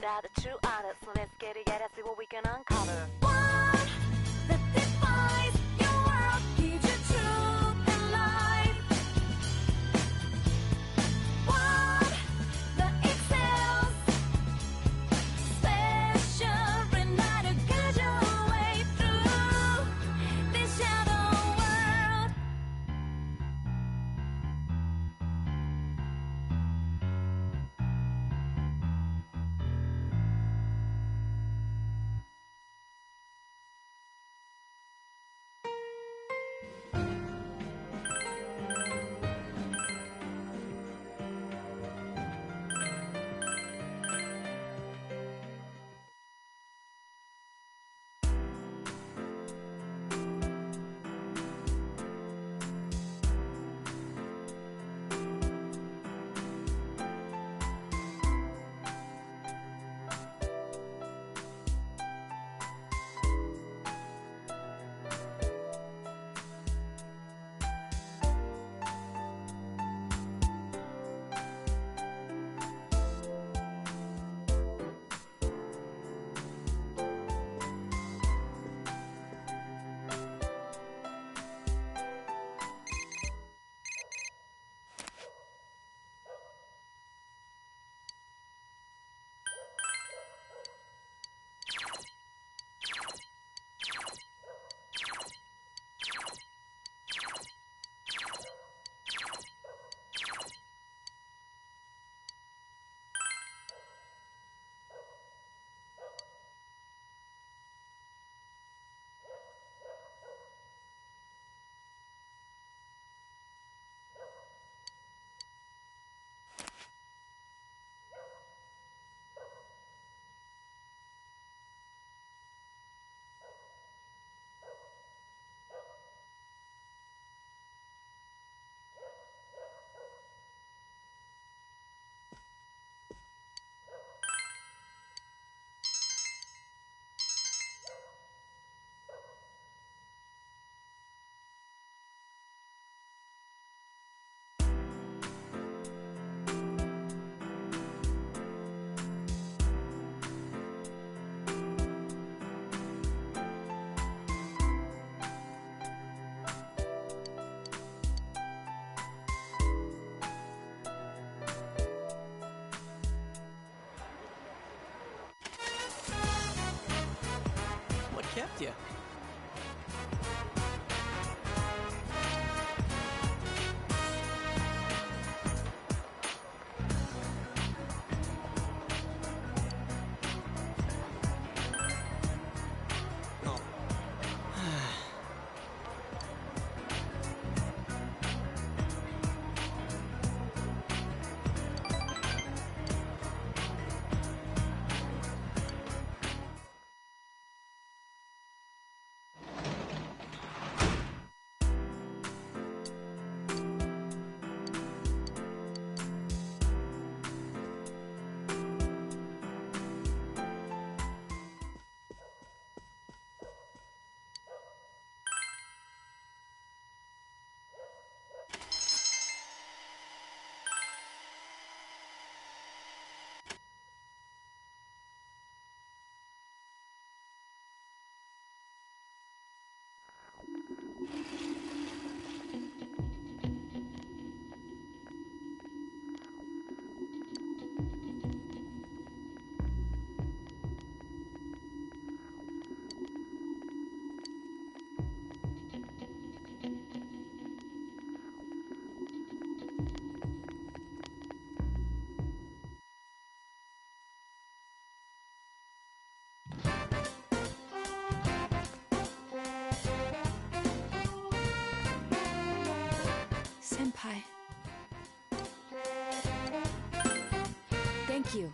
are the true artists. So let's get together, see what we can uncover. One that defines your world, gives you truth and life. One that excels, special, remind to guide your way through this shadow world. What kept you? Oh. Senpai. Thank you.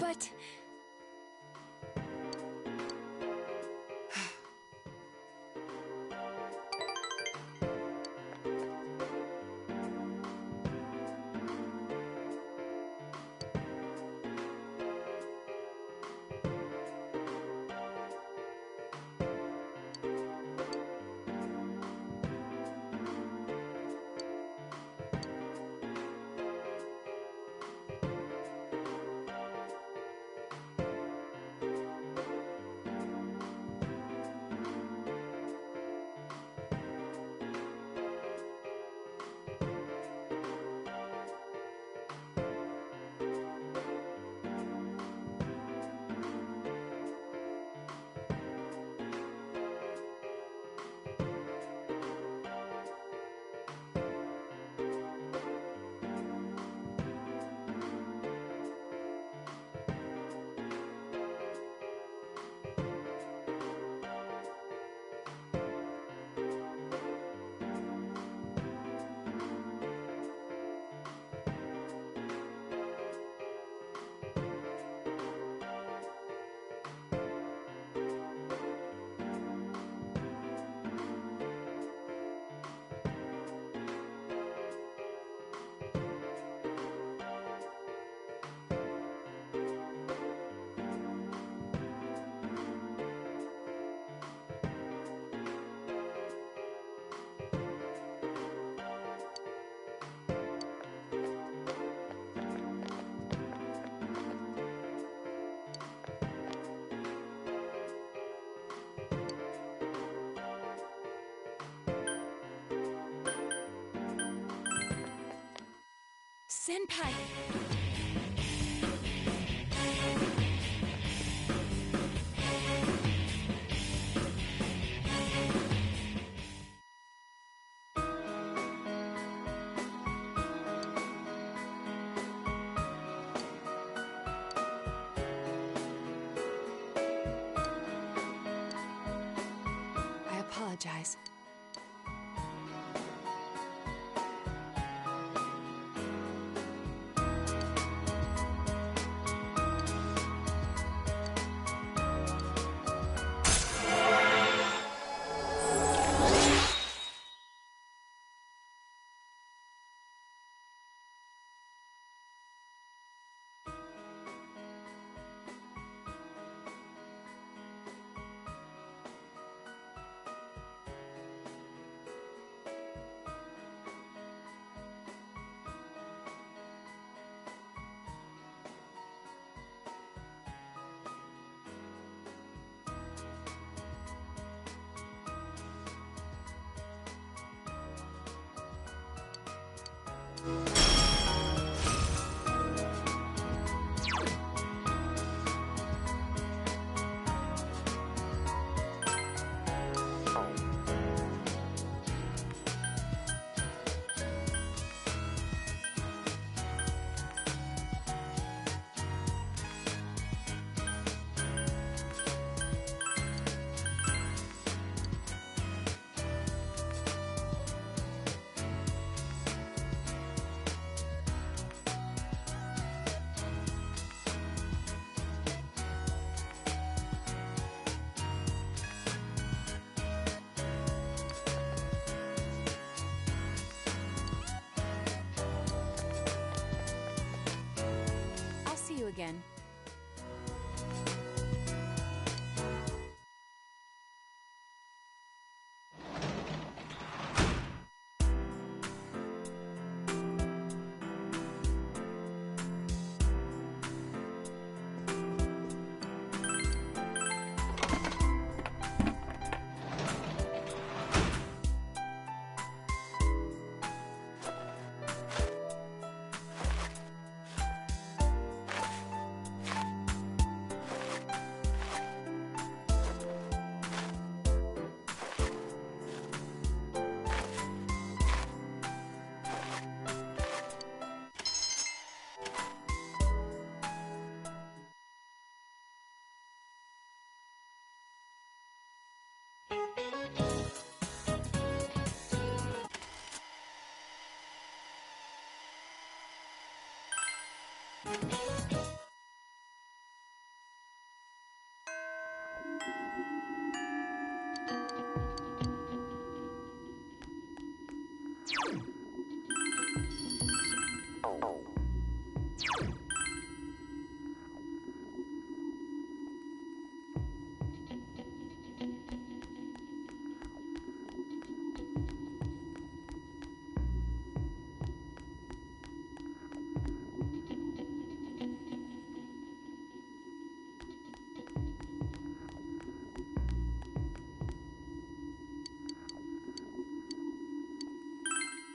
But... Senpai! I apologize. Again.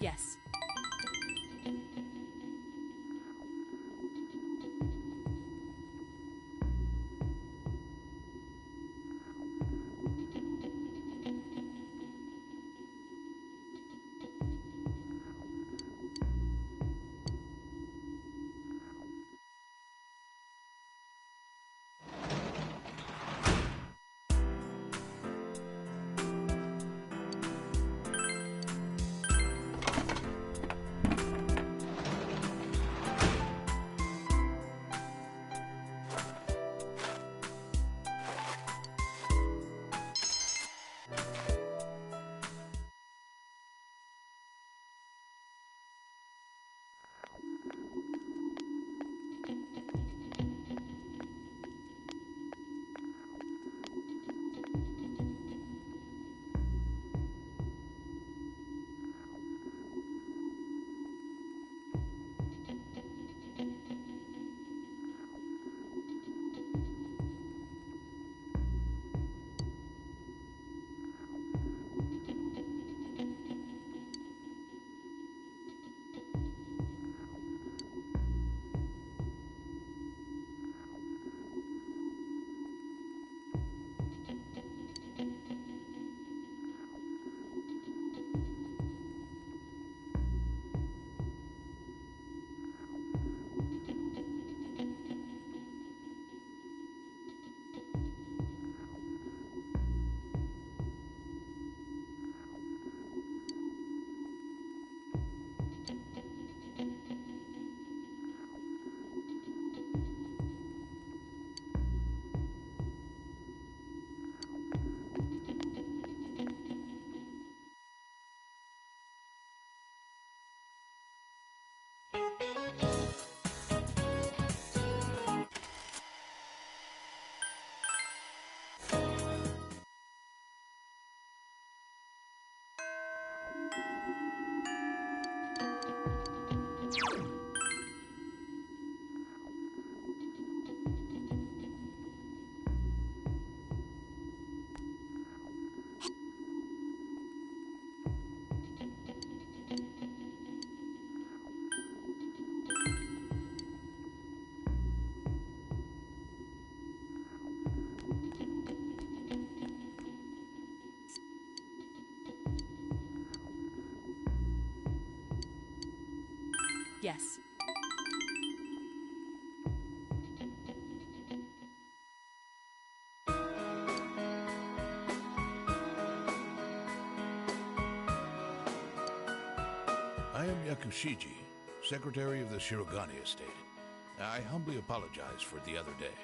Yes. Yes. I am Yakushiji, Secretary of the Shirogane Estate. I humbly apologize for the other day.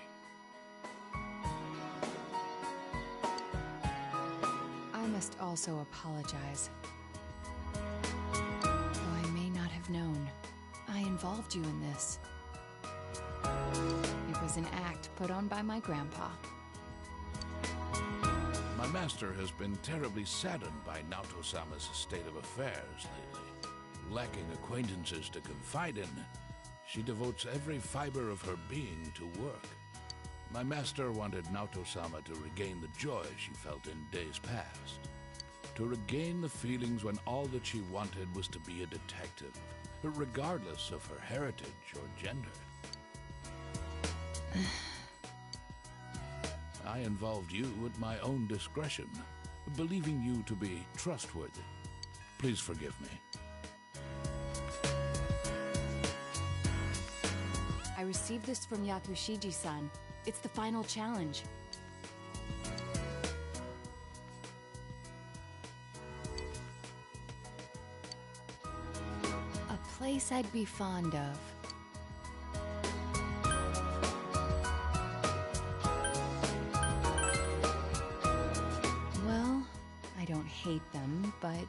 I must also apologize. Though I may not have known, I involved you in this. It was an act put on by my grandpa. My master has been terribly saddened by Naoto-sama's state of affairs lately. Lacking acquaintances to confide in, she devotes every fiber of her being to work. My master wanted Naoto-sama to regain the joy she felt in days past. To regain the feelings when all that she wanted was to be a detective, regardless of her heritage or gender. I involved you at my own discretion, believing you to be trustworthy. Please forgive me. I received this from Yakushiji-san. It's the final challenge. A place I'd be fond of. hate them, but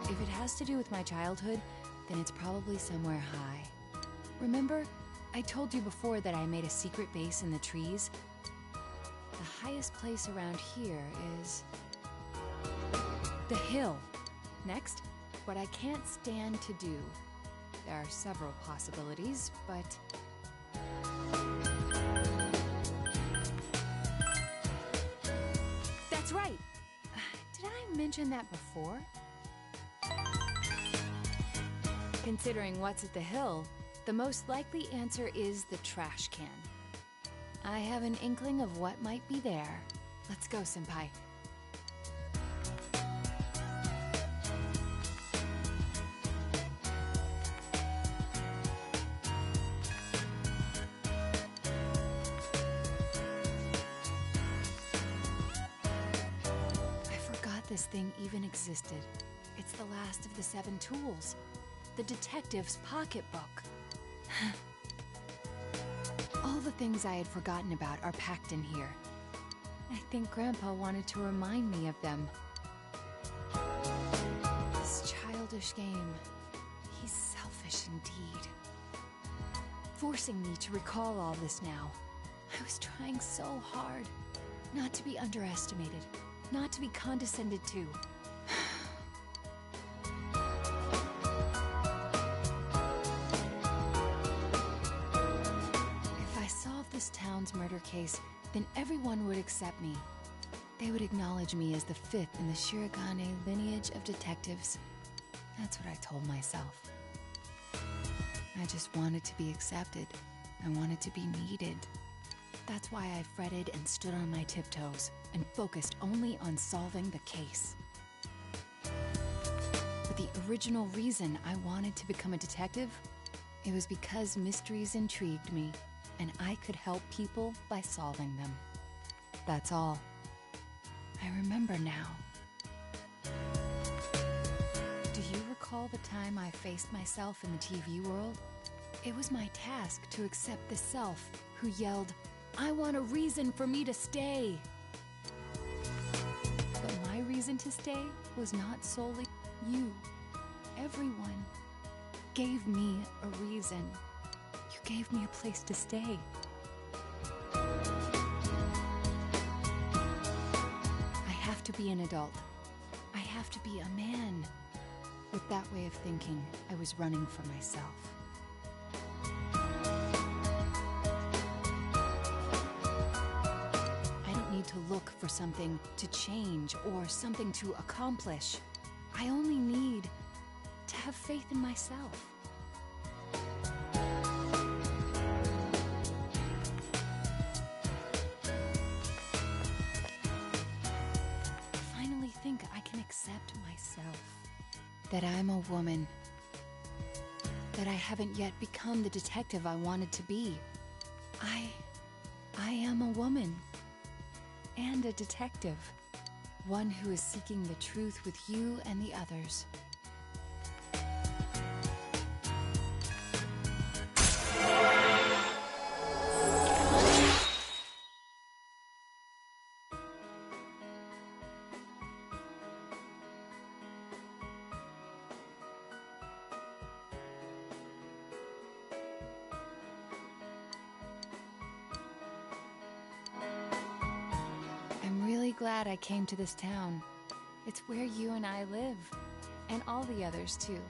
if it has to do with my childhood, then it's probably somewhere high. Remember, I told you before that I made a secret base in the trees? The highest place around here is the hill. Next, what I can't stand to do. There are several possibilities, but that's right! Did I mention that before? Considering what's at the hill, the most likely answer is the trash can. I have an inkling of what might be there. Let's go, Senpai. I forgot this thing even existed. It's the last of the 7 tools. The detective's pocketbook. All the things I had forgotten about are packed in here. I think Grandpa wanted to remind me of them. This childish game. He's selfish indeed. Forcing me to recall all this now. I was trying so hard. Not to be underestimated. Not to be condescended to. This town's murder case, then everyone would accept me. They would acknowledge me as the 5th in the Shirogane lineage of detectives. That's what I told myself. I just wanted to be accepted. I wanted to be needed. That's why I fretted and stood on my tiptoes and focused only on solving the case. But the original reason I wanted to become a detective, it was because mysteries intrigued me. And I could help people by solving them. That's all. I remember now. Do you recall the time I faced myself in the TV world? It was my task to accept the self who yelled, "I want a reason for me to stay!" But my reason to stay was not solely you. Everyone gave me a reason. Gave me a place to stay. I have to be an adult. I have to be a man. With that way of thinking, I was running for myself. I don't need to look for something to change or something to accomplish. I only need to have faith in myself. Accept myself. That I'm a woman. That I haven't yet become the detective I wanted to be. I am a woman. And a detective. One who is seeking the truth with you and the others. Glad I came to this town. It's where you and I live, and all the others too.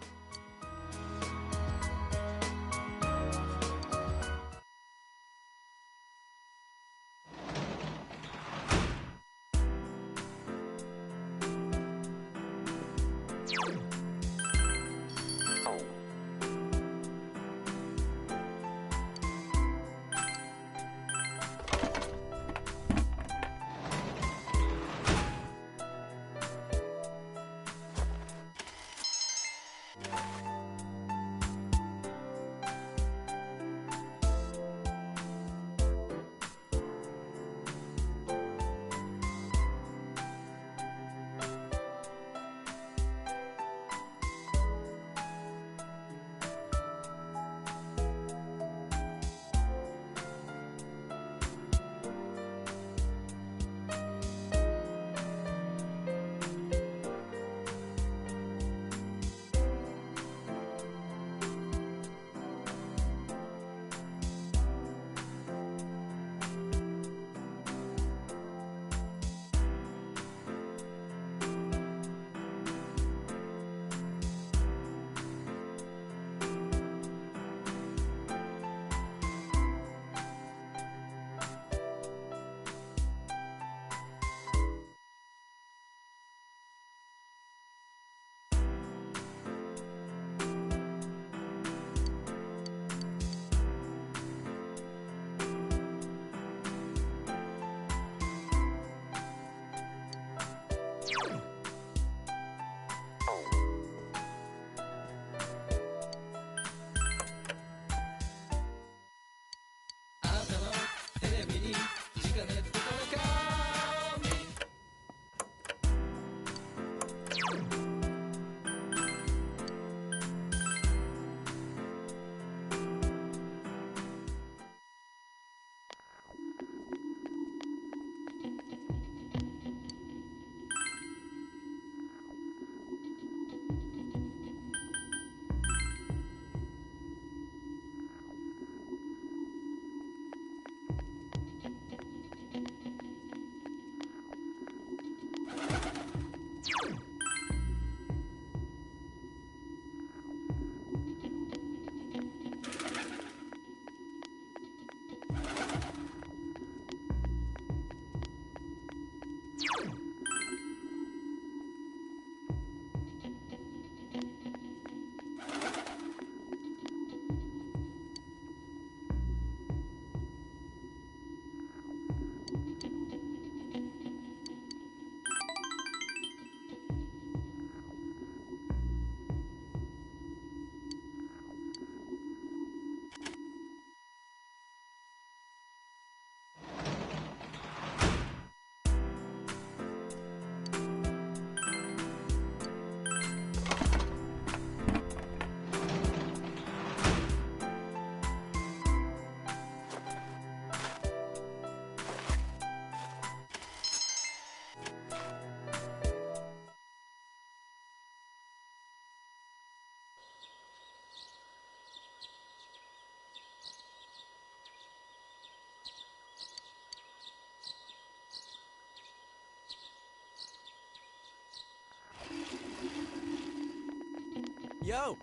Yo!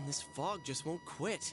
Man, this fog just won't quit.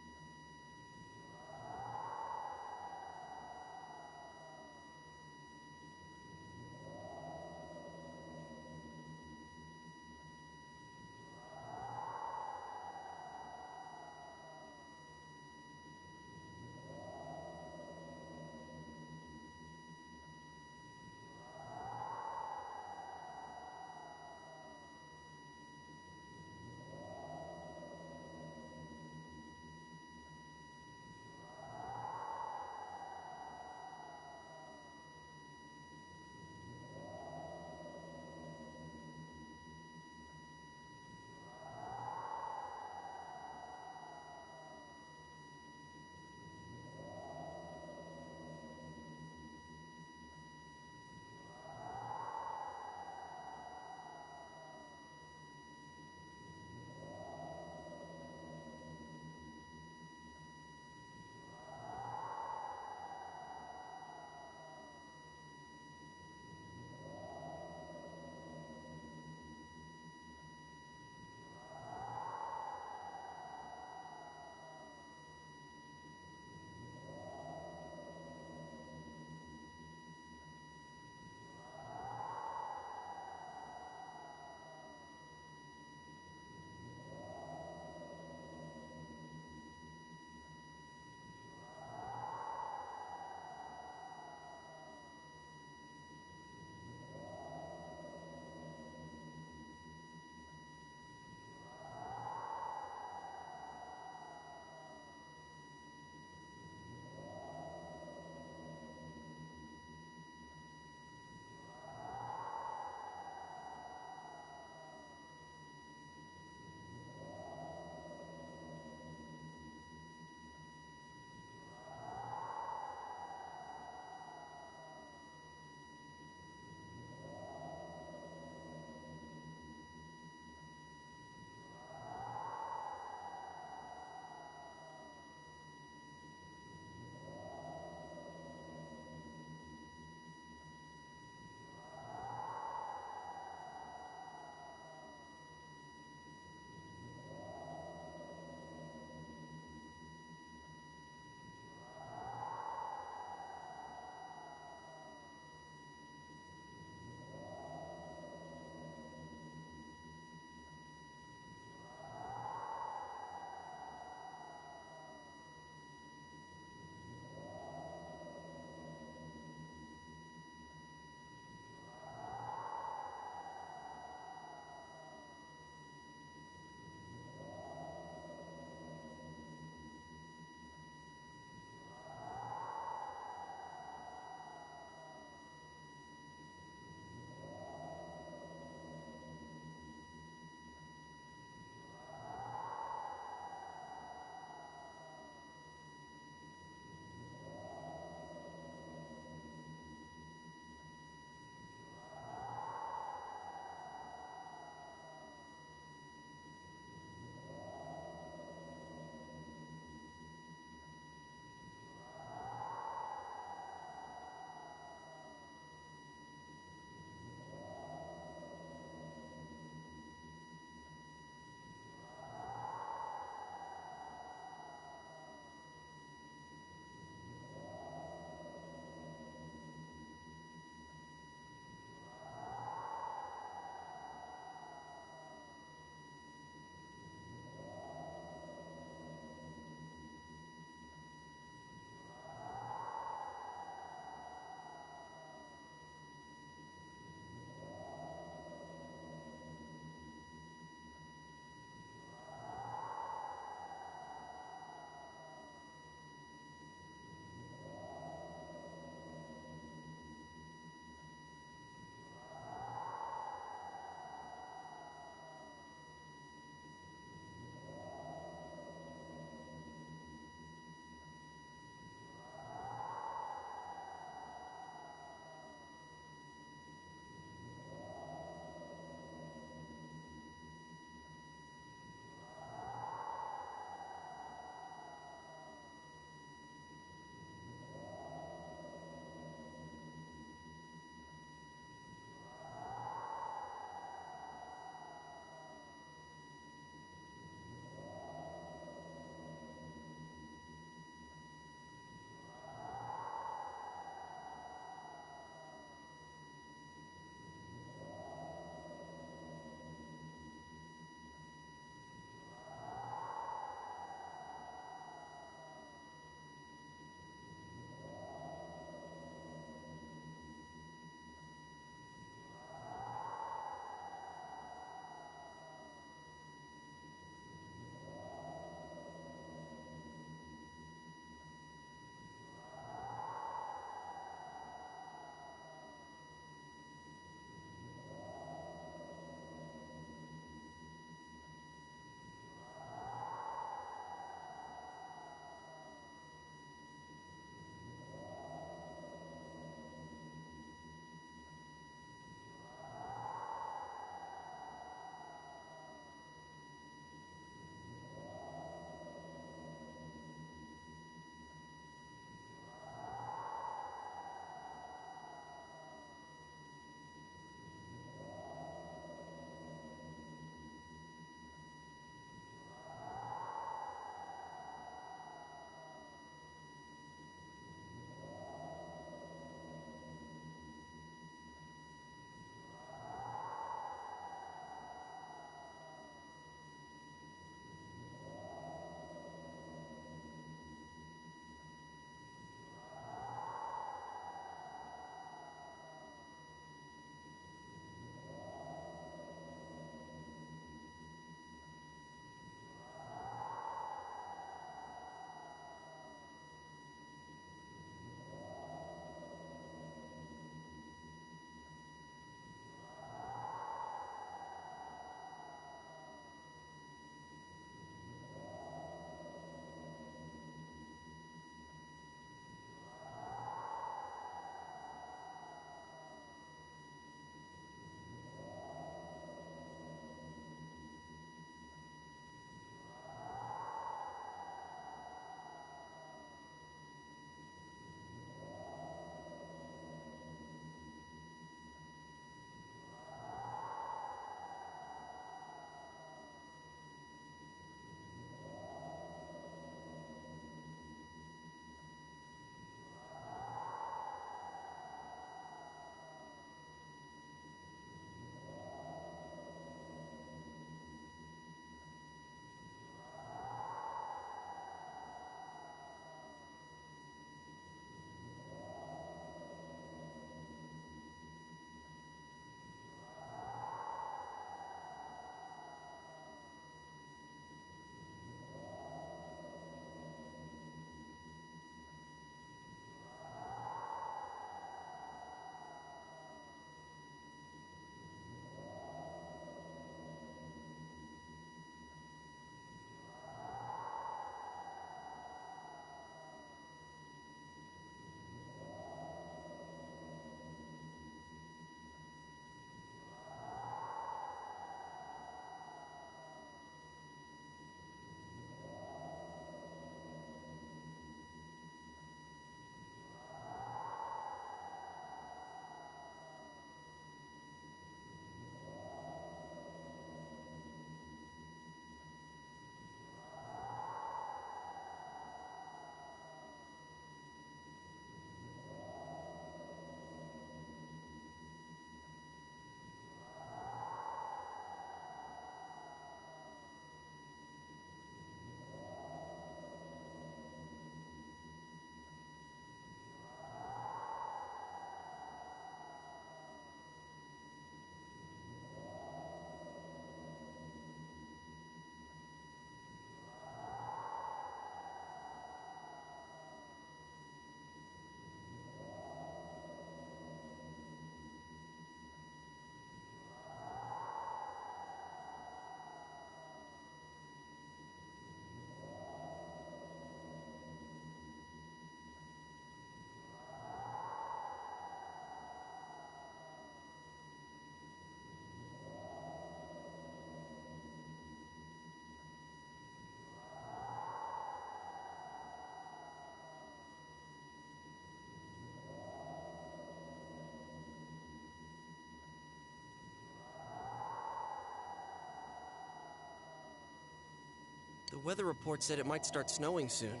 The weather report said it might start snowing soon.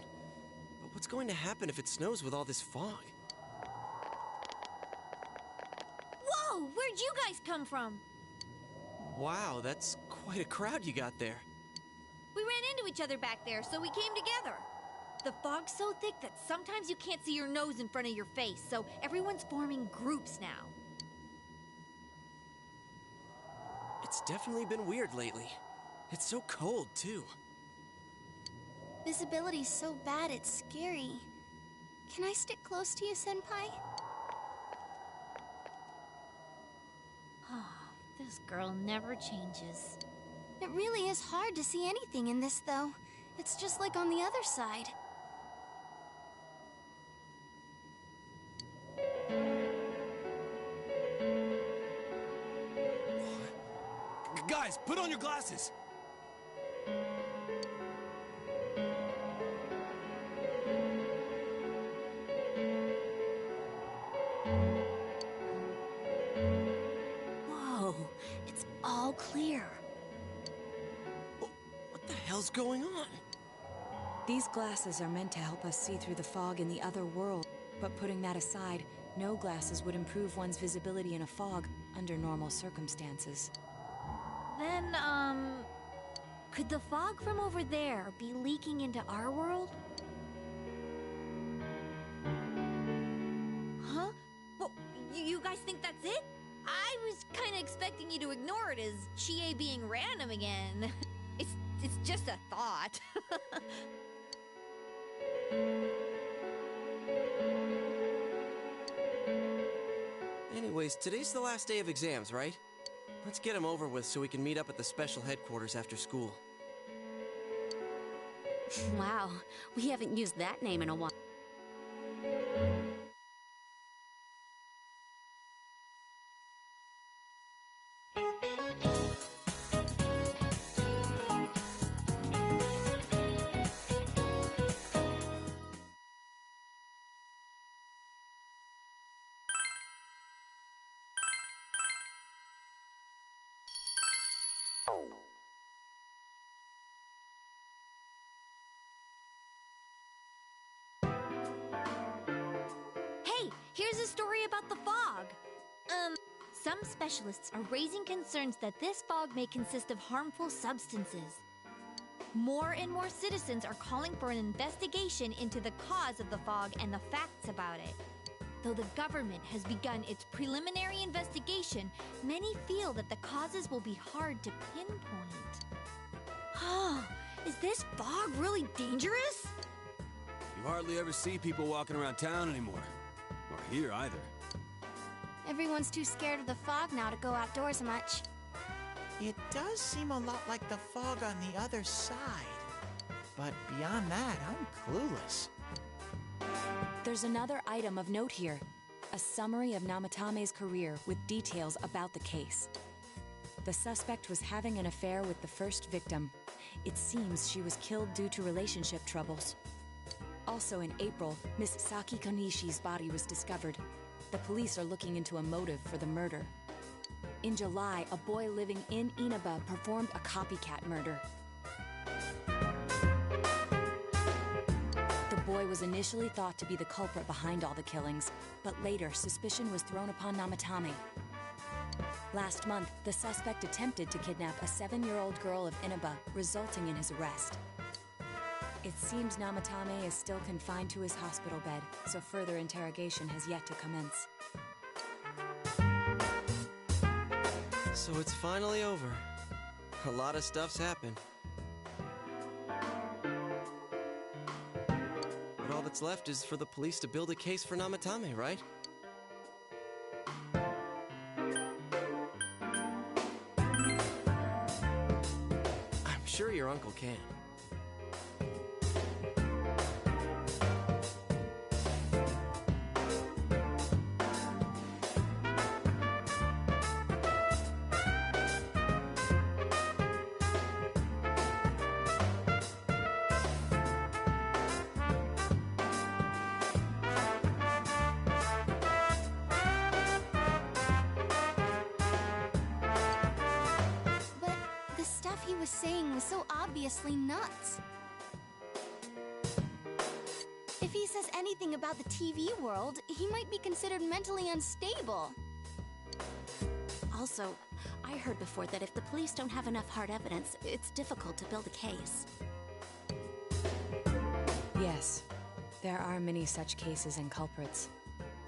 But what's going to happen if it snows with all this fog? Whoa! Where'd you guys come from? Wow, that's quite a crowd you got there. We ran into each other back there, so we came together. The fog's so thick that sometimes you can't see your nose in front of your face, so everyone's forming groups now. It's definitely been weird lately. It's so cold, too. Visibility's so bad it's scary. Can I stick close to you, Senpai? This girl never changes. It really is hard to see anything in this, though. It's just like on the other side. Guys, put on your glasses! Whoa, it's all clear. What the hell's going on? These glasses are meant to help us see through the fog in the other world, but putting that aside, no glasses would improve one's visibility in a fog under normal circumstances. Then, could the fog from over there be leaking into our world? Huh? Well, you guys think that's it? I was kind of expecting you to ignore it as Chie being random again. It's just a thought. Anyways, today's the last day of exams, right? Let's get them over with so we can meet up at the special headquarters after school. Wow, we haven't used that name in a while. Hey, here's a story about the fog. Some specialists are raising concerns that this fog may consist of harmful substances. More and more citizens are calling for an investigation into the cause of the fog and the facts about it. Though the government has begun its preliminary investigation, many feel that the causes will be hard to pinpoint. Is this fog really dangerous? You hardly ever see people walking around town anymore. Or here either. Everyone's too scared of the fog now to go outdoors much. It does seem a lot like the fog on the other side. But beyond that, I'm clueless. There's another item of note here. A summary of Namatame's career with details about the case. The suspect was having an affair with the first victim. It seems she was killed due to relationship troubles. Also in April, Miss Saki Konishi's body was discovered. The police are looking into a motive for the murder. In July, a boy living in Inaba performed a copycat murder. The boy was initially thought to be the culprit behind all the killings, but later suspicion was thrown upon Namatame. Last month, the suspect attempted to kidnap a 7-year-old girl of Inaba, resulting in his arrest. It seems Namatame is still confined to his hospital bed, so further interrogation has yet to commence. So it's finally over. A lot of stuff's happened. But all that's left is for the police to build a case for Namatame, right? I'm sure your uncle can. But The stuff he was saying was so obviously nuts. If he says anything about the TV world, he might be considered mentally unstable. Also, I heard before that if the police don't have enough hard evidence, it's difficult to build a case. Yes, there are many such cases and culprits.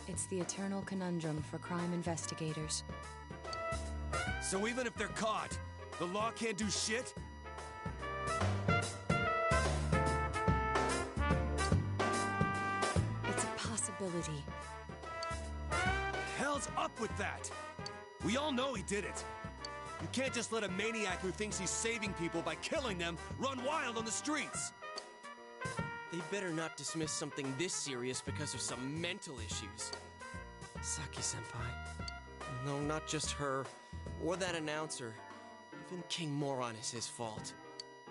It's the eternal conundrum for crime investigators. So even if they're caught, the law can't do shit? It's a possibility. Hell's up with that? We all know he did it. You can't just let a maniac who thinks he's saving people by killing them run wild on the streets. They better not dismiss something this serious because of some mental issues. Saki-senpai. No, not just her. Or that announcer. Even King Moron is his fault.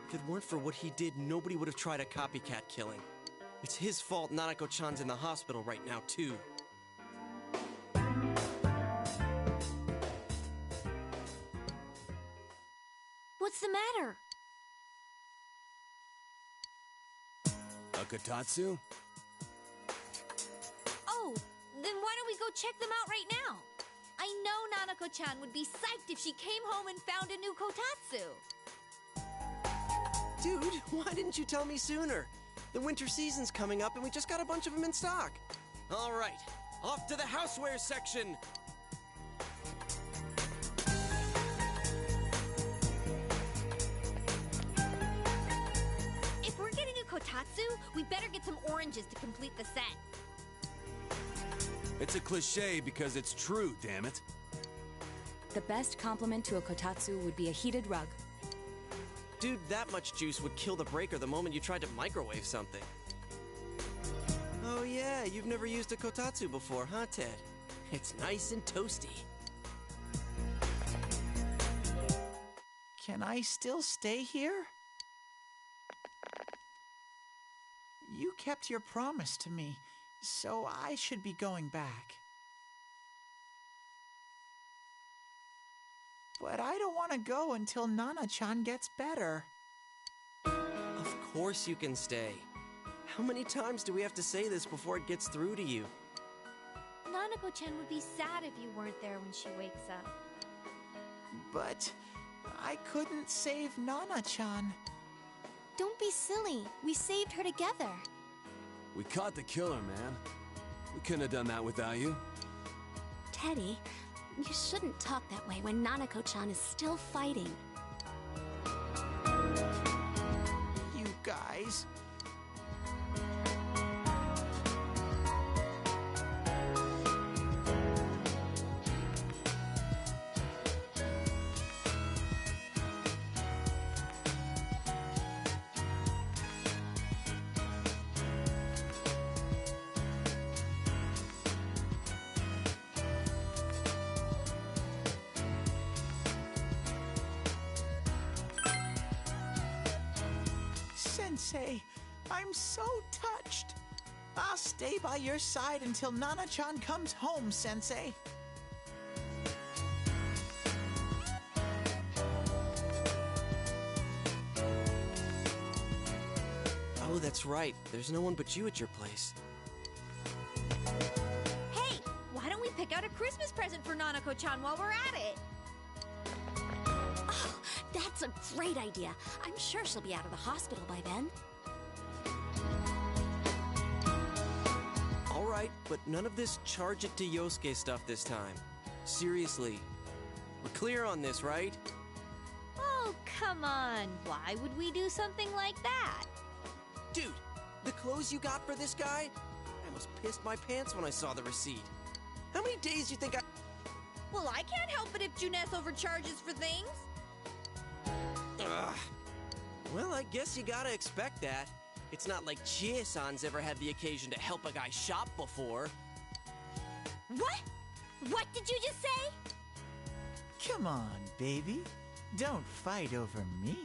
If it weren't for what he did, nobody would have tried a copycat killing. It's his fault Nanako-chan's in the hospital right now, too. What's the matter? A Kotatsu? Oh, then why don't we go check them out right now? I know Nanako-chan would be psyched if she came home and found a new Kotatsu. Dude, why didn't you tell me sooner? The winter season's coming up and we just got a bunch of them in stock. All right, off to the houseware section. If we're getting a Kotatsu, we better get some oranges to complete the set. It's a cliche because it's true, damn it. The best compliment to a kotatsu would be a heated rug. Dude, that much juice would kill the breaker the moment you tried to microwave something. Oh yeah, you've never used a kotatsu before, huh, Ted? It's nice and toasty. Can I still stay here? You kept your promise to me, so I should be going back. But I don't want to go until Nana-chan gets better. Of course you can stay. How many times do we have to say this before it gets through to you? Nanako-chan would be sad if you weren't there when she wakes up. But I couldn't save Nana-chan. Don't be silly. We saved her together. We caught the killer, man. We couldn't have done that without you. Teddy, you shouldn't talk that way when Nanako-chan is still fighting. You guys. Sensei, I'm so touched. I'll stay by your side until Nana-chan comes home, Sensei. Oh, that's right. There's no one but you at your place. Hey, why don't we pick out a Christmas present for Nanako-chan while we're at it? Oh, that's a great idea. I'm sure she'll be out of the hospital by then. All right, but none of this charge it to Yosuke stuff this time. Seriously. We're clear on this, right? Oh, come on. Why would we do something like that? Dude, the clothes you got for this guy? I almost pissed my pants when I saw the receipt. How many days do you think I... Well, I can't help it if Juness overcharges for things. Ugh. Well, I guess you gotta expect that. It's not like Chie-san's ever had the occasion to help a guy shop before. What? What did you just say? Come on, baby. Don't fight over me.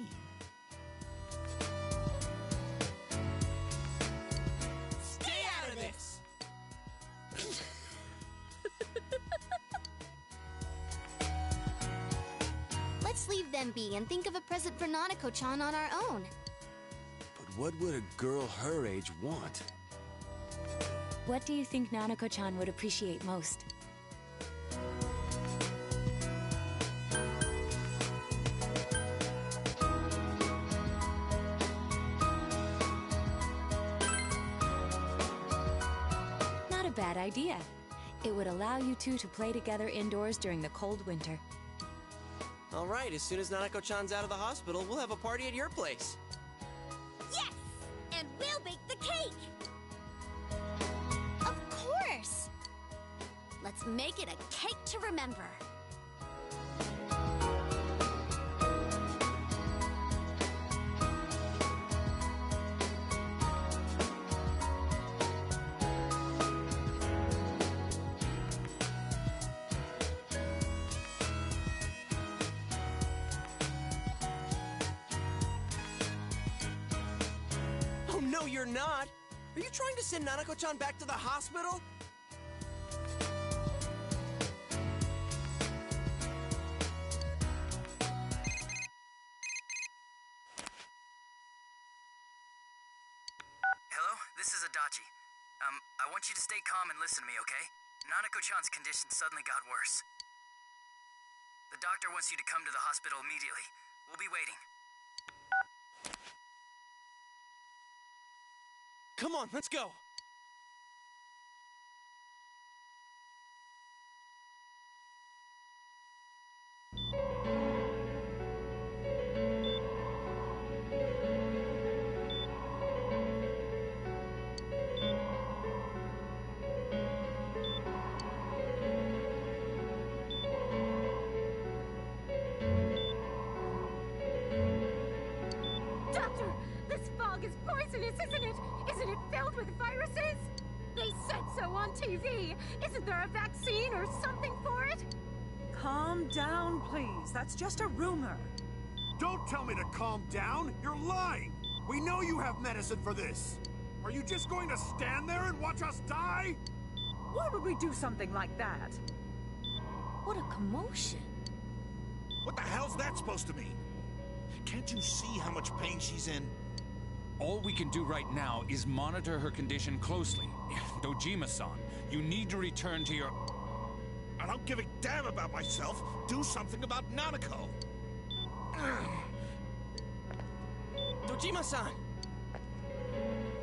Stay out of this! Let's leave them be and think of a present for Nanako-chan on our own. But what would a girl her age want? What do you think Nanako-chan would appreciate most? Not a bad idea. It would allow you two to play together indoors during the cold winter. All right, as soon as Nanako-chan's out of the hospital, we'll have a party at your place. Yes! And we'll bake the cake! Of course! Let's make it a cake to remember. Oh, no, you're not! Are you trying to send Nanako-chan back to the hospital? Hello, this is Adachi. I want you to stay calm and listen to me, okay? Nanako-chan's condition suddenly got worse. The doctor wants you to come to the hospital immediately. We'll be waiting. Come on, let's go! Doctor, this fog is poisonous, isn't it? Isn't it filled with viruses? They said so on TV. Isn't there a vaccine or something for it? Calm down, please. That's just a rumor. Don't tell me to calm down! You're lying! We know you have medicine for this! Are you just going to stand there and watch us die? Why would we do something like that? What a commotion. What the hell's that supposed to mean? Can't you see how much pain she's in? All we can do right now is monitor her condition closely. Dojima-san, you need to return to your... I don't give a damn about myself! Do something about Nanako! Dojima-san!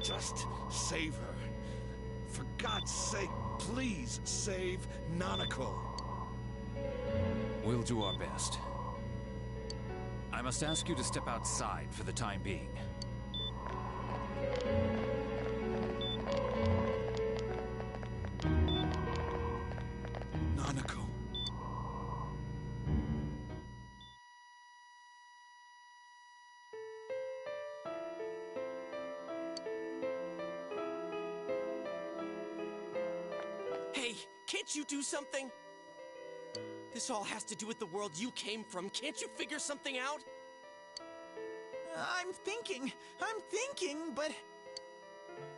Just save her. For God's sake, please save Nanako. We'll do our best. I must ask you to step outside for the time being. Nanako. Hey, can't you do something? This all has to do with the world you came from. Can't you figure something out? I'm thinking, but...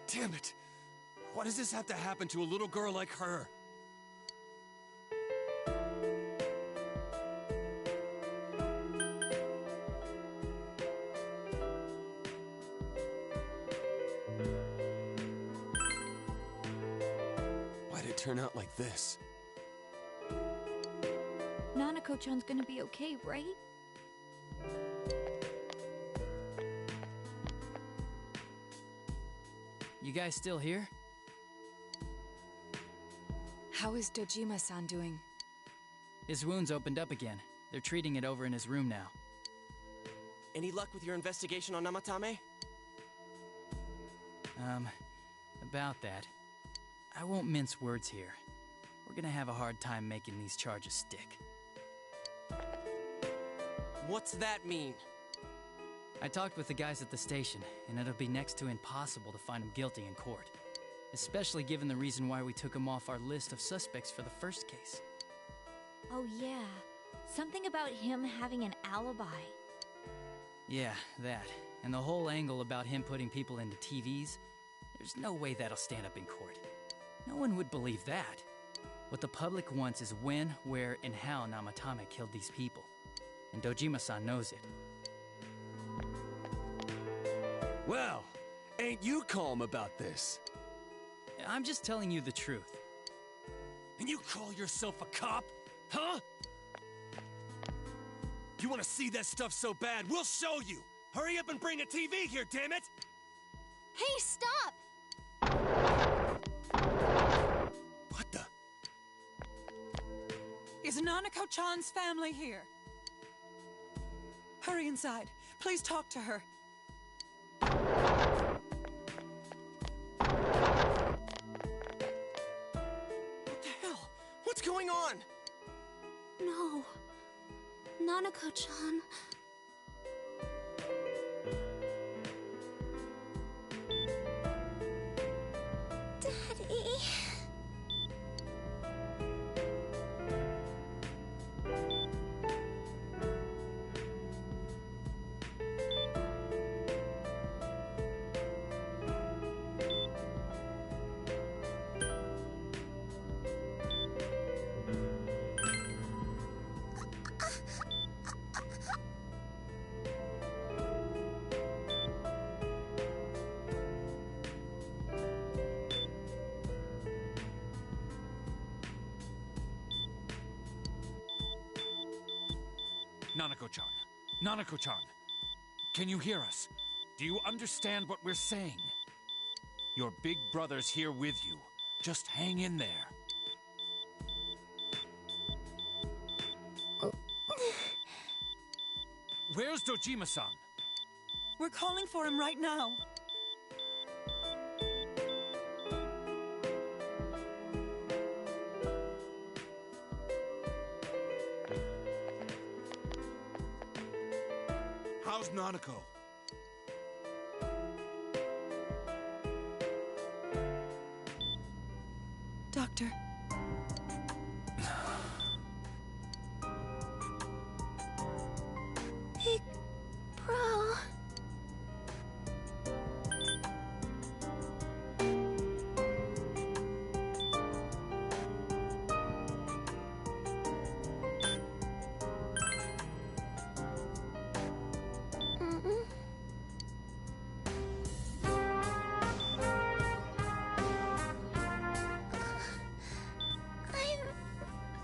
Damn it! Why does this have to happen to a little girl like her? Why'd it turn out like this? Nanako-chan's gonna be okay, right? You guys still here? How is Dojima-san doing? His wound's opened up again. They're treating it over in his room now. Any luck with your investigation on Namatame? About that. I won't mince words here. We're gonna have a hard time making these charges stick. What's that mean? I talked with the guys at the station, and it'll be next to impossible to find him guilty in court. Especially given the reason why we took him off our list of suspects for the first case. Oh yeah, something about him having an alibi. Yeah, that. And the whole angle about him putting people into TVs, there's no way that'll stand up in court. No one would believe that. What the public wants is when, where, and how Namatame killed these people. And Dojima-san knows it. Well, ain't you calm about this? I'm just telling you the truth. And you call yourself a cop? Huh? You want to see that stuff so bad? We'll show you! Hurry up and bring a TV here, damn it! Hey, stop! What the? Is Nanako-chan's family here? Hurry inside. Please talk to her. What the hell? What's going on? No. Nanako-chan. Daddy. Nanako-chan. Nanako-chan. Can you hear us? Do you understand what we're saying? Your big brother's here with you. Just hang in there. Where's Dojima-san? We're calling for him right now. How's Nanako? Doctor. Big bro.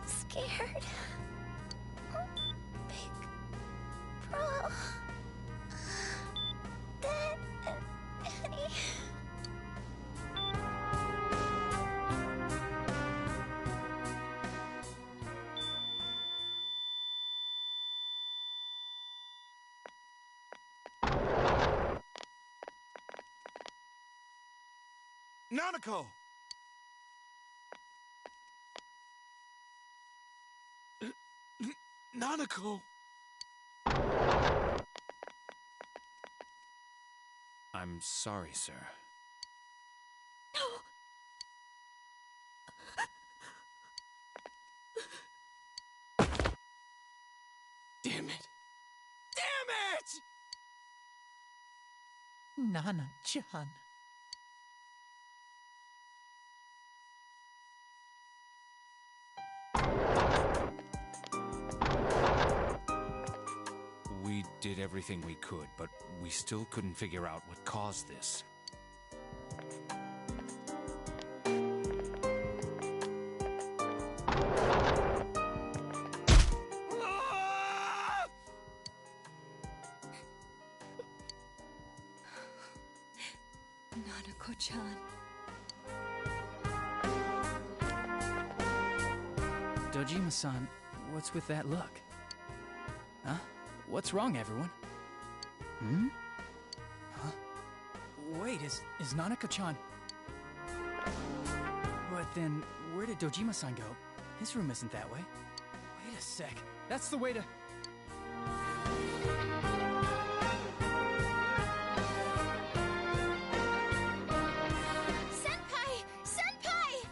Scared. Big bro. Daddy. Nanako! Nanako! I'm sorry, sir. Damn it! Damn it! Nana-chan. We did everything we could, but we still couldn't figure out what caused this. Nanako-chan. Dojima-san, what's with that look? Huh? What's wrong, everyone? Hmm? Huh? Wait, is Nanako-chan... But then, where did Dojima-san go? His room isn't that way. Wait a sec. That's the way to... Senpai! Senpai!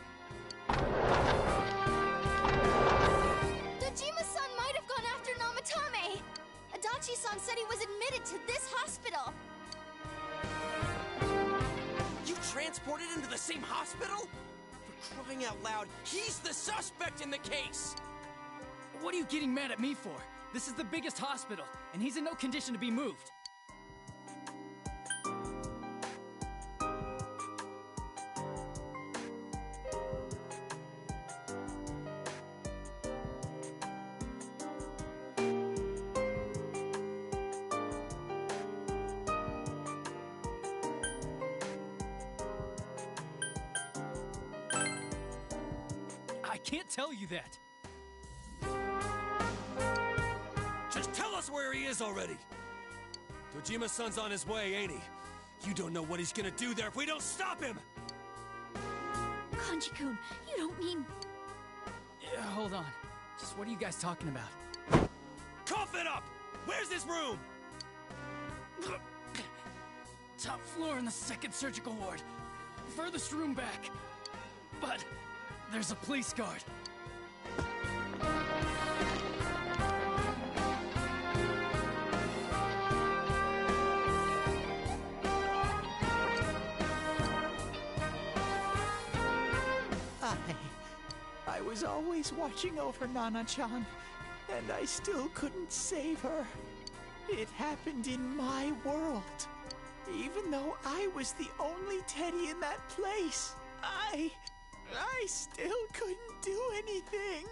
Dojima-san might have gone after Namatame! Adachi-san said he was admitted to this hospital! You transported him to the same hospital? For crying out loud, he's the suspect in the case! What are you getting mad at me for? This is the biggest hospital, and he's in no condition to be moved. I can't tell you that. Just tell us where he is already! Dojima-san's on his way, ain't he? You don't know what he's gonna do there if we don't stop him! Kanji-kun, you don't mean... Hold on. Just what are you guys talking about? Cough it up! Where's his room? Top floor in the second surgical ward. Furthest room back. But there's a police guard. I was always watching over Nana-chan, and I still couldn't save her. It happened in my world. Even though I was the only Teddy in that place, I still couldn't do anything.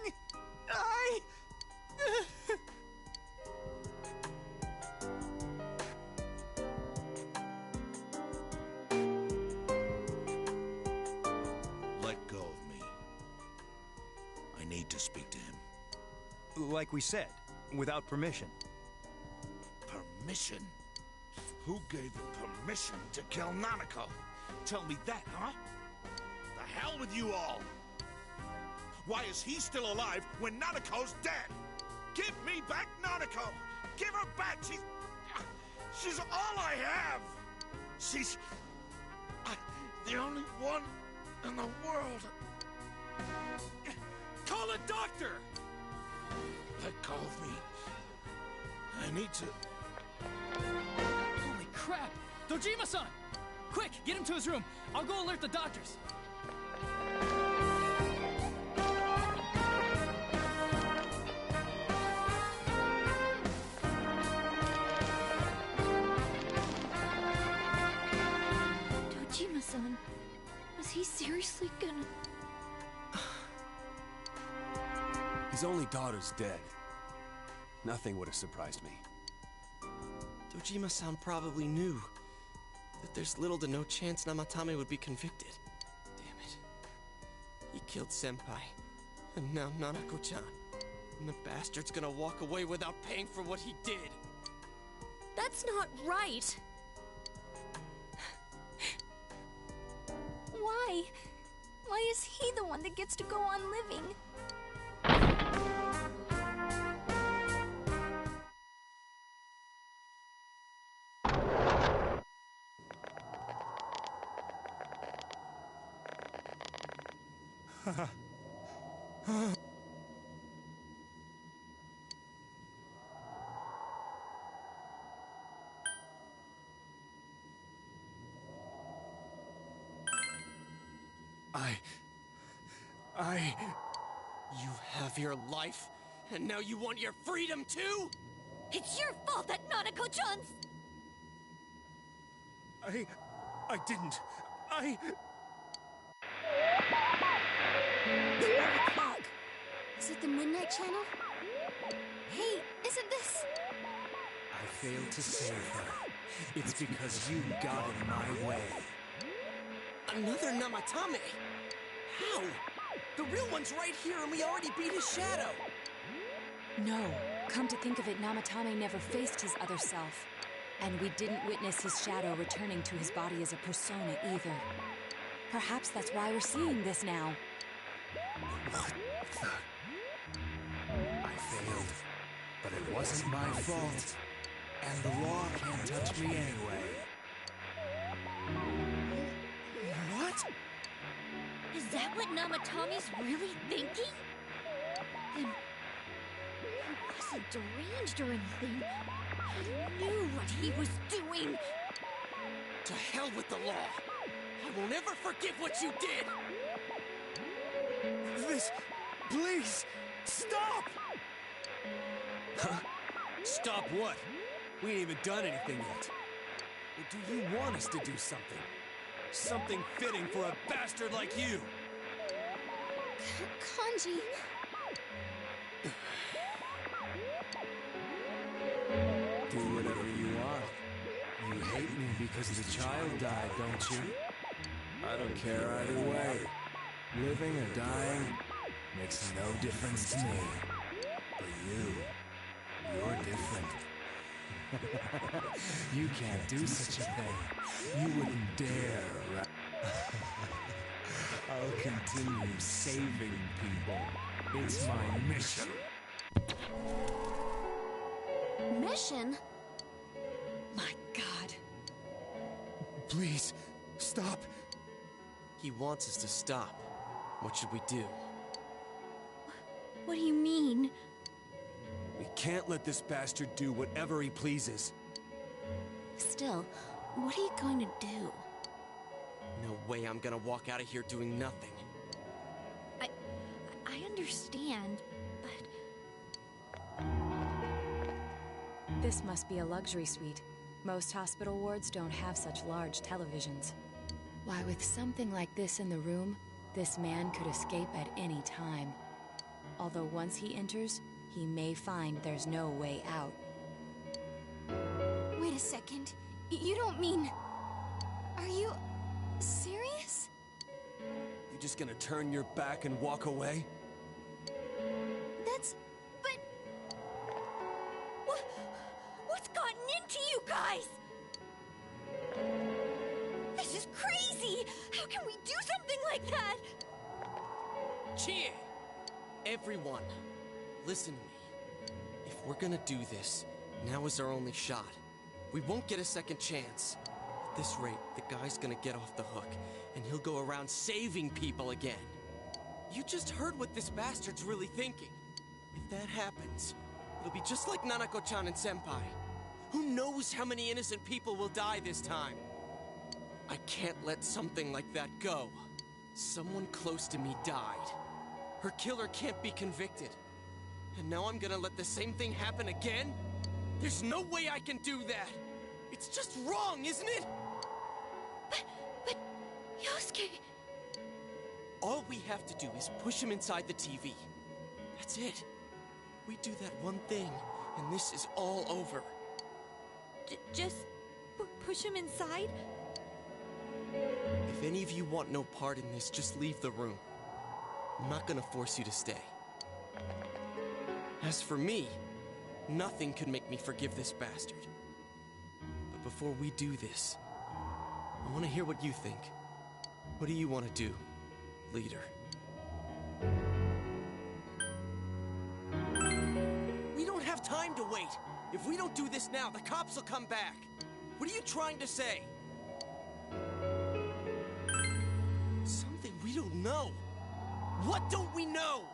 Let go of me. I need to speak to him. Like we said, without permission. Permission? Who gave you permission to kill Nanako? Tell me that, huh? The hell with you all! Why is he still alive when Nanako's dead? Give me back Nanako! Give her back! She's all I have! She's the only one in the world. Call a doctor! Let go of me. I need to... Holy crap! Dojima-san! Quick, get him to his room. I'll go alert the doctors. Dojima-san, is he seriously gonna... His only daughter's dead. Nothing would have surprised me. Dojima-san probably knew that there's little to no chance Namatame would be convicted. Damn it. He killed Senpai, and now Nanako-chan. And the bastard's gonna walk away without paying for what he did. That's not right. Why? Why is he the one that gets to go on living? You have your life, and now you want your freedom too? It's your fault that Nanako-chan's... I didn't. Is it the Midnight Channel? Hey, isn't this... I failed to save her. It's because you got in my way. Another Namatame? How? The real one's right here, and we already beat his shadow. No. Come to think of it, Namatame never faced his other self. And we didn't witness his shadow returning to his body as a persona either. Perhaps that's why we're seeing this now. What the... I failed, but it wasn't my fault. And the law can't touch me anyway. What? Is that what Namatame's really thinking? Then... he wasn't deranged or anything. He knew what he was doing. To hell with the law. I won't ever forgive what you did. This... please... stop! Stop what? We ain't even done anything yet. Or do you want us to do something? Something fitting for a bastard like you! Kanji... Do whatever you want. You hate me because the child died, don't you? I don't care either way. Living or dying makes no difference to me. But you're different. You can't do such a thing. You wouldn't dare, right? I'll continue saving people. It's my mission. Mission? My God. Please, stop. He wants us to stop. What should we do? What do you mean? We can't let this bastard do whatever he pleases. Still, what are you going to do? No way I'm gonna walk out of here doing nothing. I understand, but... This must be a luxury suite. Most hospital wards don't have such large televisions. Why, with something like this in the room, this man could escape at any time. Although once he enters, he may find there's no way out. Wait a second. You don't mean... Are you... serious? You just gonna turn your back and walk away? That's... but... What's gotten into you guys? This is crazy! How can we do something like that? Chie! Everyone, listen to me. If we're gonna do this, now is our only shot. We won't get a second chance. At this rate, the guy's gonna get off the hook, and he'll go around saving people again. You just heard what this bastard's really thinking. If that happens, it'll be just like Nanako-chan and Senpai. Who knows how many innocent people will die this time? I can't let something like that go. Someone close to me died. Her killer can't be convicted. And now I'm gonna let the same thing happen again? There's no way I can do that! It's just wrong, isn't it? But... Yosuke... All we have to do is push him inside the TV. That's it. We do that one thing, and this is all over. Just... push him inside? If any of you want no part in this, just leave the room. I'm not gonna force you to stay. As for me, nothing could make me forgive this bastard. But before we do this, I want to hear what you think. What do you want to do, leader? We don't have time to wait. If we don't do this now, the cops will come back. What are you trying to say? Something we don't know. What don't we know?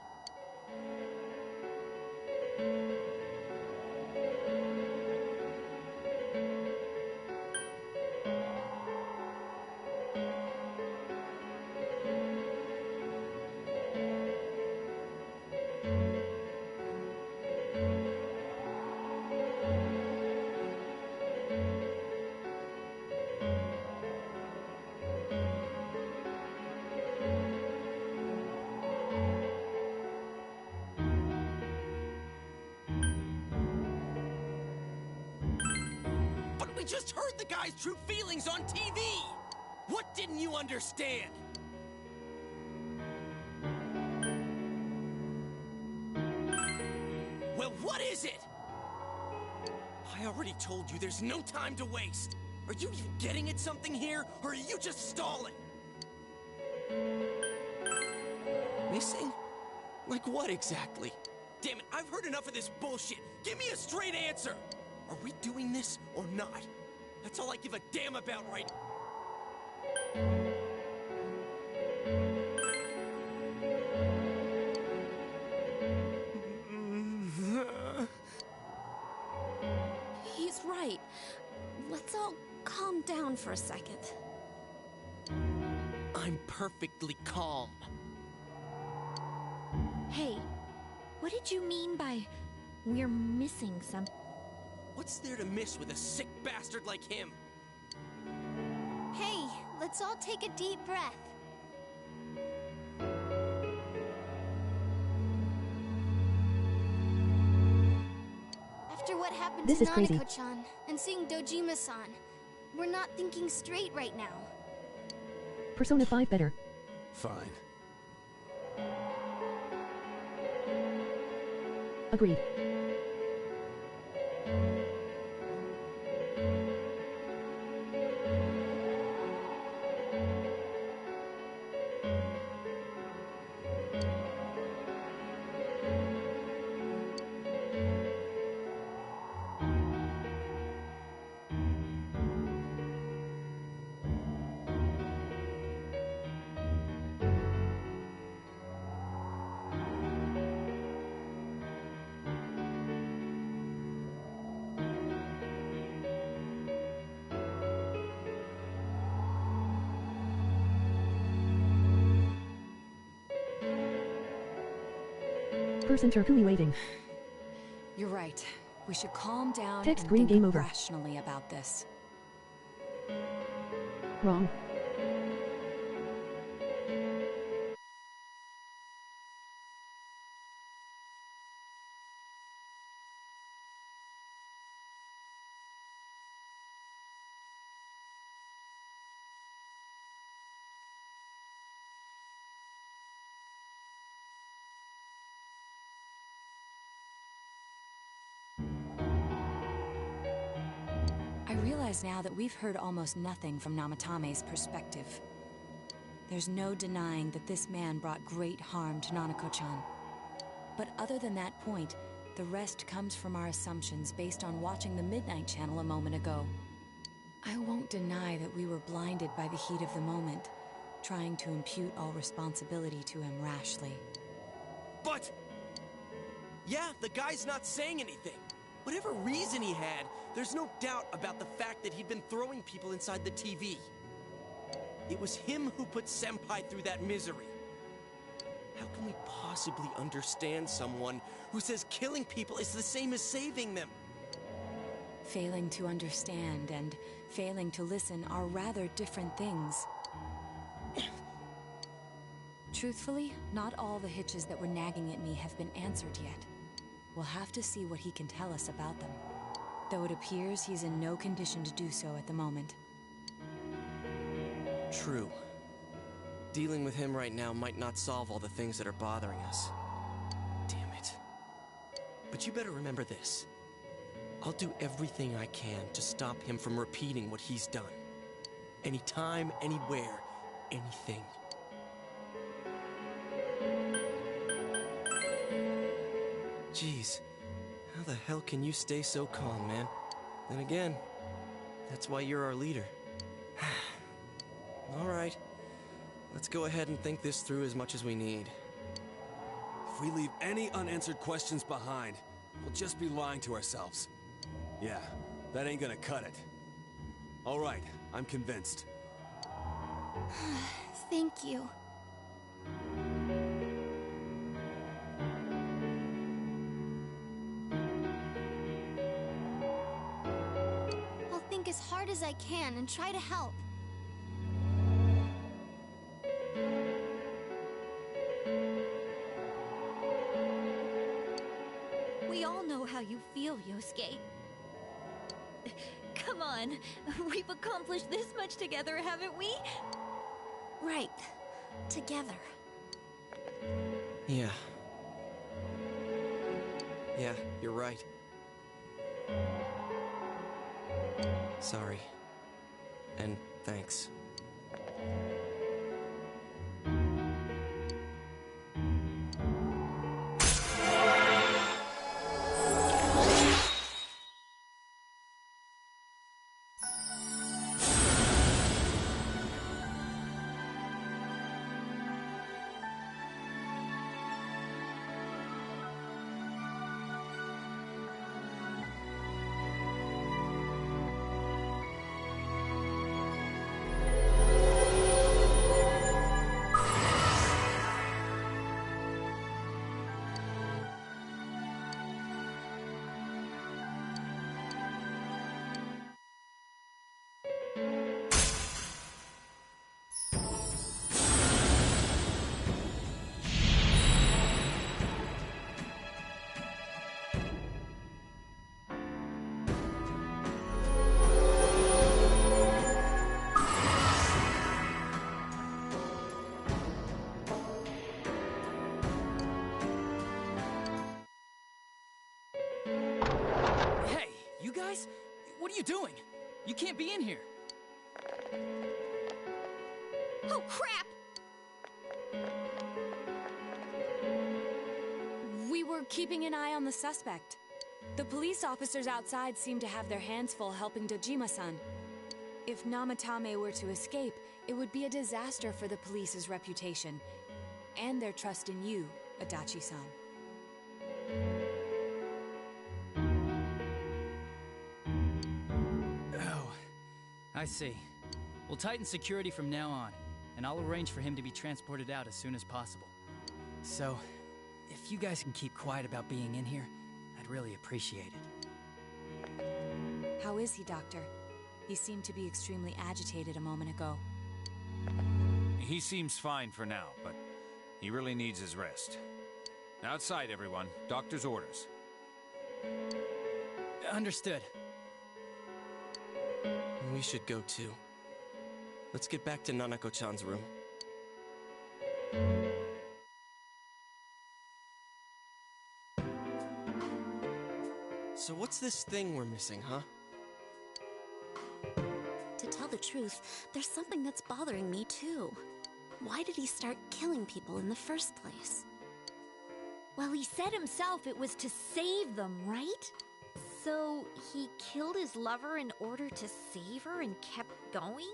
We just heard the guy's true feelings on TV! What didn't you understand? Well, what is it? I already told you there's no time to waste. Are you even getting at something here, or are you just stalling? Missing? Like what exactly? Damn it, I've heard enough of this bullshit. Give me a straight answer! Are we doing this or not? That's all I give a damn about right now. He's right. Let's all calm down for a second. I'm perfectly calm. Hey, what did you mean by We're missing some. What's there to miss with a sick bastard like him? Hey, let's all take a deep breath. After what happened This to is crazy. Nanako-chan and seeing Dojima-san, we're not thinking straight right now. Persona 5 better. Fine. Agreed. Person Terkuli waiting. You're right. We should calm down Text and green think game over. rationally about this. Wrong. I realize now that we've heard almost nothing from Namatame's perspective. There's no denying that this man brought great harm to Nanako-chan. But other than that point, the rest comes from our assumptions based on watching the Midnight Channel a moment ago. I won't deny that we were blinded by the heat of the moment, trying to impute all responsibility to him rashly. But... yeah, the guy's not saying anything. Whatever reason he had, there's no doubt about the fact that he'd been throwing people inside the TV. It was him who put Senpai through that misery. How can we possibly understand someone who says killing people is the same as saving them? Failing to understand and failing to listen are rather different things. Truthfully, not all the hitches that were nagging at me have been answered yet. We'll have to see what he can tell us about them. Though it appears he's in no condition to do so at the moment. True. Dealing with him right now might not solve all the things that are bothering us. Damn it. But you better remember this. I'll do everything I can to stop him from repeating what he's done. Anytime, anywhere, anything. Jeez, how the hell can you stay so calm, man? Then again, that's why you're our leader. All right, let's go ahead and think this through as much as we need. If we leave any unanswered questions behind, we'll just be lying to ourselves. Yeah, that ain't gonna cut it. All right, I'm convinced. Thank you. I'll think as hard as I can and try to help. We all know how you feel, Yosuke. Come on, we've accomplished this much together, haven't we? Right. Together. Yeah. Yeah, you're right. Sorry. And thanks. doing? You can't be in here. Oh, crap! We were keeping an eye on the suspect. The police officers outside seem to have their hands full helping Dojima-san. If Namatame were to escape, it would be a disaster for the police's reputation. And their trust in you, Adachi-san. Oh, I see. We'll tighten security from now on, and I'll arrange for him to be transported out as soon as possible. So, if you guys can keep quiet about being in here, I'd really appreciate it. How is he, Doctor? He seemed to be extremely agitated a moment ago. He seems fine for now, but he really needs his rest. Outside, everyone. Doctor's orders. Understood. We should go too. Let's get back to Nanako-chan's room. So what's this thing we're missing, huh? To tell the truth, there's something that's bothering me too. Why did he start killing people in the first place? Well, he said himself it was to save them, right? So he killed his lover in order to save her and kept going?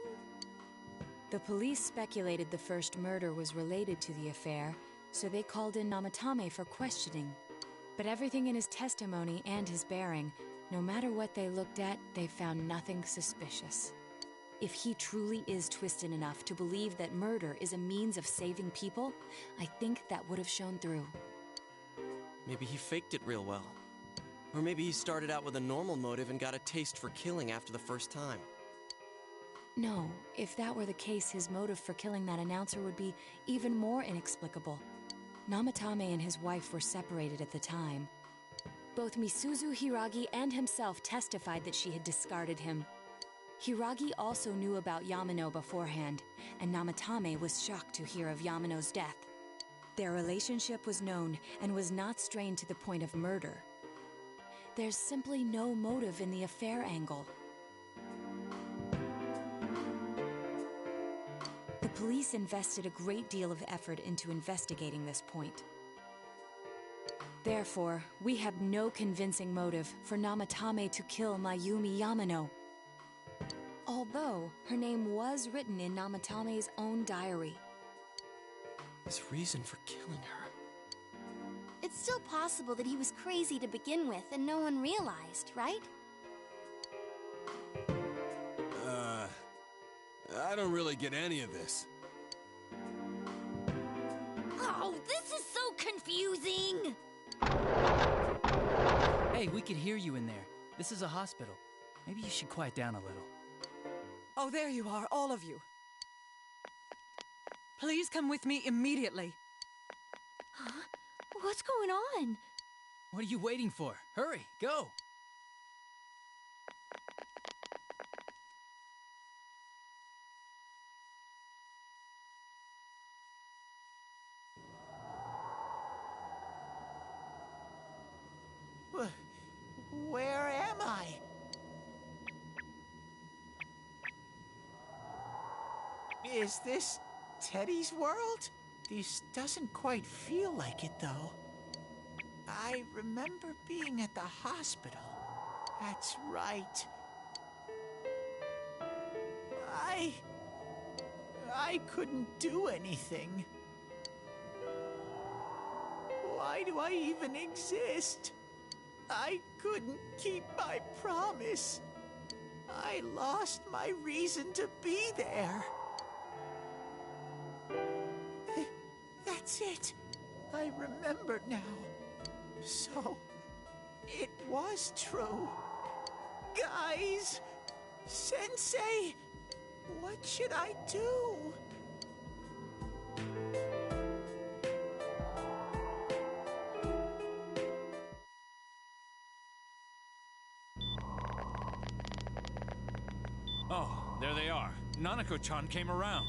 The police speculated the first murder was related to the affair, so they called in Namatame for questioning. But everything in his testimony and his bearing, no matter what they looked at, they found nothing suspicious. If he truly is twisted enough to believe that murder is a means of saving people, I think that would have shown through. Maybe he faked it real well. Or maybe he started out with a normal motive and got a taste for killing after the first time. No, if that were the case, his motive for killing that announcer would be even more inexplicable. Namatame and his wife were separated at the time. Both Misuzu Hiragi and himself testified that she had discarded him. Hiragi also knew about Yamano beforehand, and Namatame was shocked to hear of Yamano's death. Their relationship was known and was not strained to the point of murder. There's simply no motive in the affair angle. The police invested a great deal of effort into investigating this point. Therefore, we have no convincing motive for Namatame to kill Mayumi Yamano. Although, her name was written in Namatame's own diary. His reason for killing her. It's still possible that he was crazy to begin with and no one realized, right? I don't really get any of this. Oh, this is so confusing! Hey, we can hear you in there. This is a hospital. Maybe you should quiet down a little. Oh, there you are, all of you. Please come with me immediately. Huh? What's going on? What are you waiting for? Hurry, go! Where am I? Is this Teddy's world? This doesn't quite feel like it, though. I remember being at the hospital. That's right. I couldn't do anything. Why do I even exist? I couldn't keep my promise. I lost my reason to be there. That's it. I remember now. So, it was true. Guys! Sensei! What should I do? Oh, there they are. Nanako-chan came around.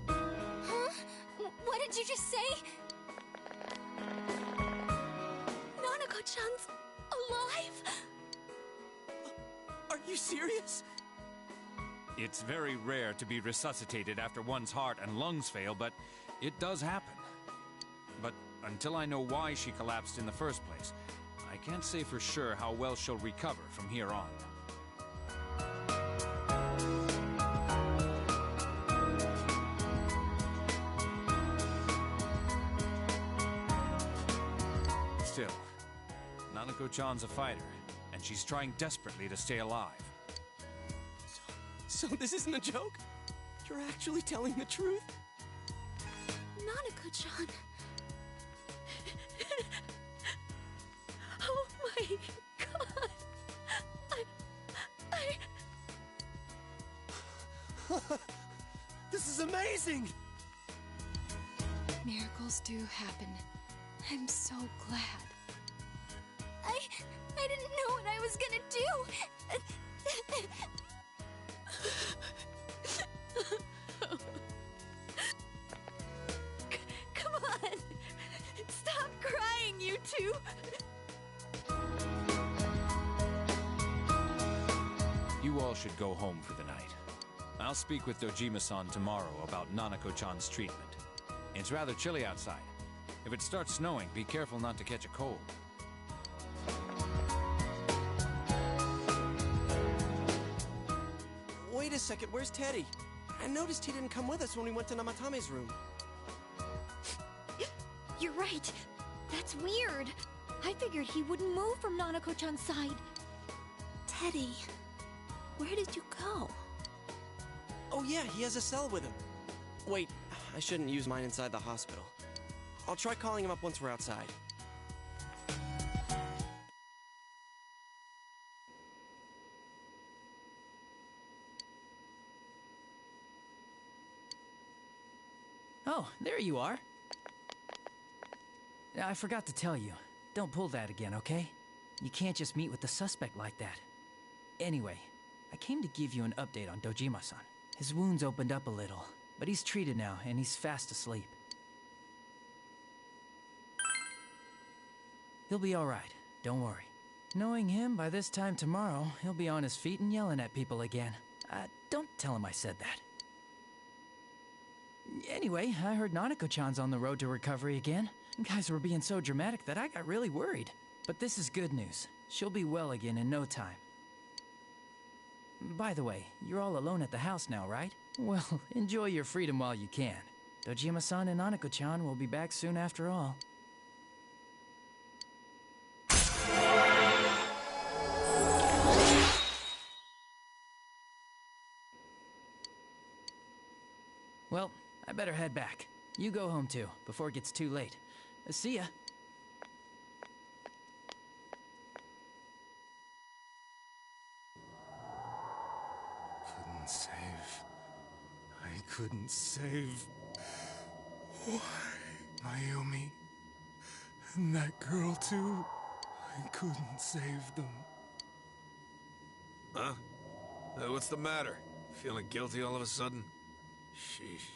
Huh? What did you just say? Nanako-chan's alive? You serious? It's very rare to be resuscitated after one's heart and lungs fail, but it does happen. But until I know why she collapsed in the first place, I can't say for sure how well she'll recover from here on. Still, Nanako-chan's a fighter, and she's trying desperately to stay alive. So this isn't a joke? You're actually telling the truth? Nanako-chan. Oh my god. This is amazing! Miracles do happen. I'm so glad. I didn't know what I was gonna do. Come on! Stop crying, you two! You all should go home for the night. I'll speak with Dojima-san tomorrow about Nanako-chan's treatment. It's rather chilly outside. If it starts snowing, be careful not to catch a cold. Wait a second, where's Teddy? I noticed he didn't come with us when we went to Namatame's room. You're right. That's weird. I figured he wouldn't move from Nanako-chan's side. Teddy, where did you go? Oh yeah, he has a cell with him. Wait, I shouldn't use mine inside the hospital. I'll try calling him up once we're outside. Oh, there you are. I forgot to tell you. Don't pull that again, okay? You can't just meet with the suspect like that. Anyway, I came to give you an update on Dojima-san. His wounds opened up a little, but he's treated now, and he's fast asleep. He'll be all right. Don't worry. Knowing him, by this time tomorrow, he'll be on his feet and yelling at people again. Don't tell him I said that. Anyway, I heard Nanako-chan's on the road to recovery again. Guys were being so dramatic that I got really worried. But this is good news. She'll be well again in no time. By the way, you're all alone at the house now, right? Well, enjoy your freedom while you can. Dojima-san and Nanako-chan will be back soon after all. Well, I better head back. You go home too, before it gets too late. See ya. Couldn't save. I couldn't save. Why? Mayumi. And that girl too. I couldn't save them. Huh? What's the matter? Feeling guilty all of a sudden? Sheesh.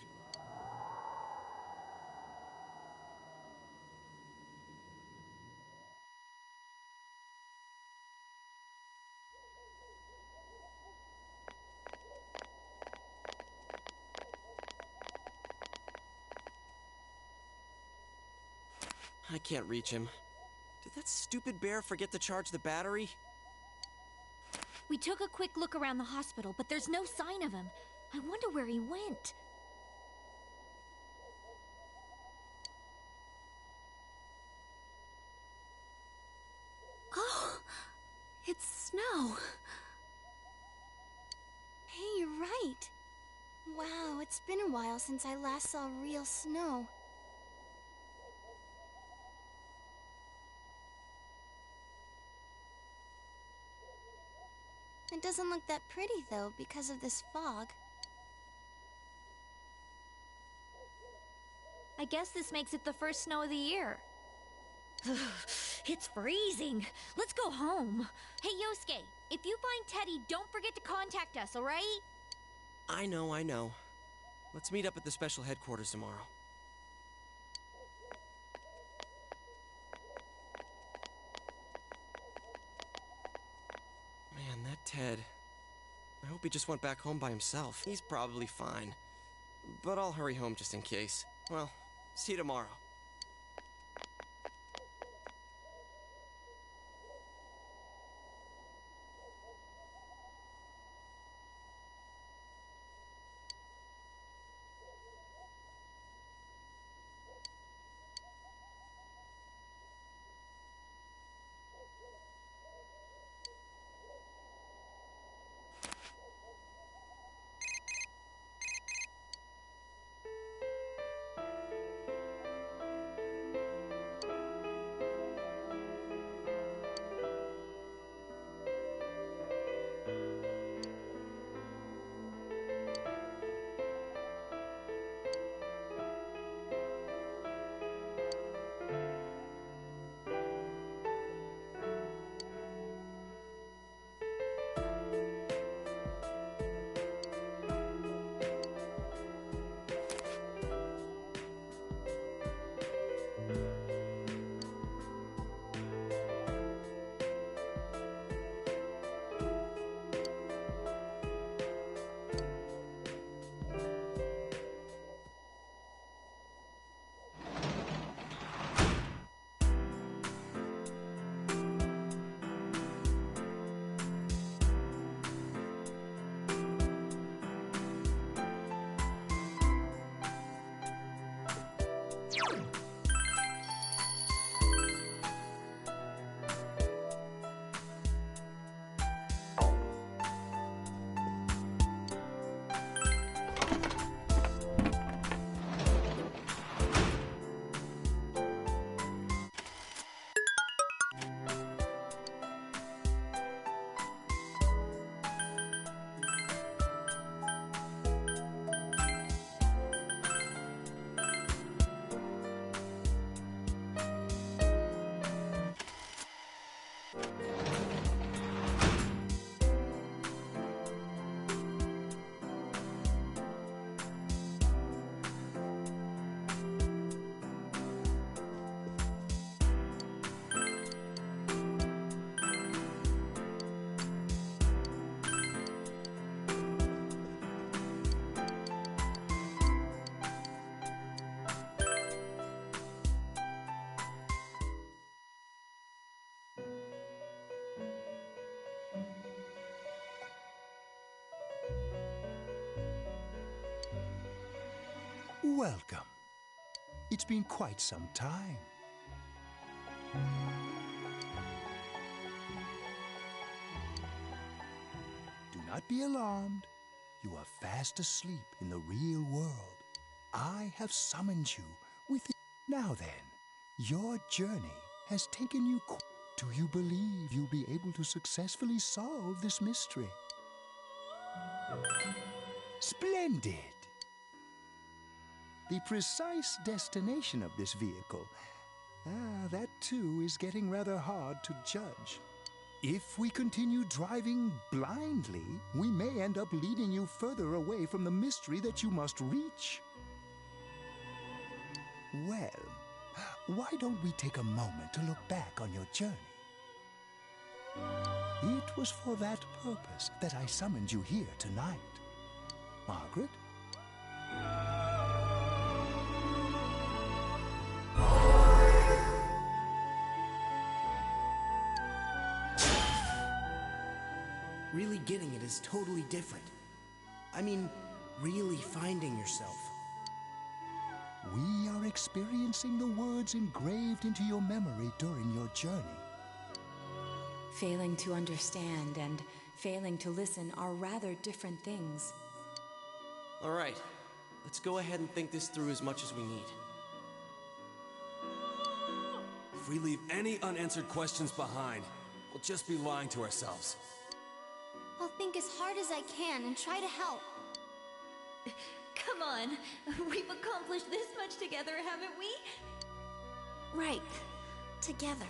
I can't reach him. Did that stupid bear forget to charge the battery? We took a quick look around the hospital, but there's no sign of him. I wonder where he went. Oh, it's snow. Hey, you're right. Wow, it's been a while since I last saw real snow. It doesn't look that pretty, though, because of this fog. I guess this makes it the first snow of the year. It's freezing. Let's go home. Hey, Yosuke, if you find Teddy, don't forget to contact us, all right? I know. Let's meet up at the special headquarters tomorrow. Man, that Ted, I hope he just went back home by himself. He's probably fine. But I'll hurry home just in case. Well, see you tomorrow. Welcome. It's been quite some time. Do not be alarmed. You are fast asleep in the real world. I have summoned you with... Now then, your journey has taken you... Do you believe you'll be able to successfully solve this mystery? Splendid! The precise destination of this vehicle, that too is getting rather hard to judge. If we continue driving blindly, we may end up leading you further away from the mystery that you must reach. Well, why don't we take a moment to look back on your journey? It was for that purpose that I summoned you here tonight. Margaret? Really getting it is totally different. I mean, really finding yourself. We are experiencing the words engraved into your memory during your journey. Failing to understand and failing to listen are rather different things. All right, let's go ahead and think this through as much as we need. If we leave any unanswered questions behind, we'll just be lying to ourselves. I'll think as hard as I can and try to help. Come on, we've accomplished this much together, haven't we? Right. Together.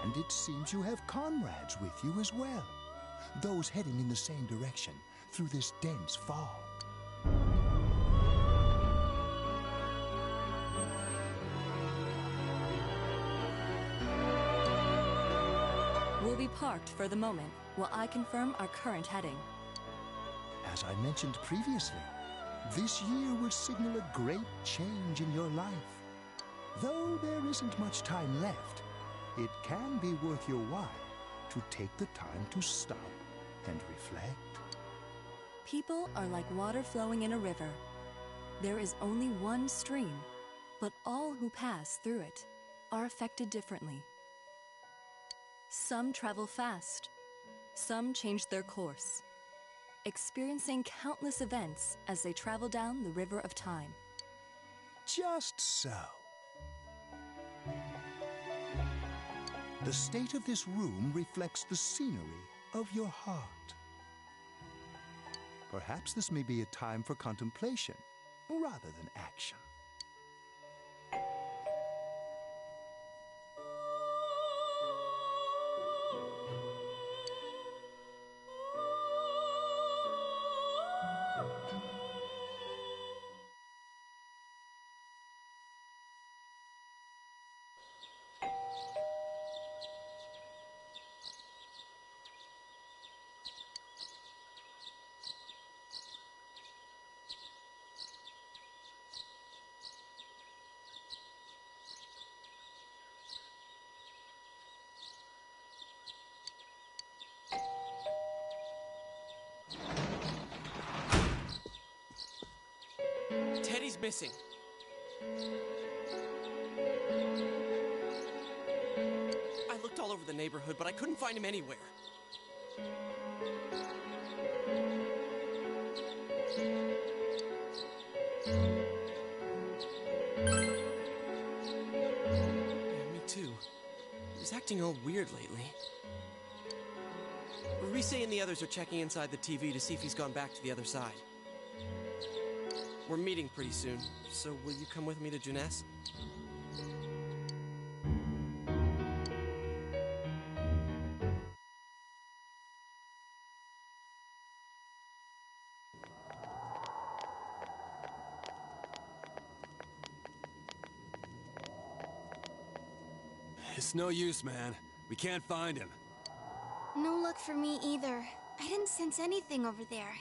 And it seems you have comrades with you as well. Those heading in the same direction through this dense fog. We'll will be parked for the moment while I confirm our current heading. As I mentioned previously, this year will signal a great change in your life. Though there isn't much time left, it can be worth your while to take the time to stop and reflect. People are like water flowing in a river. There is only one stream, but all who pass through it are affected differently. Some travel fast, some change their course, experiencing countless events as they travel down the river of time. Just so. The state of this room reflects the scenery of your heart. Perhaps this may be a time for contemplation rather than action. Teddy's missing. I looked all over the neighborhood, but I couldn't find him anywhere. Yeah, me too. He's acting all weird lately. Rise and the others are checking inside the TV to see if he's gone back to the other side. We're meeting pretty soon, so will you come with me to Juness? It's no use, man. We can't find him. No luck for me either. I didn't sense anything over there.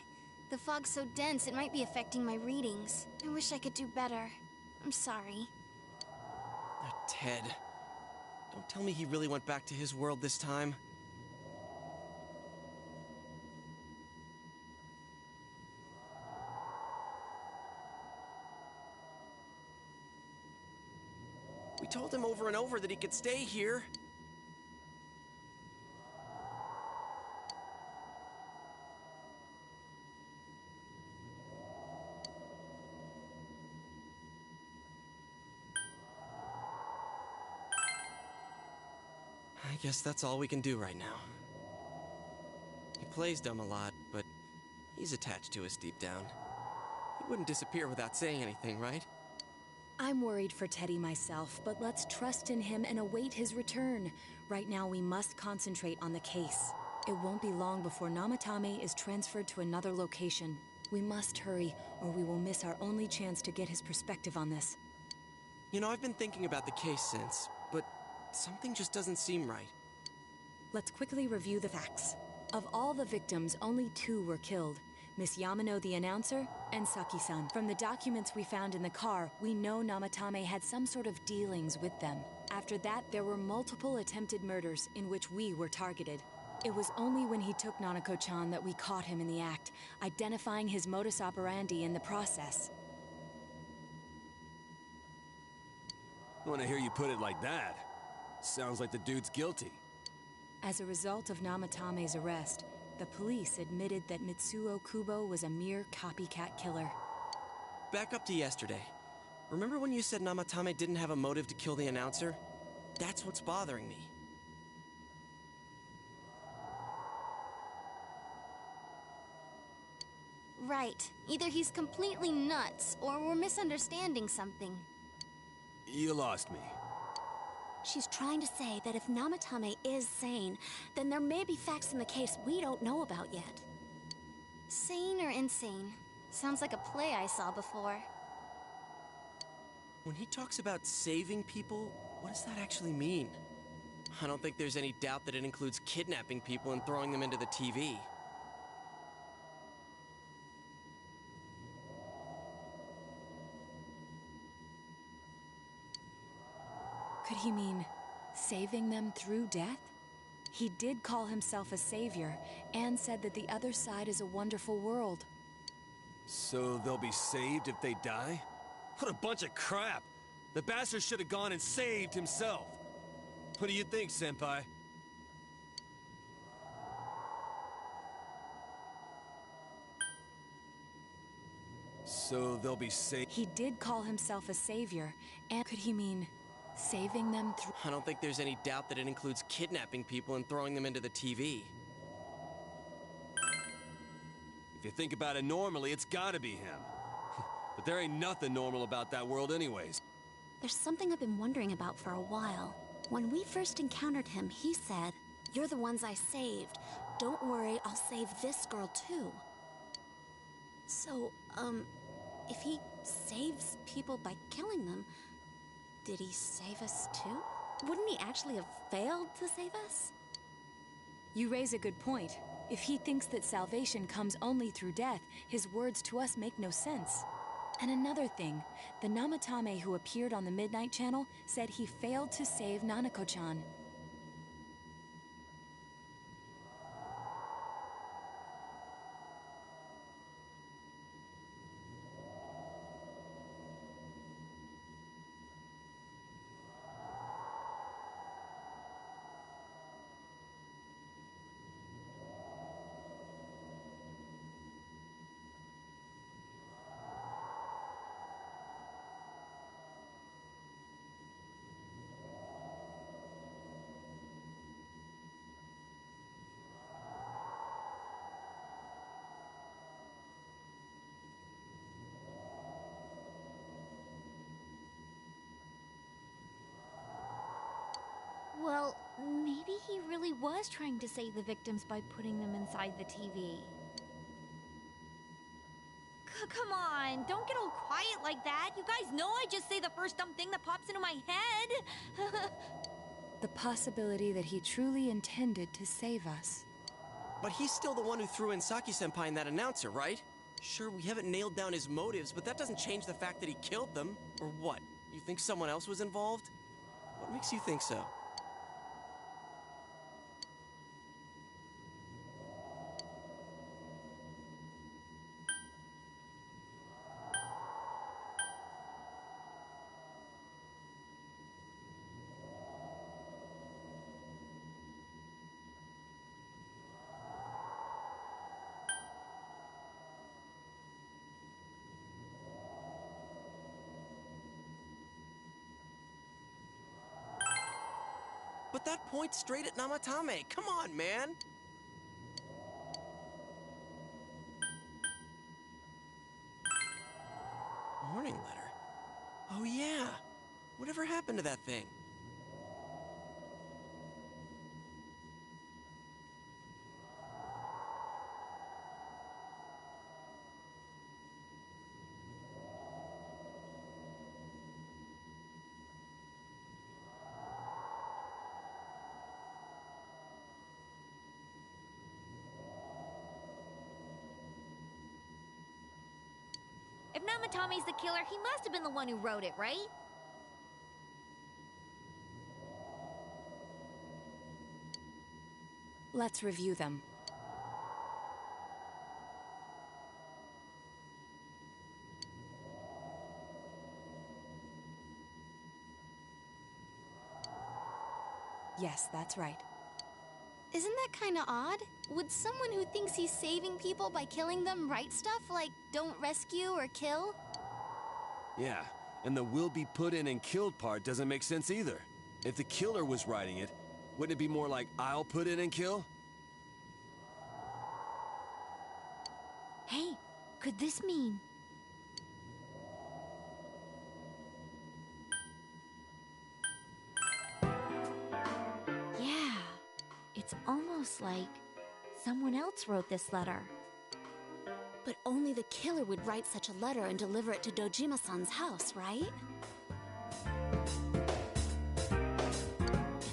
The fog's so dense it might be affecting my readings. I wish I could do better. I'm sorry. Ted. Don't tell me he really went back to his world this time. We told him over and over that he could stay here. I guess that's all we can do right now. He plays dumb a lot, but he's attached to us deep down. He wouldn't disappear without saying anything, right? I'm worried for Teddy myself, but let's trust in him and await his return. Right now, we must concentrate on the case. It won't be long before Namatame is transferred to another location. We must hurry, or we will miss our only chance to get his perspective on this. You know, I've been thinking about the case since, but something just doesn't seem right. Let's quickly review the facts. Of all the victims, only 2 were killed. Miss Yamano the announcer, and Saki-san. From the documents we found in the car, we know Namatame had some sort of dealings with them. After that, there were multiple attempted murders in which we were targeted. It was only when he took Nanako-chan that we caught him in the act, identifying his modus operandi in the process. I want to hear you put it like that. Sounds like the dude's guilty. As a result of Namatame's arrest, the police admitted that Mitsuo Kubo was a mere copycat killer. Back up to yesterday. Remember when you said Namatame didn't have a motive to kill the announcer? That's what's bothering me. Right. Either he's completely nuts, or we're misunderstanding something. You lost me. She's trying to say that if Namatame is sane, then there may be facts in the case we don't know about yet. Sane or insane? Sounds like a play I saw before. When he talks about saving people, what does that actually mean? I don't think there's any doubt that it includes kidnapping people and throwing them into the TV. Could he mean saving them through death? He did call himself a savior and said that the other side is a wonderful world. So they'll be saved if they die? What a bunch of crap! The bastard should have gone and saved himself. What do you think, Senpai? So they'll be saved. He did call himself a savior, and could he mean saving them through? I don't think there's any doubt that it includes kidnapping people and throwing them into the TV. If you think about it normally, it's gotta be him. But there ain't nothing normal about that world anyways. There's something I've been wondering about for a while. When we first encountered him, he said, "You're the ones I saved. Don't worry, I'll save this girl too." So, if he saves people by killing them, did he save us too? Wouldn't he actually have failed to save us? You raise a good point. If he thinks that salvation comes only through death, his words to us make no sense. And another thing, the Namatame who appeared on the Midnight Channel said he failed to save Nanako-chan. Well, maybe he really was trying to save the victims by putting them inside the TV. Come on, don't get all quiet like that. You guys know I just say the first dumb thing that pops into my head. The possibility that he truly intended to save us. But he's still the one who threw in Saki-senpai and that announcer, right? Sure, we haven't nailed down his motives, but that doesn't change the fact that he killed them. Or what? You think someone else was involved? What makes you think so? But that points straight at Namatame. Come on, man! Warning letter? Oh yeah! Whatever happened to that thing? If Namatame's the killer, he must have been the one who wrote it, right? Let's review them. Yes, that's right. Isn't that kinda odd? Would someone who thinks he's saving people by killing them write stuff like, don't rescue or kill? Yeah, and the will be put in and killed part doesn't make sense either. If the killer was writing it, wouldn't it be more like, I'll put in and kill? Hey, could this mean... Yeah, it's almost like someone else wrote this letter. But only the killer would write such a letter and deliver it to Dojima-san's house, right?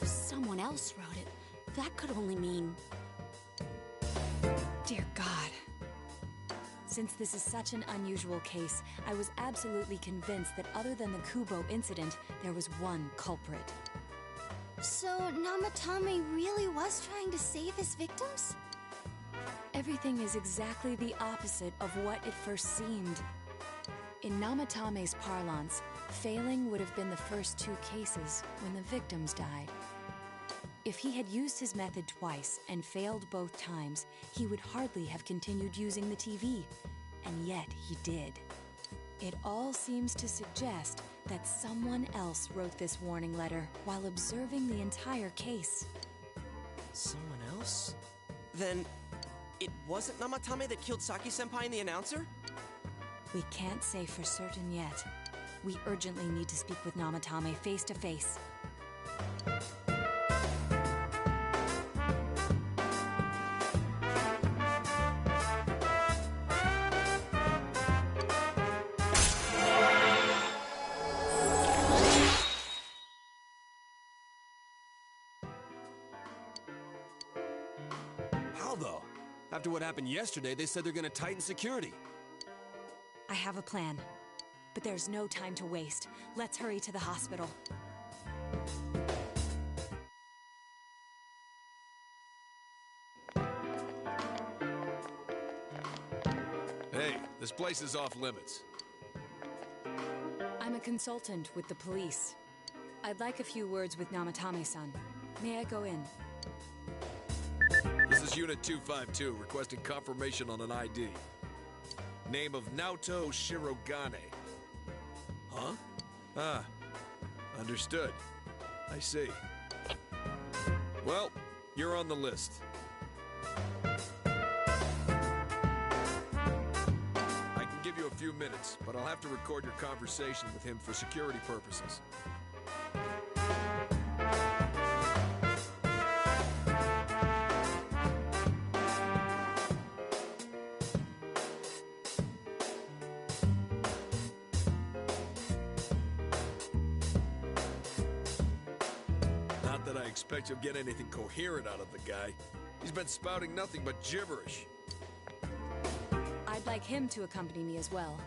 If someone else else wrote it, that could only mean... Dear God. Since this is such an unusual case, I was absolutely convinced that other than the Kubo incident, there was one culprit. So, Namatame really was trying to save his victims? Everything is exactly the opposite of what it first seemed. In Namatame's parlance, failing would have been the first two cases when the victims died. If he had used his method twice and failed both times, he would hardly have continued using the TV. And yet he did. It all seems to suggest that someone else wrote this warning letter while observing the entire case. Someone else? Then, it wasn't Namatame that killed Saki-senpai and the announcer? We can't say for certain yet. We urgently need to speak with Namatame face to face. How though? After what happened yesterday, they said they're gonna tighten security. I have a plan, but there's no time to waste. Let's hurry to the hospital. Hey, this place is off limits. I'm a consultant with the police. I'd like a few words with Namatame-san. May I go in? This is Unit 252, requesting confirmation on an ID. Name of Naoto Shirogane. Huh? Ah, understood. I see. Well, you're on the list. I can give you a few minutes, but I'll have to record your conversation with him for security purposes. Expect you'll get anything coherent out of the guy. He's been spouting nothing but gibberish. I'd like him to accompany me as well.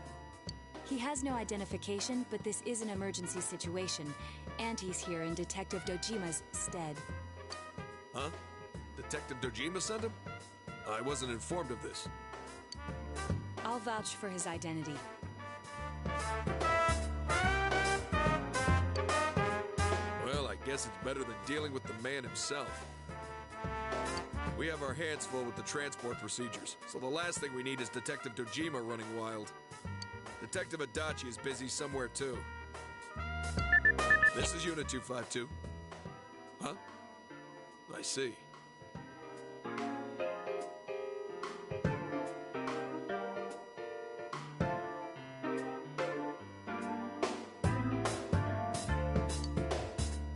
He has no identification, but this is an emergency situation, and he's here in Detective Dojima's stead. Huh? Detective Dojima sent him? I wasn't informed of this. I'll vouch for his identity. Guess it's better than dealing with the man himself. We have our hands full with the transport procedures, so the last thing we need is Detective Dojima running wild. Detective Adachi is busy somewhere too. This is Unit 252. Huh? I see.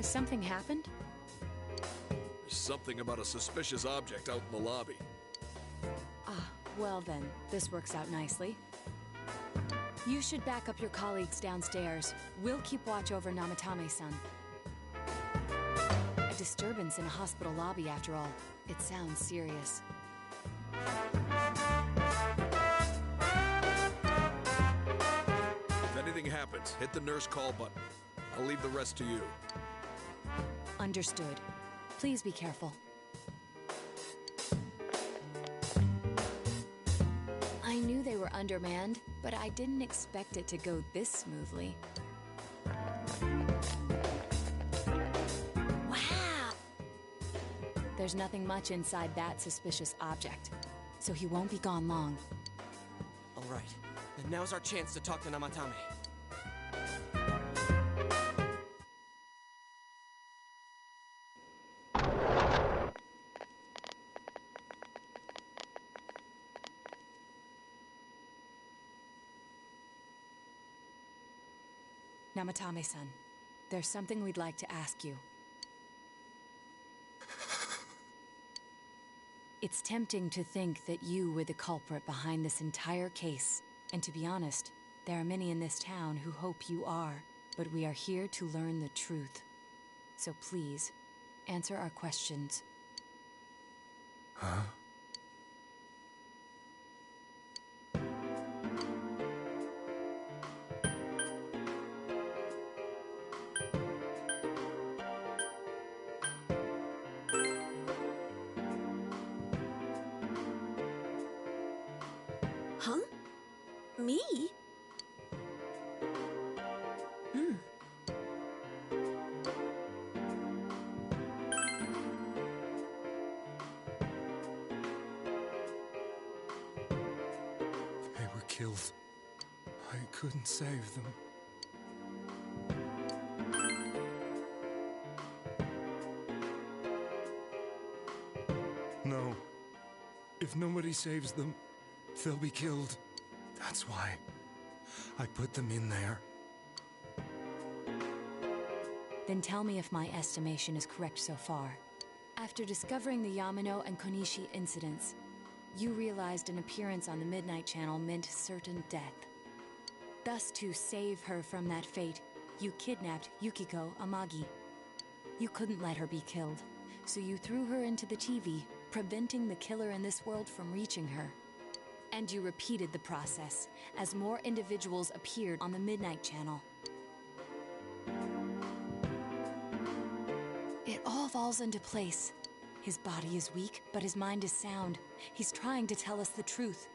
Something happened? There's something about a suspicious object out in the lobby. Ah, well then, this works out nicely. You should back up your colleagues downstairs. We'll keep watch over Namatame-san. A disturbance in a hospital lobby, after all. It sounds serious. If anything happens, hit the nurse call button. I'll leave the rest to you. Understood. Please be careful. I knew they were undermanned, but I didn't expect it to go this smoothly. Wow! There's nothing much inside that suspicious object, so he won't be gone long. All right, then now's our chance to talk to Namatame. Namatame-san, there's something we'd like to ask you. It's tempting to think that you were the culprit behind this entire case. And to be honest, there are many in this town who hope you are. But we are here to learn the truth. So please, answer our questions. Huh? Huh? Me? They were killed. I couldn't save them. No. If nobody saves them, they'll be killed. That's why I put them in there. Then tell me if my estimation is correct so far. After discovering the Yamano and Konishi incidents, you realized an appearance on the Midnight Channel meant certain death. Thus, to save her from that fate, you kidnapped Yukiko Amagi. You couldn't let her be killed, so you threw her into the TV, preventing the killer in this world from reaching her. And you repeated the process, as more individuals appeared on the Midnight Channel. It all falls into place. His body is weak, but his mind is sound. He's trying to tell us the truth.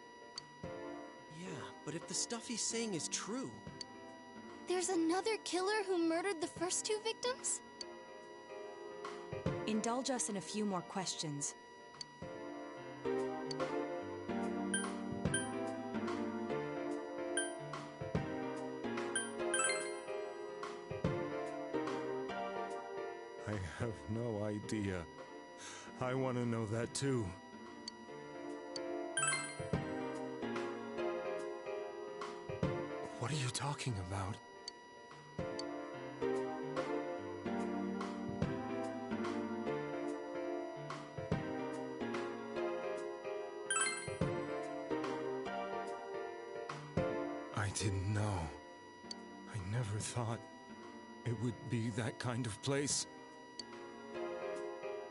Yeah, but if the stuff he's saying is true... There's another killer who murdered the first two victims? Indulge us in a few more questions. I have no idea. I want to know that too. What are you talking about? I didn't know. I never thought it would be that kind of place.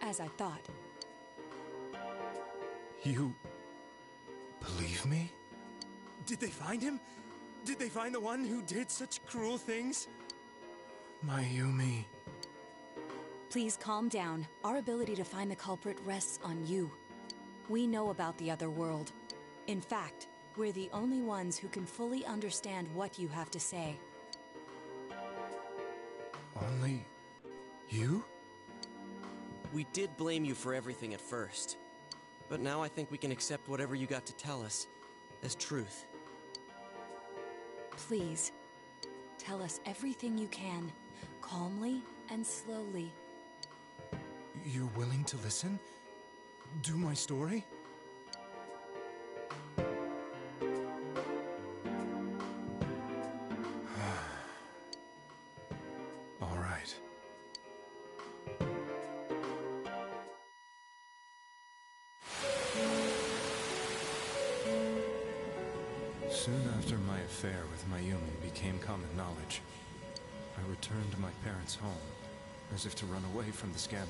As I thought. You believe me? Did they find him? Did they find the one who did such cruel things? Mayumi. Please calm down. Our ability to find the culprit rests on you. We know about the other world. In fact, we're the only ones who can fully understand what you have to say. Only you? We did blame you for everything at first. But now I think we can accept whatever you got to tell us as truth. Please, tell us everything you can, calmly and slowly. You're willing to listen? Do my story? All right. Soon after my affair with Mayumi became common knowledge, I returned to my parents' home, as if to run away from the scandal.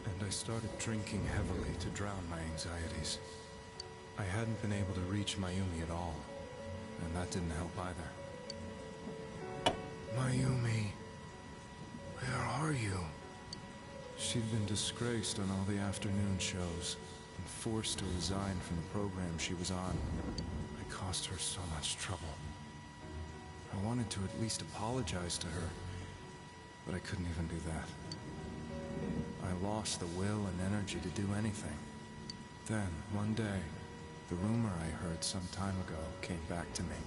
And I started drinking heavily to drown my anxieties. I hadn't been able to reach Mayumi at all, and that didn't help either. Mayumi, where are you? She'd been disgraced on all the afternoon shows, and forced to resign from the program she was on. I caused her so much trouble. I wanted to at least apologize to her, but I couldn't even do that. I lost the will and energy to do anything. Then, one day, the rumor I heard some time ago came back to me.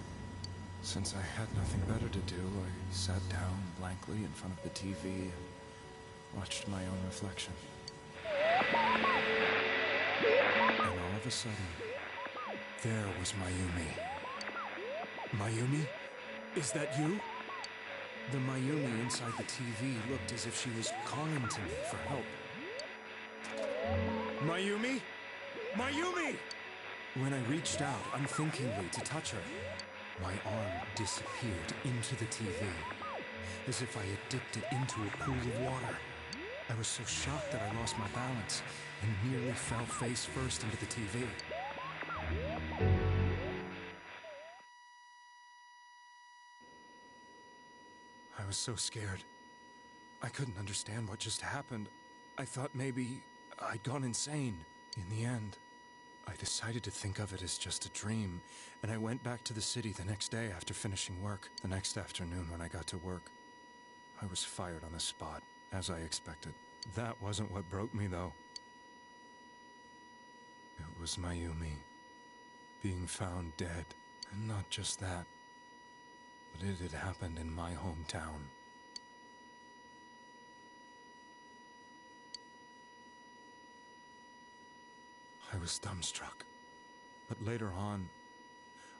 Since I had nothing better to do, I sat down blankly in front of the TV and watched my own reflection. And all of a sudden, there was Mayumi. Mayumi? Is that you? The Mayumi inside the TV looked as if she was calling to me for help. Mayumi? Mayumi! When I reached out unthinkingly to touch her, my arm disappeared into the TV, as if I had dipped it into a pool of water. I was so shocked that I lost my balance and nearly fell face first into the TV. I was so scared. I couldn't understand what just happened. I thought maybe I'd gone insane. In the end, I decided to think of it as just a dream, and I went back to the city the next day after finishing work. The next afternoon when I got to work, I was fired on the spot, as I expected. That wasn't what broke me, though. It was Mayumi being found dead. And not just that, but it had happened in my hometown. I was dumbstruck. But later on,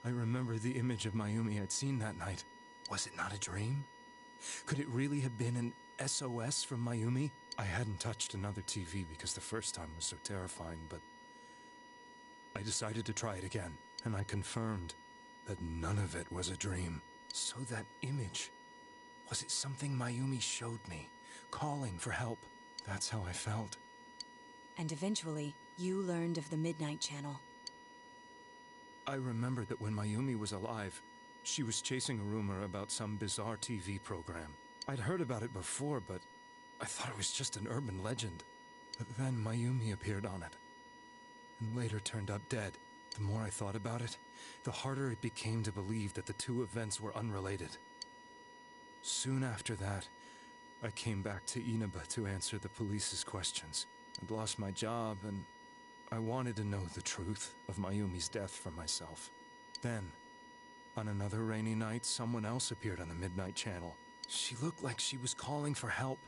I remember the image of Mayumi I'd seen that night. Was it not a dream? Could it really have been an SOS from Mayumi? I hadn't touched another TV because the first time was so terrifying, but I decided to try it again, and I confirmed that none of it was a dream. So that image, was it something Mayumi showed me, calling for help? That's how I felt. And eventually, you learned of the Midnight Channel. I remember that when Mayumi was alive, she was chasing a rumor about some bizarre TV program. I'd heard about it before, but I thought it was just an urban legend. But then Mayumi appeared on it, and later turned up dead. The more I thought about it, the harder it became to believe that the two events were unrelated. Soon after that, I came back to Inaba to answer the police's questions. I'd lost my job, and I wanted to know the truth of Mayumi's death for myself. Then, on another rainy night, someone else appeared on the Midnight Channel. She looked like she was calling for help,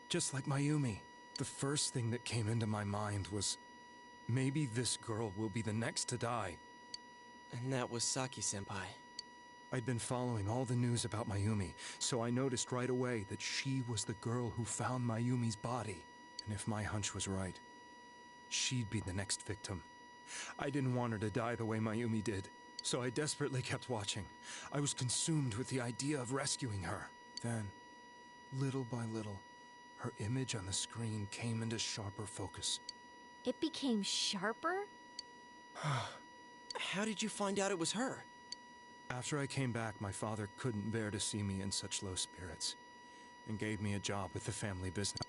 just like Mayumi. The first thing that came into my mind was, maybe this girl will be the next to die. And that was Saki-senpai. I'd been following all the news about Mayumi, so I noticed right away that she was the girl who found Mayumi's body. And if my hunch was right, she'd be the next victim. I didn't want her to die the way Mayumi did, so I desperately kept watching. I was consumed with the idea of rescuing her. Then, little by little, her image on the screen came into sharper focus. It became sharper? How did you find out it was her? After I came back, my father couldn't bear to see me in such low spirits, and gave me a job with the family business.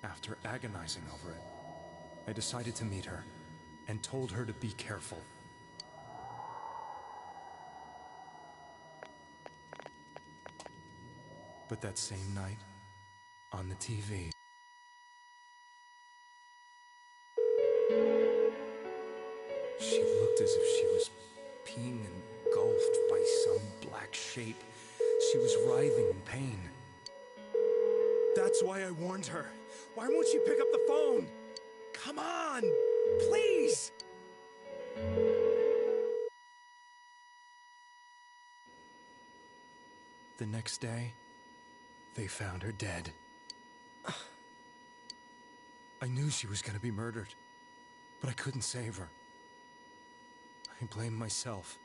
After agonizing over it, I decided to meet her, and told her to be careful. But that same night, on the TV, she looked as if she was being engulfed by some black shape. She was writhing in pain. That's why I warned her. Why won't she pick up the phone? Come on! Please! The next day, they found her dead. I knew she was going to be murdered, but I couldn't save her. I blamed myself,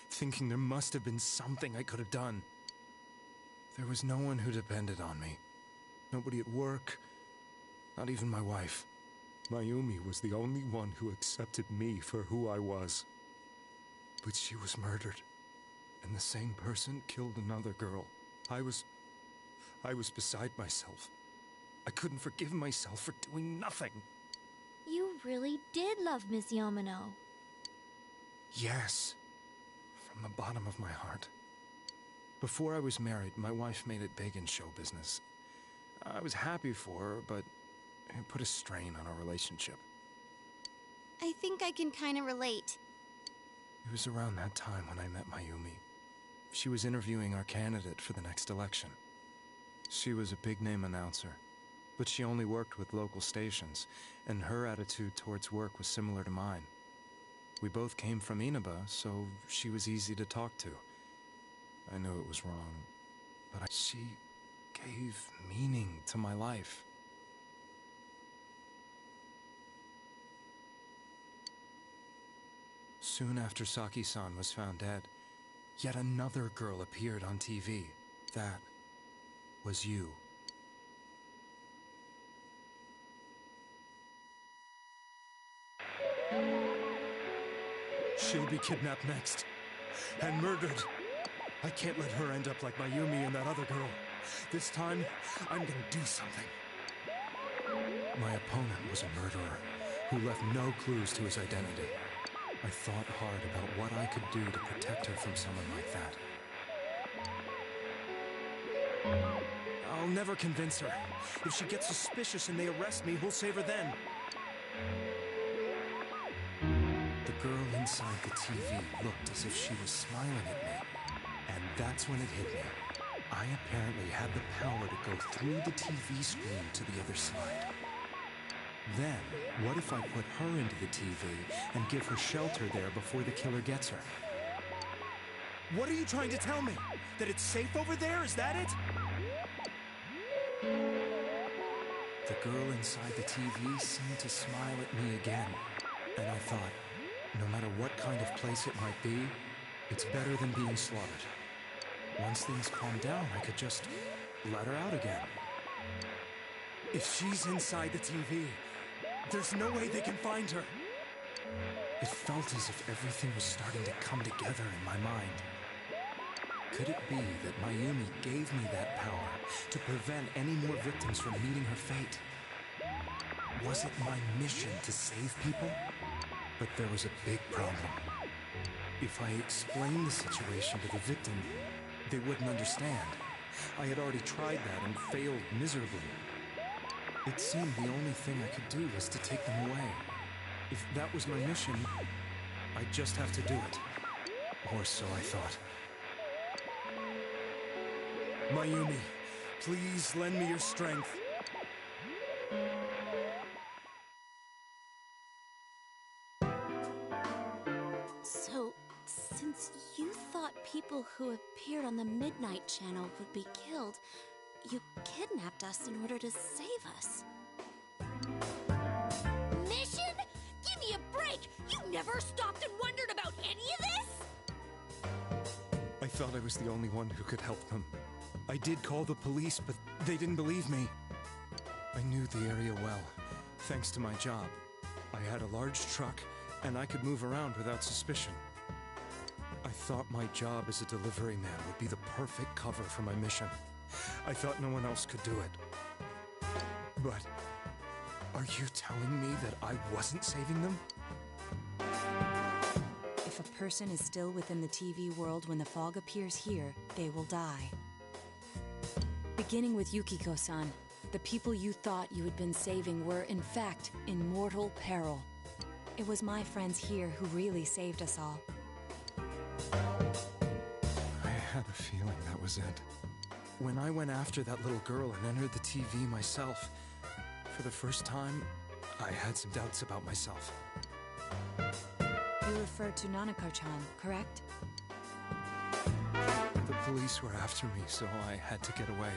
thinking there must have been something I could have done. There was no one who depended on me. Nobody at work, not even my wife. Mayumi was the only one who accepted me for who I was. But she was murdered, and the same person killed another girl. I was beside myself. I couldn't forgive myself for doing nothing. You really did love Miss Yamano. Yes, from the bottom of my heart. Before I was married, my wife made it big in show business. I was happy for her, but it put a strain on our relationship. I think I can kind of relate. It was around that time when I met Mayumi. She was interviewing our candidate for the next election. She was a big-name announcer, but she only worked with local stations, and her attitude towards work was similar to mine. We both came from Inaba, so she was easy to talk to. I knew it was wrong, but she gave meaning to my life. Soon after Saki-san was found dead, yet another girl appeared on TV. That was you. She'll be kidnapped next. And murdered. I can't let her end up like Mayumi and that other girl. This time, I'm gonna do something. My opponent was a murderer who left no clues to his identity. I thought hard about what I could do to protect her from someone like that. I'll never convince her. If she gets suspicious and they arrest me, who'll save her then? The girl inside the TV looked as if she was smiling at me. And that's when it hit me. I apparently had the power to go through the TV screen to the other side. Then, what if I put her into the TV and give her shelter there before the killer gets her? What are you trying to tell me? That it's safe over there? Is that it? The girl inside the TV seemed to smile at me again. And I thought, no matter what kind of place it might be, it's better than being slaughtered. Once things calm down, I could just let her out again. If she's inside the TV, there's no way they can find her. It felt as if everything was starting to come together in my mind. Could it be that Mayumi gave me that power to prevent any more victims from meeting her fate? Was it my mission to save people? But there was a big problem. If I explained the situation to the victim, they wouldn't understand. I had already tried that and failed miserably. It seemed the only thing I could do was to take them away. If that was my mission, I'd just have to do it. Or so I thought. Mayumi, please lend me your strength. So, since you thought people who appeared on the Midnight Channel would be killed, you kidnapped us in order to save us. Mission? Give me a break! You never stopped and wondered about any of this? I thought I was the only one who could help them. I did call the police, but they didn't believe me. I knew the area well, thanks to my job. I had a large truck, and I could move around without suspicion. I thought my job as a delivery man would be the perfect cover for my mission. I thought no one else could do it. But are you telling me that I wasn't saving them? If a person is still within the TV world when the fog appears here, they will die. Beginning with Yukiko-san, the people you thought you had been saving were, in fact, in mortal peril. It was my friends here who really saved us all. I had a feeling that was it. When I went after that little girl and entered the TV myself, for the first time, I had some doubts about myself. You referred to Nanako-chan, correct? The police were after me, so I had to get away.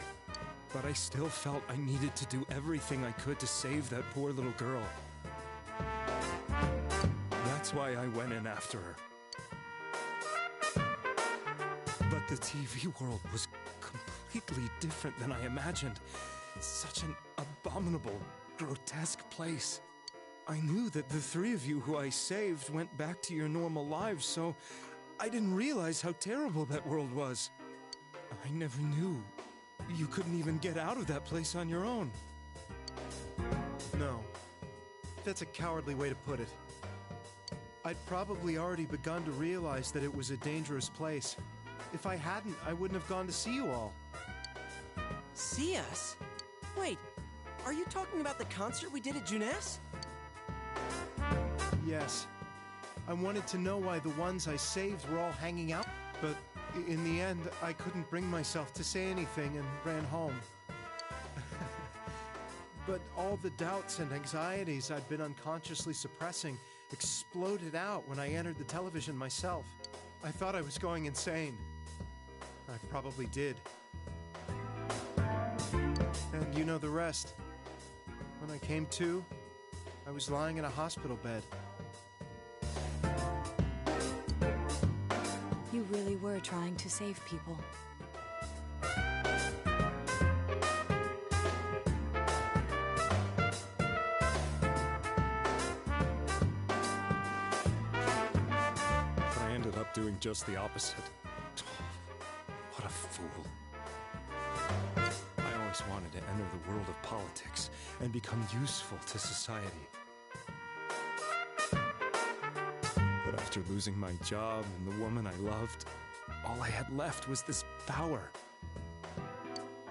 But I still felt I needed to do everything I could to save that poor little girl. That's why I went in after her. But the TV world was completely different than I imagined. Such an abominable, grotesque place. I knew that the three of you who I saved went back to your normal lives, so I didn't realize how terrible that world was. I never knew. You couldn't even get out of that place on your own. No. That's a cowardly way to put it. I'd probably already begun to realize that it was a dangerous place. If I hadn't, I wouldn't have gone to see you all. See us? Wait, are you talking about the concert we did at Junes? Yes. I wanted to know why the ones I saved were all hanging out, but in the end, I couldn't bring myself to say anything and ran home. But all the doubts and anxieties I'd been unconsciously suppressing exploded out when I entered the television myself. I thought I was going insane. I probably did. And you know the rest. When I came to, I was lying in a hospital bed. You really were trying to save people. But I ended up doing just the opposite. What a fool. I always wanted to enter the world of politics and become useful to society. But after losing my job and the woman I loved, all I had left was this power.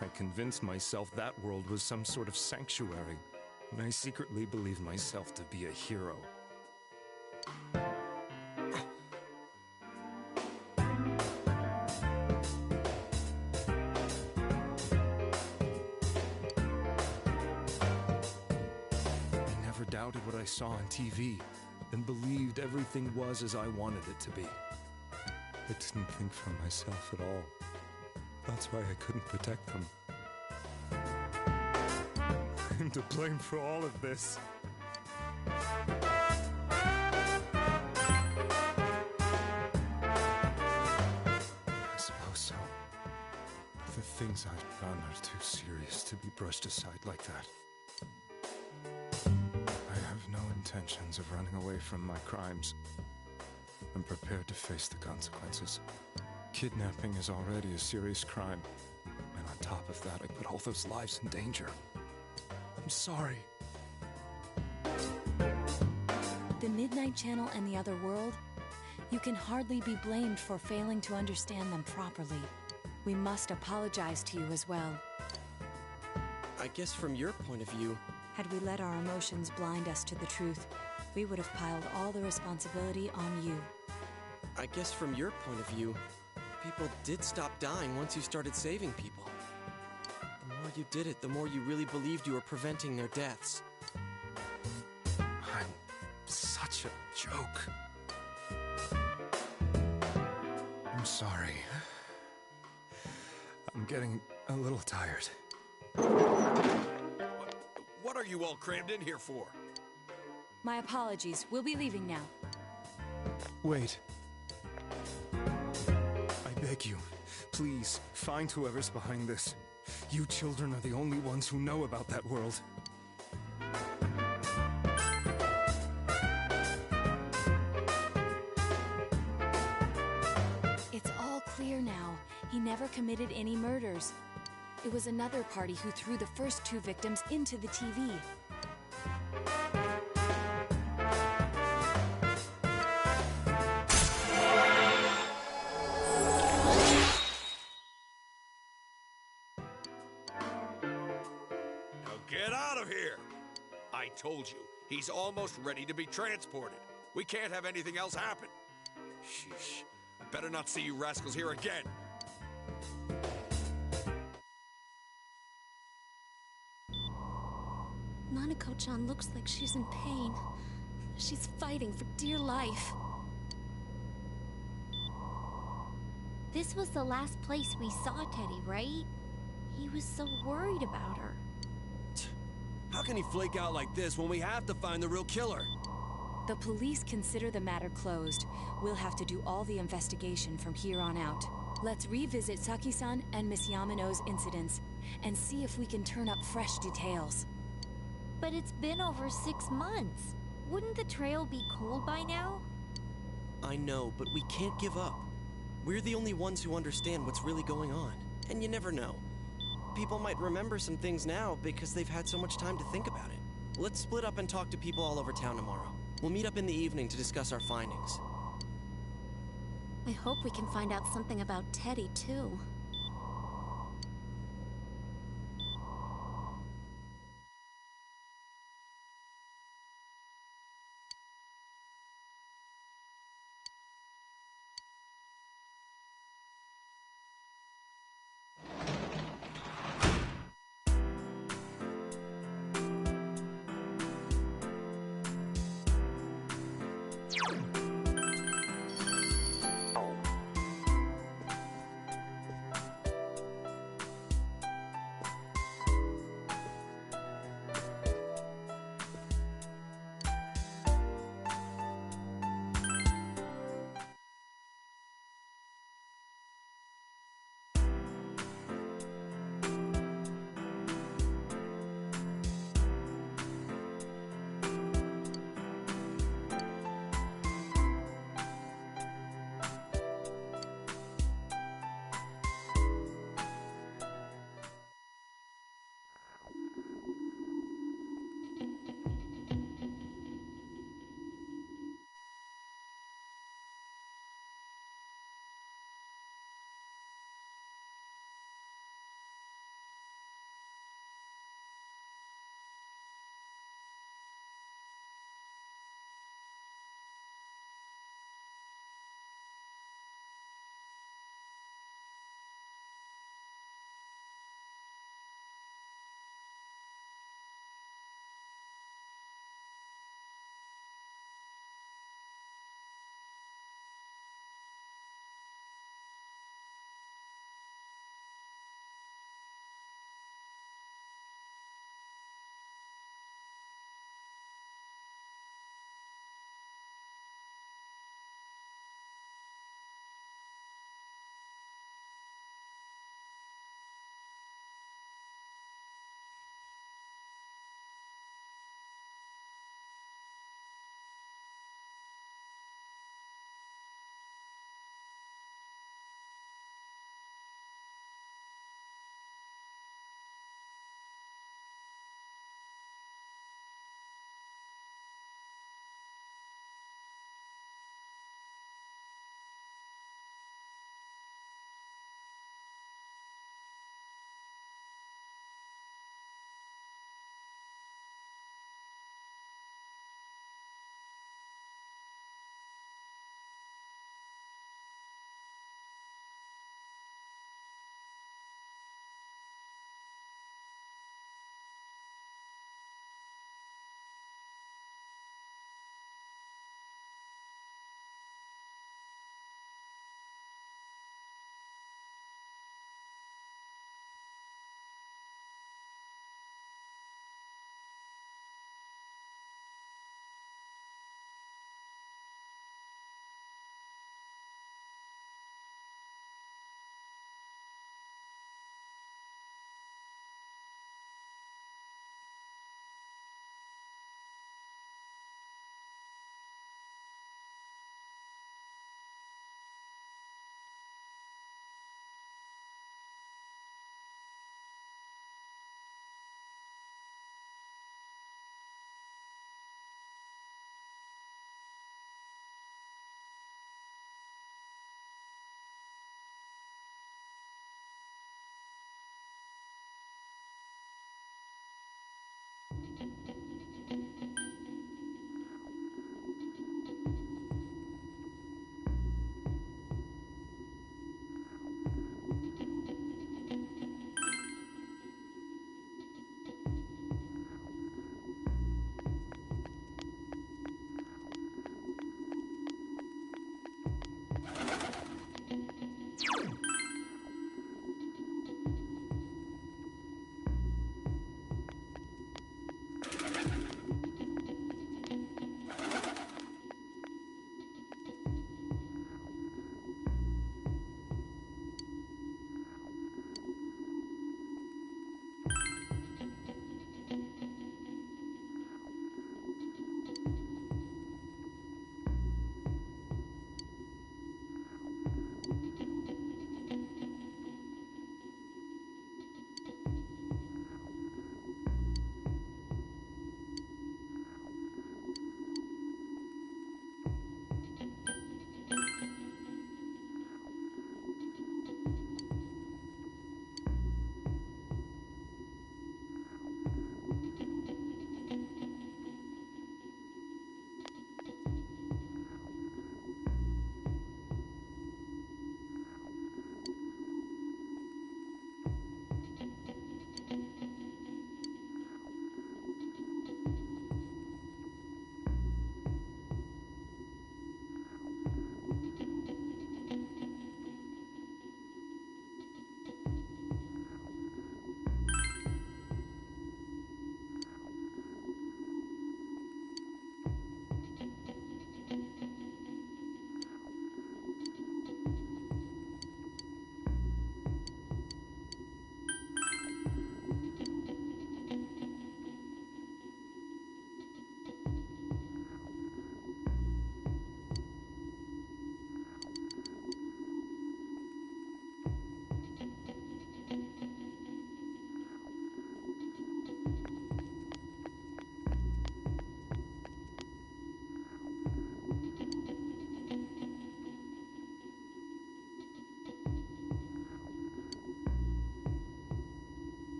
I convinced myself that world was some sort of sanctuary, and I secretly believed myself to be a hero. I never doubted what I saw on TV, and believed everything was as I wanted it to be. I didn't think for myself at all. That's why I couldn't protect them. I'm to blame for all of this. I suppose so. But the things I've done are too serious to be brushed aside like that. I have no intentions of running away from my crimes. I'm prepared to face the consequences. Kidnapping is already a serious crime, and on top of that, I put all those lives in danger. I'm sorry. The Midnight Channel and the other world? You can hardly be blamed for failing to understand them properly. We must apologize to you as well. I guess from your point of view... Had we let our emotions blind us to the truth, we would have piled all the responsibility on you. I guess from your point of view, people did stop dying once you started saving people. The more you did it, the more you really believed you were preventing their deaths. I'm such a joke. I'm sorry. I'm getting a little tired. What are you all crammed in here for? My apologies. We'll be leaving now. Wait. I beg you, please, find whoever's behind this. You children are the only ones who know about that world. It's all clear now. He never committed any murders. It was another party who threw the first two victims into the TV. Now get out of here! I told you, he's almost ready to be transported. We can't have anything else happen. Sheesh. I better not see you rascals here again. Nanako-chan looks like she's in pain. She's fighting for dear life. This was the last place we saw Teddy, right? He was so worried about her. How can he flake out like this when we have to find the real killer? The police consider the matter closed. We'll have to do all the investigation from here on out. Let's revisit Saki-san and Miss Yamano's incidents and see if we can turn up fresh details. But it's been over 6 months. Wouldn't the trail be cold by now? I know, but we can't give up. We're the only ones who understand what's really going on. And you never know. People might remember some things now because they've had so much time to think about it. Let's split up and talk to people all over town tomorrow. We'll meet up in the evening to discuss our findings. I hope we can find out something about Teddy, too.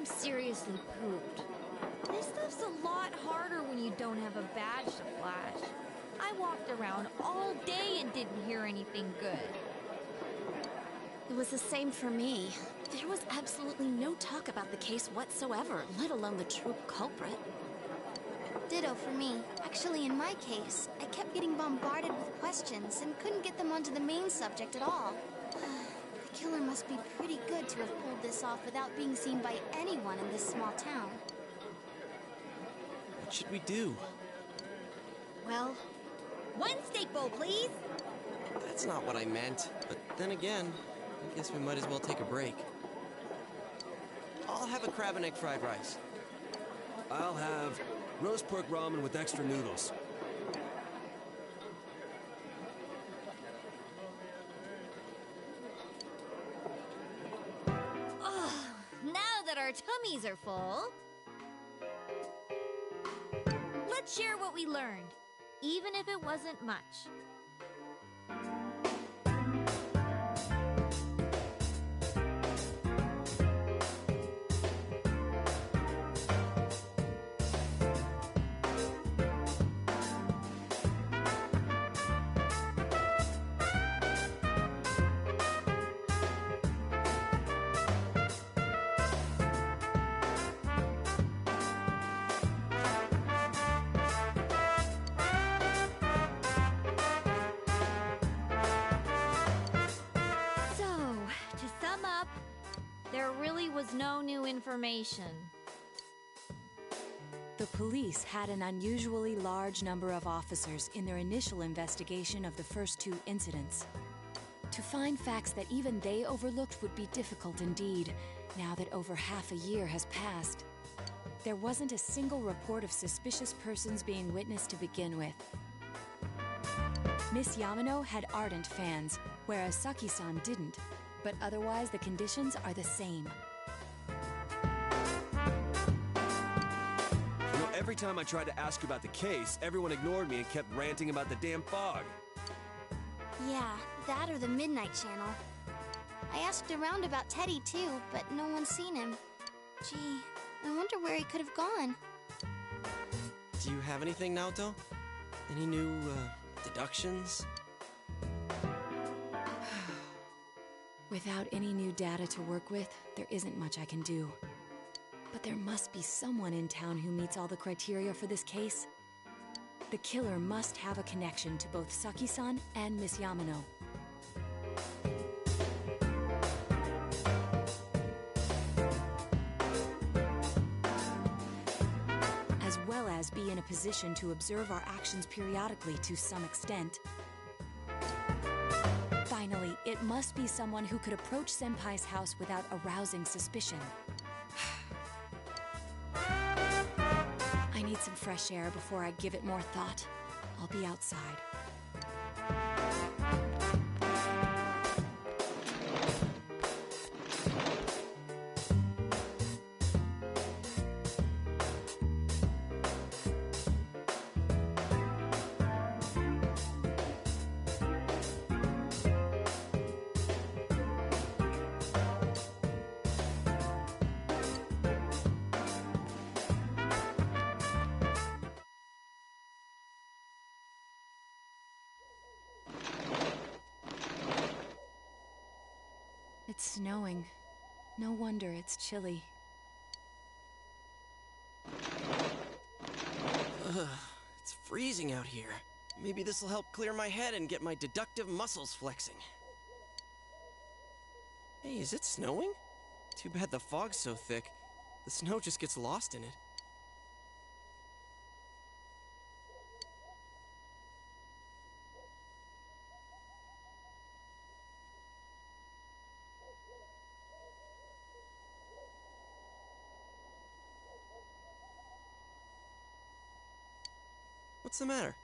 Seriously pooped. This stuff's a lot harder when you don't have a badge to flash. I walked around all day and didn't hear anything good. It was the same for me. There was absolutely no talk about the case whatsoever, let alone the true culprit. Ditto for me. Actually, in my case, I kept getting bombarded with questions and couldn't get them onto the main subject at all. The killer must be pretty good to have pulled this off without being seen by anyone in this small town. What should we do? Well, one steak bowl, please. That's not what I meant. But then again, I guess we might as well take a break. I'll have a crab and egg fried rice. I'll have roast pork ramen with extra noodles. Oh, now that our tummies are full, let's share what we learned, even if it wasn't much. There really was no new information. The police had an unusually large number of officers in their initial investigation of the first two incidents. To find facts that even they overlooked would be difficult indeed, now that over half a year has passed. There wasn't a single report of suspicious persons being witnessed to begin with. Miss Yamano had ardent fans, whereas Saki-san didn't. But otherwise, the conditions are the same. You know, every time I tried to ask you about the case, everyone ignored me and kept ranting about the damn fog. Yeah, that or the Midnight Channel. I asked around about Teddy too, but no one's seen him. Gee, I wonder where he could have gone. Do you have anything, Naoto? Any new, deductions? Without any new data to work with, there isn't much I can do. But there must be someone in town who meets all the criteria for this case. The killer must have a connection to both Saki-san and Miss Yamano. As well as be in a position to observe our actions periodically to some extent. Finally, it must be someone who could approach Senpai's house without arousing suspicion. I need some fresh air before I give it more thought. I'll be outside. It's snowing. No wonder it's chilly. It's freezing out here. Maybe this'll help clear my head and get my deductive muscles flexing. Hey, is it snowing? Too bad the fog's so thick. The snow just gets lost in it. What's the matter?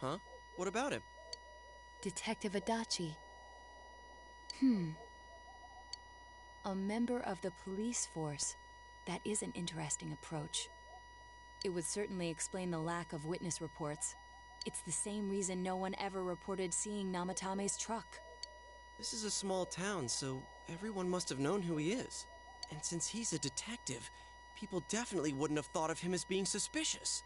Huh? What about him? Detective Adachi. A member of the police force. That is an interesting approach. It would certainly explain the lack of witness reports. It's the same reason no one ever reported seeing Namatame's truck. This is a small town, so everyone must have known who he is. And since he's a detective, people definitely wouldn't have thought of him as being suspicious.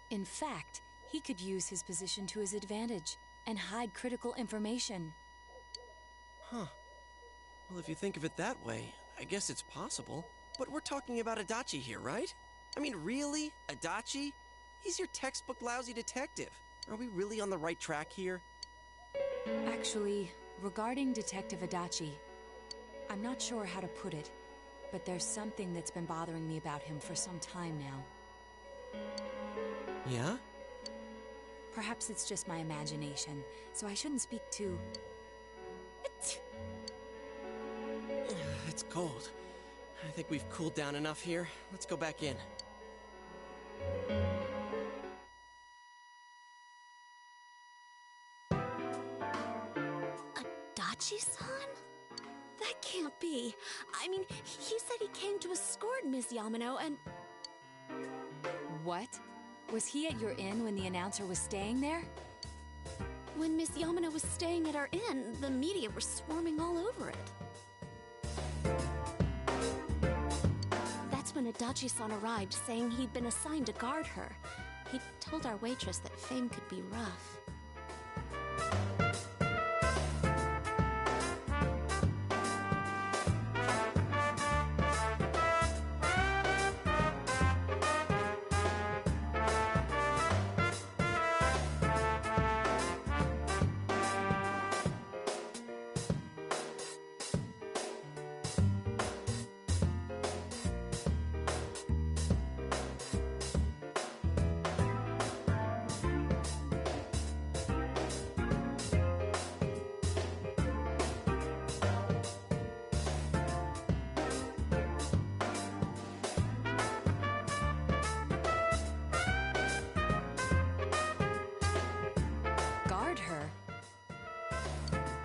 In fact, he could use his position to his advantage and hide critical information. Huh. Well, if you think of it that way, I guess it's possible. But we're talking about Adachi here, right? I mean, really? Adachi? He's your textbook lousy detective. Are we really on the right track here? Actually, regarding Detective Adachi, I'm not sure how to put it, but there's something that's been bothering me about him for some time now. Yeah? Perhaps it's just my imagination, so I shouldn't speak too... It's cold. I think we've cooled down enough here. Let's go back in. Adachi-san? That can't be. I mean, he said he came to escort Ms. Yamano and... What? Was he at your inn when the announcer was staying there? When Miss Yamano was staying at our inn, the media were swarming all over it. That's when Adachi-san arrived, saying he'd been assigned to guard her. He told our waitress that fame could be rough.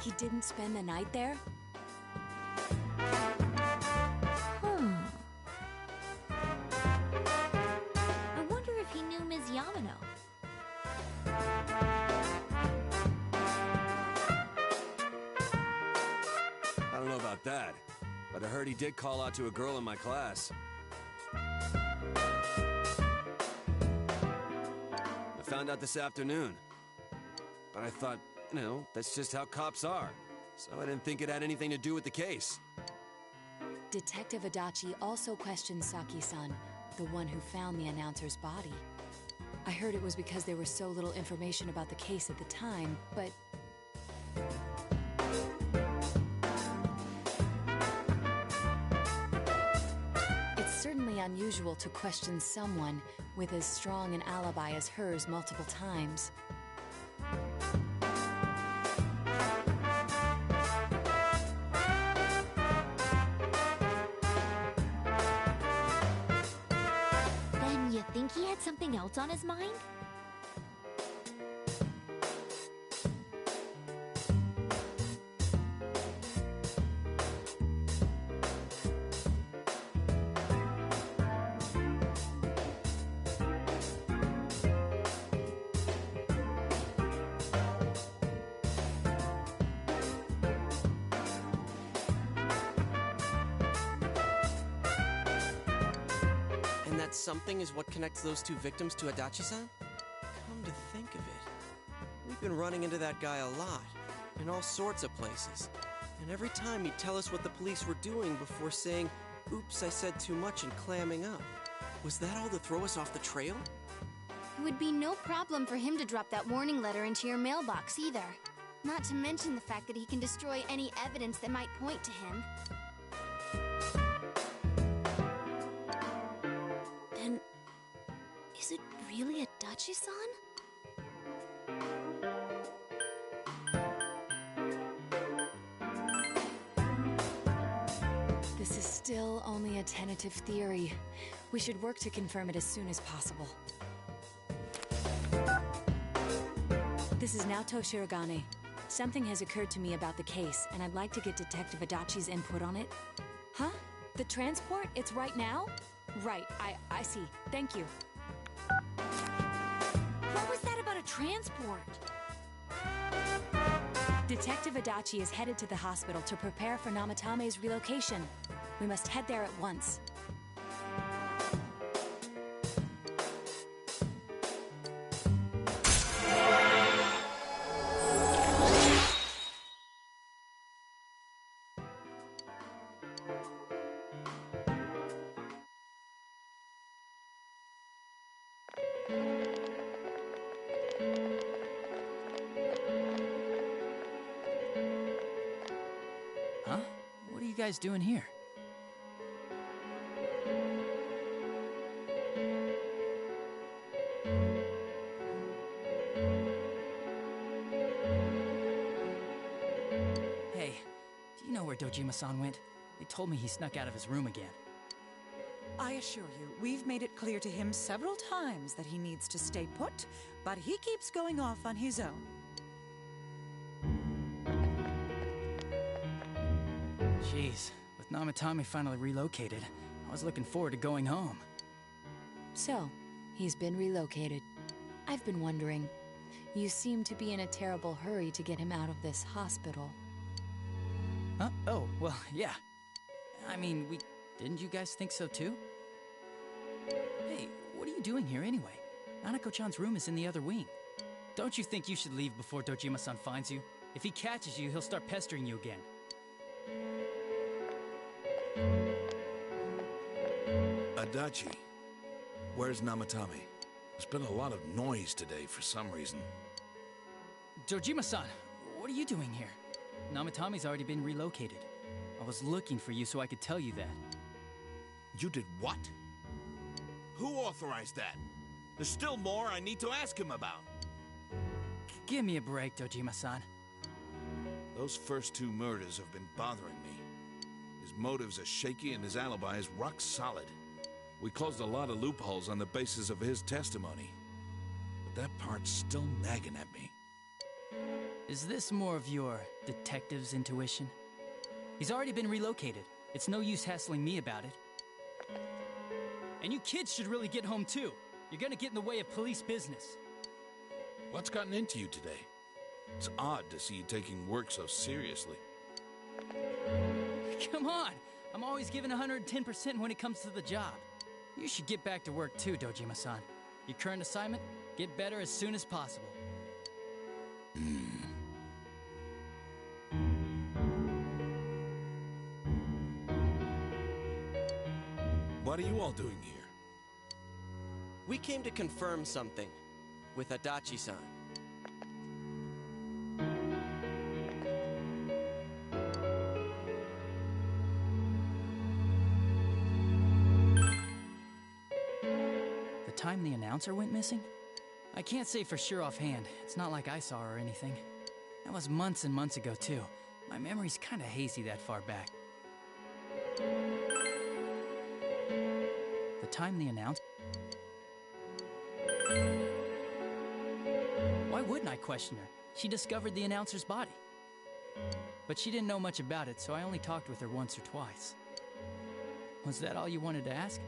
He didn't spend the night there? I wonder if he knew Ms. Yamano. I don't know about that, but I heard he did call out to a girl in my class. I found out this afternoon. But I thought, you know, that's just how cops are. So I didn't think it had anything to do with the case. Detective Adachi also questioned Saki-san, the one who found the announcer's body. I heard it was because there was so little information about the case at the time, but... It's certainly unusual to question someone with as strong an alibi as hers multiple times. Think he had something else on his mind? Something is what connects those two victims to Adachi-san? Come to think of it, we've been running into that guy a lot, in all sorts of places. And every time he'd tell us what the police were doing before saying, "Oops, I said too much," and clamming up. Was that all to throw us off the trail? It would be no problem for him to drop that warning letter into your mailbox either. Not to mention the fact that he can destroy any evidence that might point to him. Then, is it really Adachi-san? This is still only a tentative theory. We should work to confirm it as soon as possible. This is Naoto Shirogane. Something has occurred to me about the case, and I'd like to get Detective Adachi's input on it. Huh? The transport? It's right now? Right, I see. Thank you. What was that about a transport? Detective Adachi is headed to the hospital to prepare for Namatame's relocation. We must head there at once. Huh? What are you guys doing here? Hey, do you know where Dojima-san went? They told me he snuck out of his room again. I assure you, we've made it clear to him several times that he needs to stay put, but he keeps going off on his own. Jeez, with Namatame finally relocated, I was looking forward to going home. So, he's been relocated. I've been wondering. You seem to be in a terrible hurry to get him out of this hospital. Huh? Oh, well, yeah. I mean, didn't you guys think so too? Hey, what are you doing here anyway? Nanako-chan's room is in the other wing. Don't you think you should leave before Dojima-san finds you? If he catches you, he'll start pestering you again. Adachi, where's Namatame? There's been a lot of noise today for some reason. Dojima-san, what are you doing here? Namatame's already been relocated. I was looking for you so I could tell you that. You did what? Who authorized that? There's still more I need to ask him about. Give me a break, Dojima-san. Those first two murders have been bothering me. His motives are shaky and his alibi is rock solid. We closed a lot of loopholes on the basis of his testimony. But that part's still nagging at me. Is this more of your detective's intuition? He's already been relocated. It's no use hassling me about it. And you kids should really get home too. You're gonna get in the way of police business. What's gotten into you today? It's odd to see you taking work so seriously. Come on! I'm always giving 110% when it comes to the job. You should get back to work too, Dojima-san. Your current assignment? Get better as soon as possible. What are you all doing here? We came to confirm something with Adachi-san. The time the announcer went missing? I can't say for sure offhand. It's not like I saw her or anything. That was months and months ago, too. My memory's kinda hazy that far back. The time the announcer... Why wouldn't I question her? She discovered the announcer's body. But she didn't know much about it, so I only talked with her once or twice. Was that all you wanted to ask?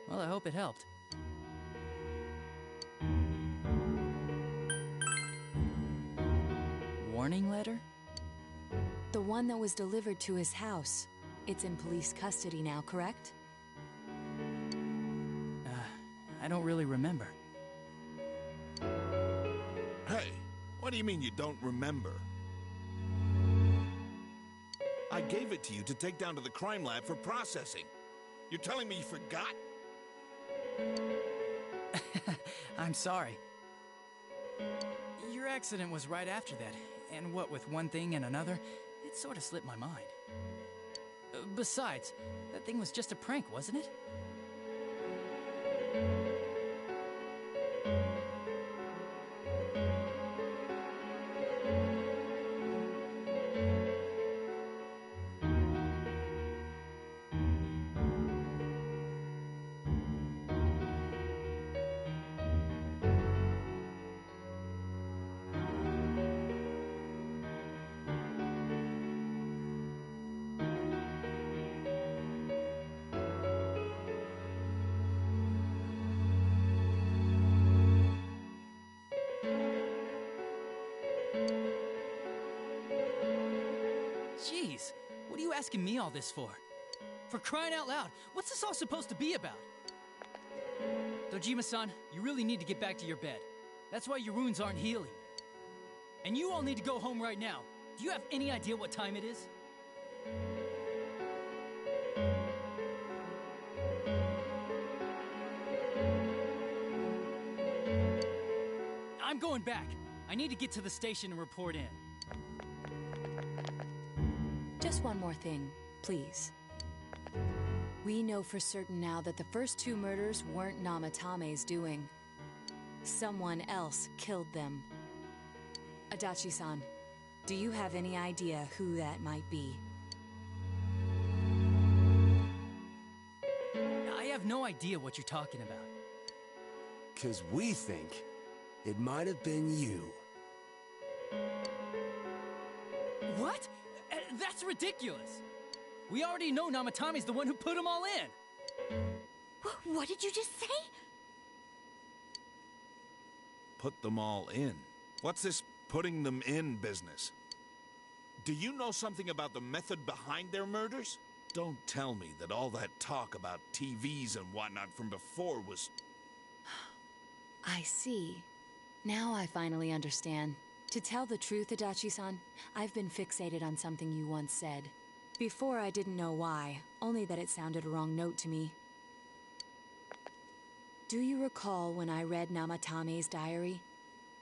Well, I hope it helped. Warning letter? The one that was delivered to his house. It's in police custody now, correct? I don't really remember. Hey, what do you mean you don't remember? I gave it to you to take down to the crime lab for processing. You're telling me you forgot? I'm sorry. Your accident was right after that, and what with one thing and another, it sort of slipped my mind. Besides, that thing was just a prank, wasn't it? Jeez, what are you asking me all this for? For crying out loud, what's this all supposed to be about? Dojima-san, you really need to get back to your bed. That's why your wounds aren't healing. And you all need to go home right now. Do you have any idea what time it is? I'm going back. I need to get to the station and report in. Just one more thing, please. We know for certain now that the first 2 murders weren't Namatame's doing. Someone else killed them. Adachi-san, do you have any idea who that might be? I have no idea what you're talking about. 'Cause we think it might have been you. What? That's ridiculous. We already know Namatame's the one who put them all in. What did you just say? Put them all in? What's this putting them in business? Do you know something about the method behind their murders? Don't tell me that all that talk about TVs and whatnot from before was... I see. Now I finally understand. To tell the truth, Adachi-san, I've been fixated on something you once said. Before I didn't know why, only that it sounded a wrong note to me. Do you recall when I read Namatame's diary?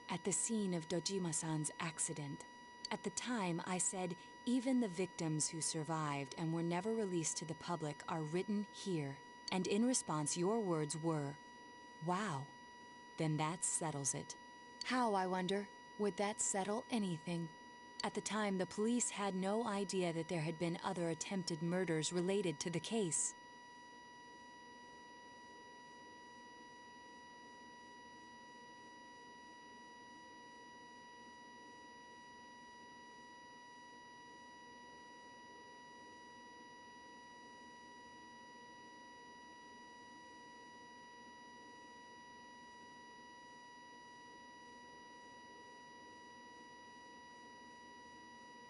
At the scene of Dojima-san's accident. At the time, I said, even the victims who survived and were never released to the public are written here. And in response, your words were, wow. Then that settles it. How, I wonder, would that settle anything? At the time, the police had no idea that there had been other attempted murders related to the case.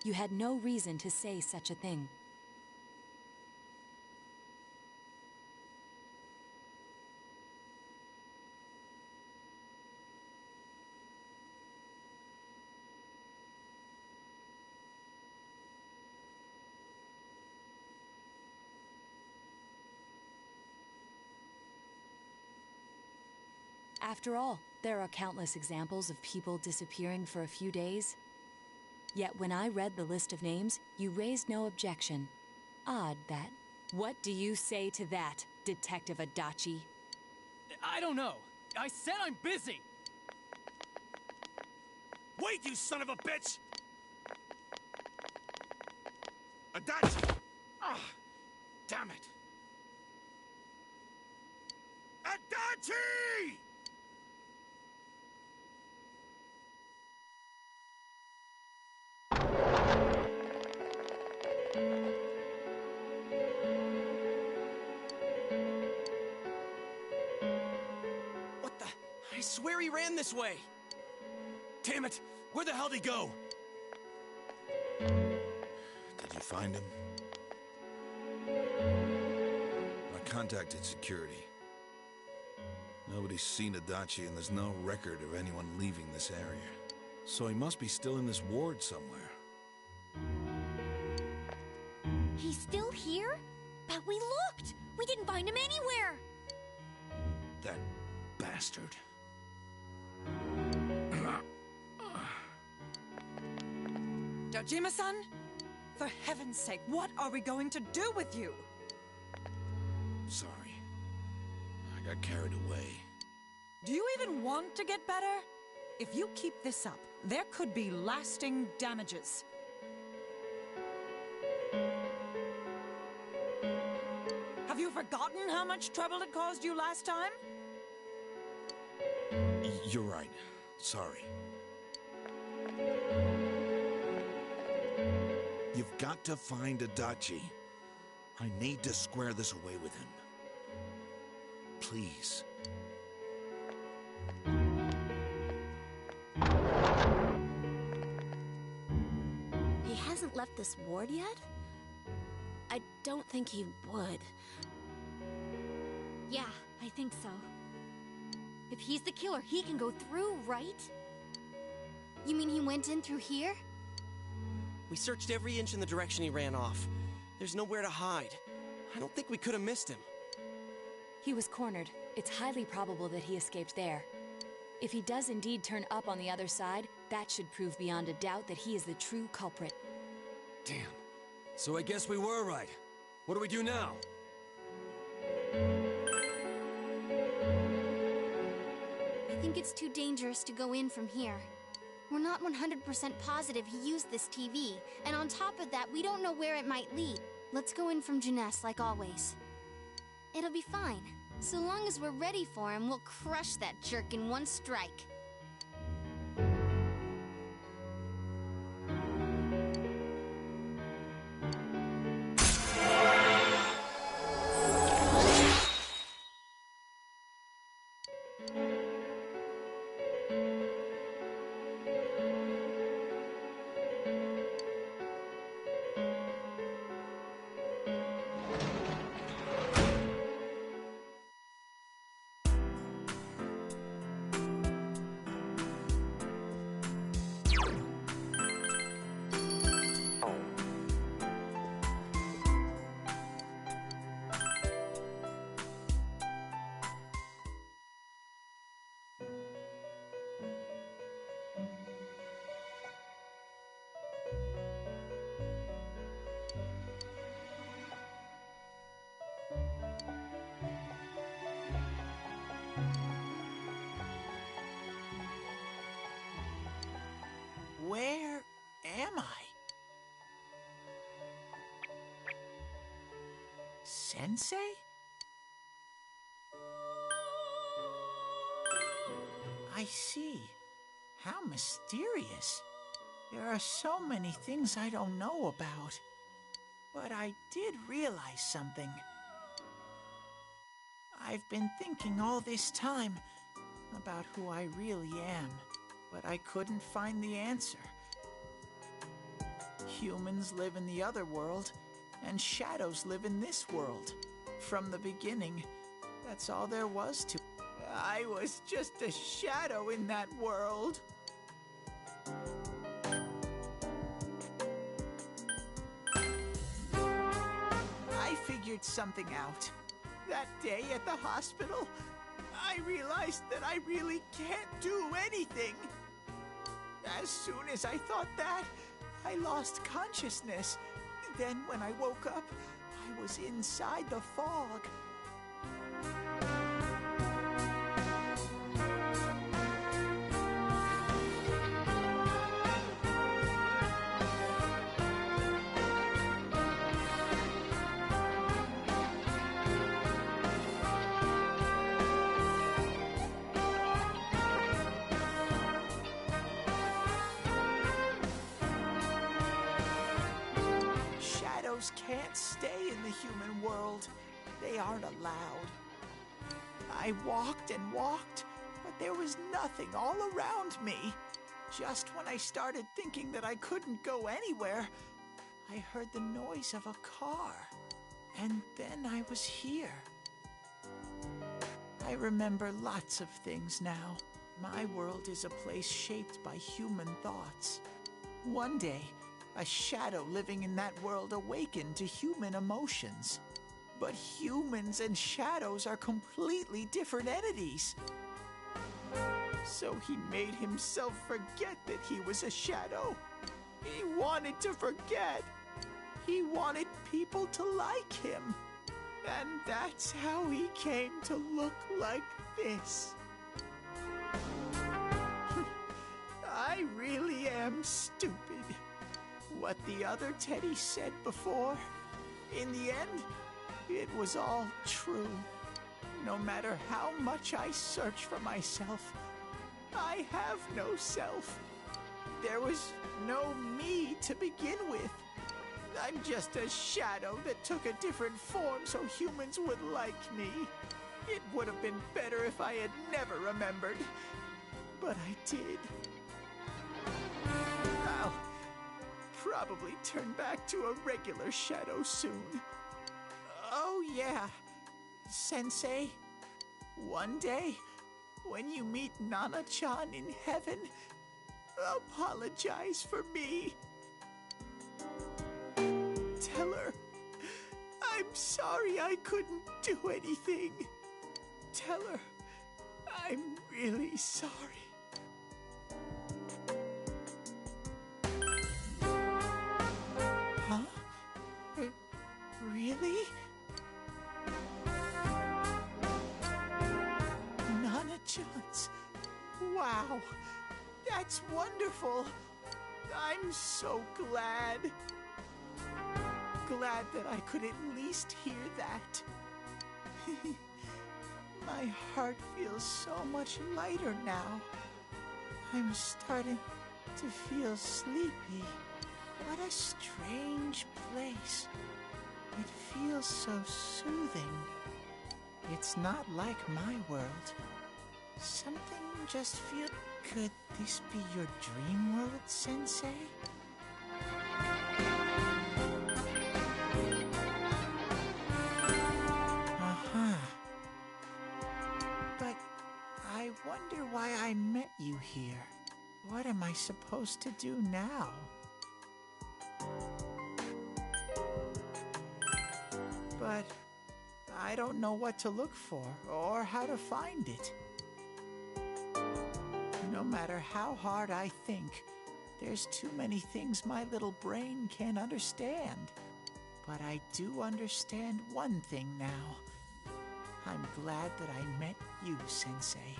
You had no reason to say such a thing. After all, there are countless examples of people disappearing for a few days. Yet when I read the list of names, you raised no objection. Odd that. What do you say to that, Detective Adachi? I don't know. I said I'm busy! Wait, you son of a bitch! Adachi! Ah, damn it! Adachi! What the? I swear he ran this way! Damn it! Where the hell did he go? Did you find him? I contacted security. Nobody's seen Adachi, and there's no record of anyone leaving this area. So he must be still in this ward somewhere. He's still here? But we looked! We didn't find him anywhere! That bastard. Dojima-san? For heaven's sake, what are we going to do with you? Sorry. I got carried away. Do you even want to get better? If you keep this up, there could be lasting damages. Have you forgotten how much trouble it caused you last time? You're right. Sorry. You've got to find Adachi. I need to square this away with him. Please. He hasn't left this ward yet? I don't think he would. Yeah, I think so. If he's the killer, he can go through, right? You mean he went in through here? We searched every inch in the direction he ran off. There's nowhere to hide. I don't think we could have missed him. He was cornered. It's highly probable that he escaped there. If he does indeed turn up on the other side, that should prove beyond a doubt that he is the true culprit. Damn. So I guess we were right. What do we do now? I think it's too dangerous to go in from here. We're not 100% positive he used this TV, and on top of that, we don't know where it might lead. Let's go in from Jeunesse like always. It'll be fine. So long as we're ready for him, we'll crush that jerk in one strike. Where am I? Sensei? I see. How mysterious. There are so many things I don't know about. But I did realize something. I've been thinking all this time about who I really am, but I couldn't find the answer. Humans live in the other world, and shadows live in this world. From the beginning, that's all there was to it. I was just a shadow in that world. I figured something out. That day at the hospital, I realized that I really can't do anything. As soon as I thought that, I lost consciousness. Then when I woke up, I was inside the fog. Shadows can't stay in the human world. They aren't allowed. I walked and walked, but there was nothing all around me. Just when I started thinking that I couldn't go anywhere, I heard the noise of a car. And then I was here. I remember lots of things now. My world is a place shaped by human thoughts. One day, a shadow living in that world awakened to human emotions. But humans and shadows are completely different entities. So he made himself forget that he was a shadow. He wanted to forget. He wanted people to like him. And that's how he came to look like this. I really am stupid. What the other Teddy said before, in the end, it was all true. No matter how much I search for myself, I have no self. There was no me to begin with. I'm just a shadow that took a different form so humans would like me. It would have been better if I had never remembered, but I did. Well, probably turn back to a regular shadow soon. Oh yeah, Sensei, one day, when you meet Nana-chan in heaven, apologize for me. Tell her, I'm sorry I couldn't do anything. Tell her, I'm really sorry. Huh? Really? Nana-chan's. Wow, that's wonderful. I'm so glad. Glad that I could at least hear that. My heart feels so much lighter now. I'm starting to feel sleepy. What a strange place. It feels so soothing. It's not like my world. Something just feels... Could this be your dream world, Sensei? Uh-huh. But I wonder why I met you here. What am I supposed to do now? But I don't know what to look for or how to find it. No matter how hard I think, there's too many things my little brain can't understand. But I do understand one thing now. I'm glad that I met you, Sensei.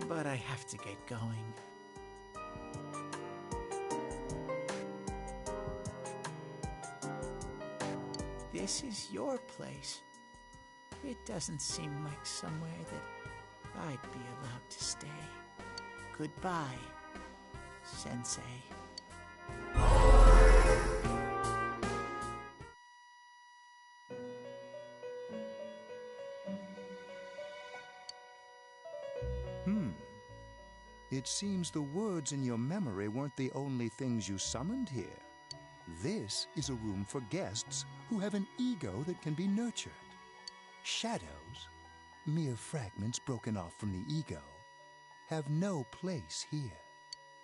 But I have to get going. This is your place. It doesn't seem like somewhere that I'd be allowed to stay. Goodbye, Sensei. It seems the words in your memory weren't the only things you summoned here. This is a room for guests who have an ego that can be nurtured. Shadows, mere fragments broken off from the ego, have no place here.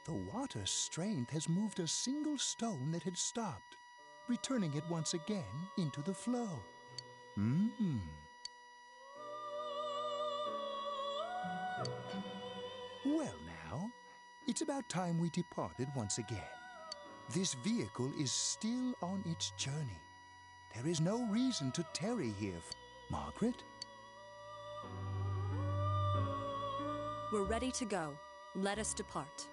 The water's strength has moved a single stone that had stopped, returning it once again into the flow. Well now, it's about time we departed once again. This vehicle is still on its journey. There is no reason to tarry here. Margaret? We're ready to go. Let us depart.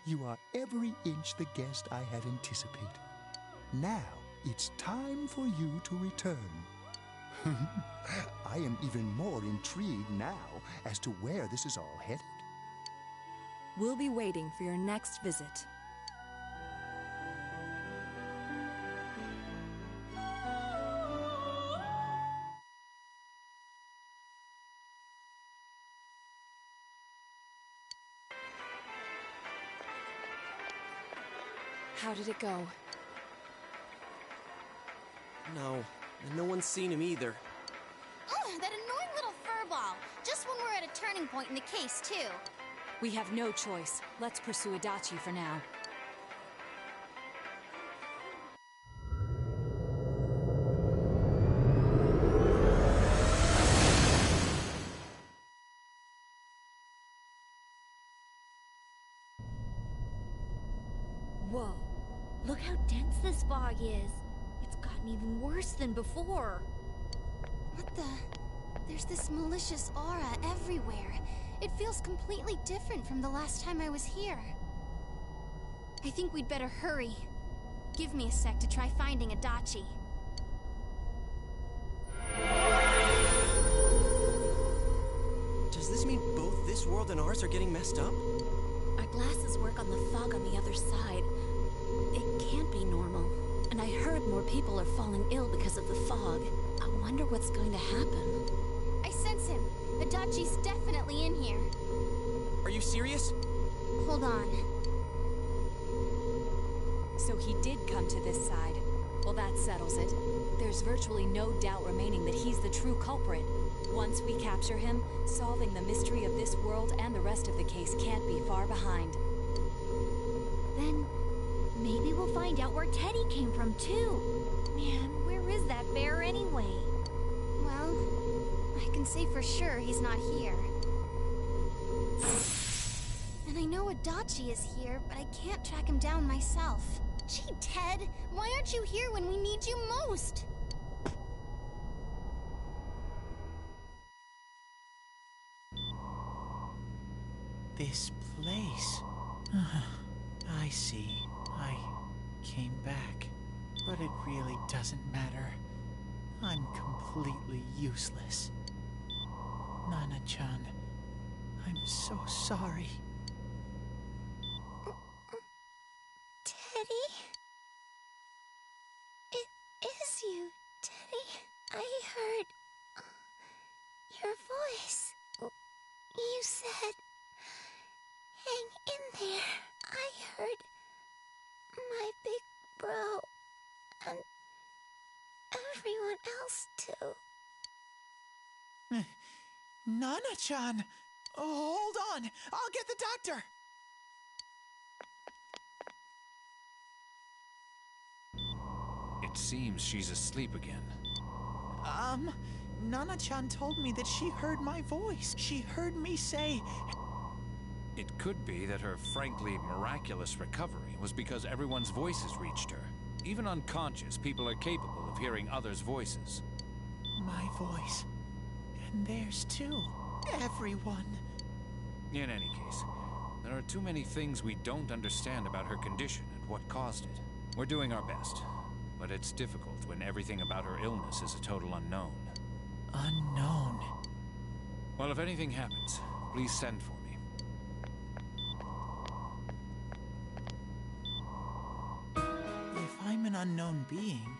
You are every inch the guest I had anticipated. Now, it's time for you to return. I am even more intrigued now as to where this is all headed. We'll be waiting for your next visit. How did it go? No, and no one's seen him either. Ugh, that annoying little furball. Just when we're at a turning point in the case, too. We have no choice. Let's pursue Adachi for now. Look how dense this fog is. It's gotten even worse than before. What the? There's this malicious aura everywhere. It feels completely different from the last time I was here. I think we'd better hurry. Give me a sec to try finding Adachi. Does this mean both this world and ours are getting messed up? Our glasses work on the fog on the other side. It can't be normal. And I heard more people are falling ill because of the fog. I wonder what's going to happen. I sense him. Adachi's definitely in here. Are you serious? Hold on. So he did come to this side. Well, that settles it. There's virtually no doubt remaining that he's the true culprit. Once we capture him, solving the mystery of this world and the rest of the case can't be far behind. Then maybe we'll find out where Teddy came from too. Man, where is that bear anyway? Well, I can say for sure he's not here. And I know Adachi is here, but I can't track him down myself. Gee, Ted, why aren't you here when we need you most? This place. I see. I came back. But it really doesn't matter. I'm completely useless. Nana-chan, I'm so sorry. Teddy? It is you, Teddy. I heard your voice. You said, hang in there. I heard my big bro and everyone else too. Nana-chan! Oh, hold on! I'll get the doctor! It seems she's asleep again. Nana-chan told me that she heard my voice. She heard me say... It could be that her frankly miraculous recovery was because everyone's voices reached her. Even unconscious, people are capable of hearing others' voices. My voice. And theirs too. Everyone. In any case, there are too many things we don't understand about her condition and what caused it. We're doing our best, but it's difficult when everything about her illness is a total unknown. Unknown? Well, if anything happens, please send for me. If I'm an unknown being,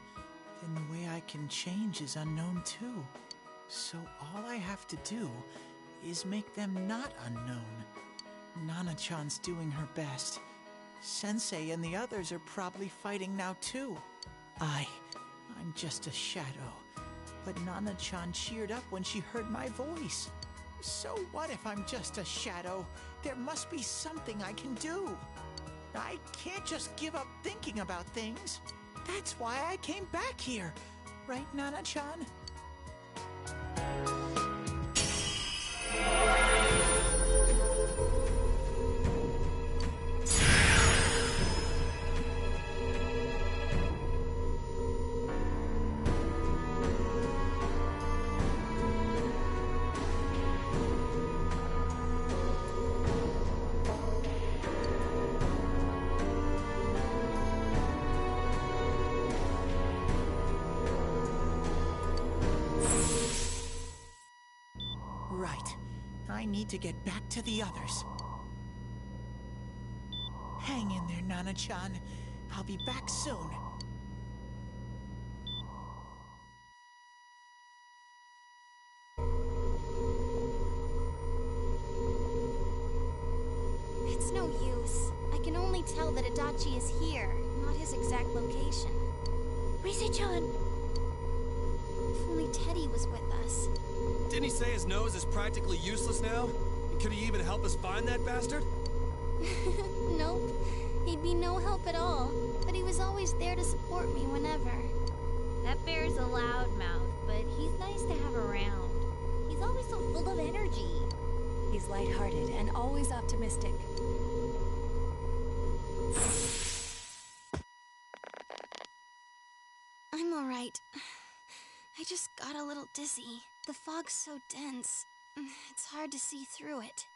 then the way I can change is unknown too. So all I have to do is make them not unknown. Nana-chan's doing her best. Sensei and the others are probably fighting now too. I'm just a shadow. But Nana-chan cheered up when she heard my voice. So what if I'm just a shadow? There must be something I can do. I can't just give up thinking about things. That's why I came back here. Right, Nana-chan? Right. I need to get back to the others. Hang in there, Nana-chan. I'll be back soon. It's no use. I can only tell that Adachi is here, not his exact location. Rise-chan! If only Teddy was with us. Didn't he say his nose is practically useless now? And could he even help us find that bastard? Nope. He'd be no help at all. But he was always there to support me whenever. That bear's a loudmouth, but he's nice to have around. He's always so full of energy. He's lighthearted and always optimistic. got a little dizzy. The fog's so dense, it's hard to see through it.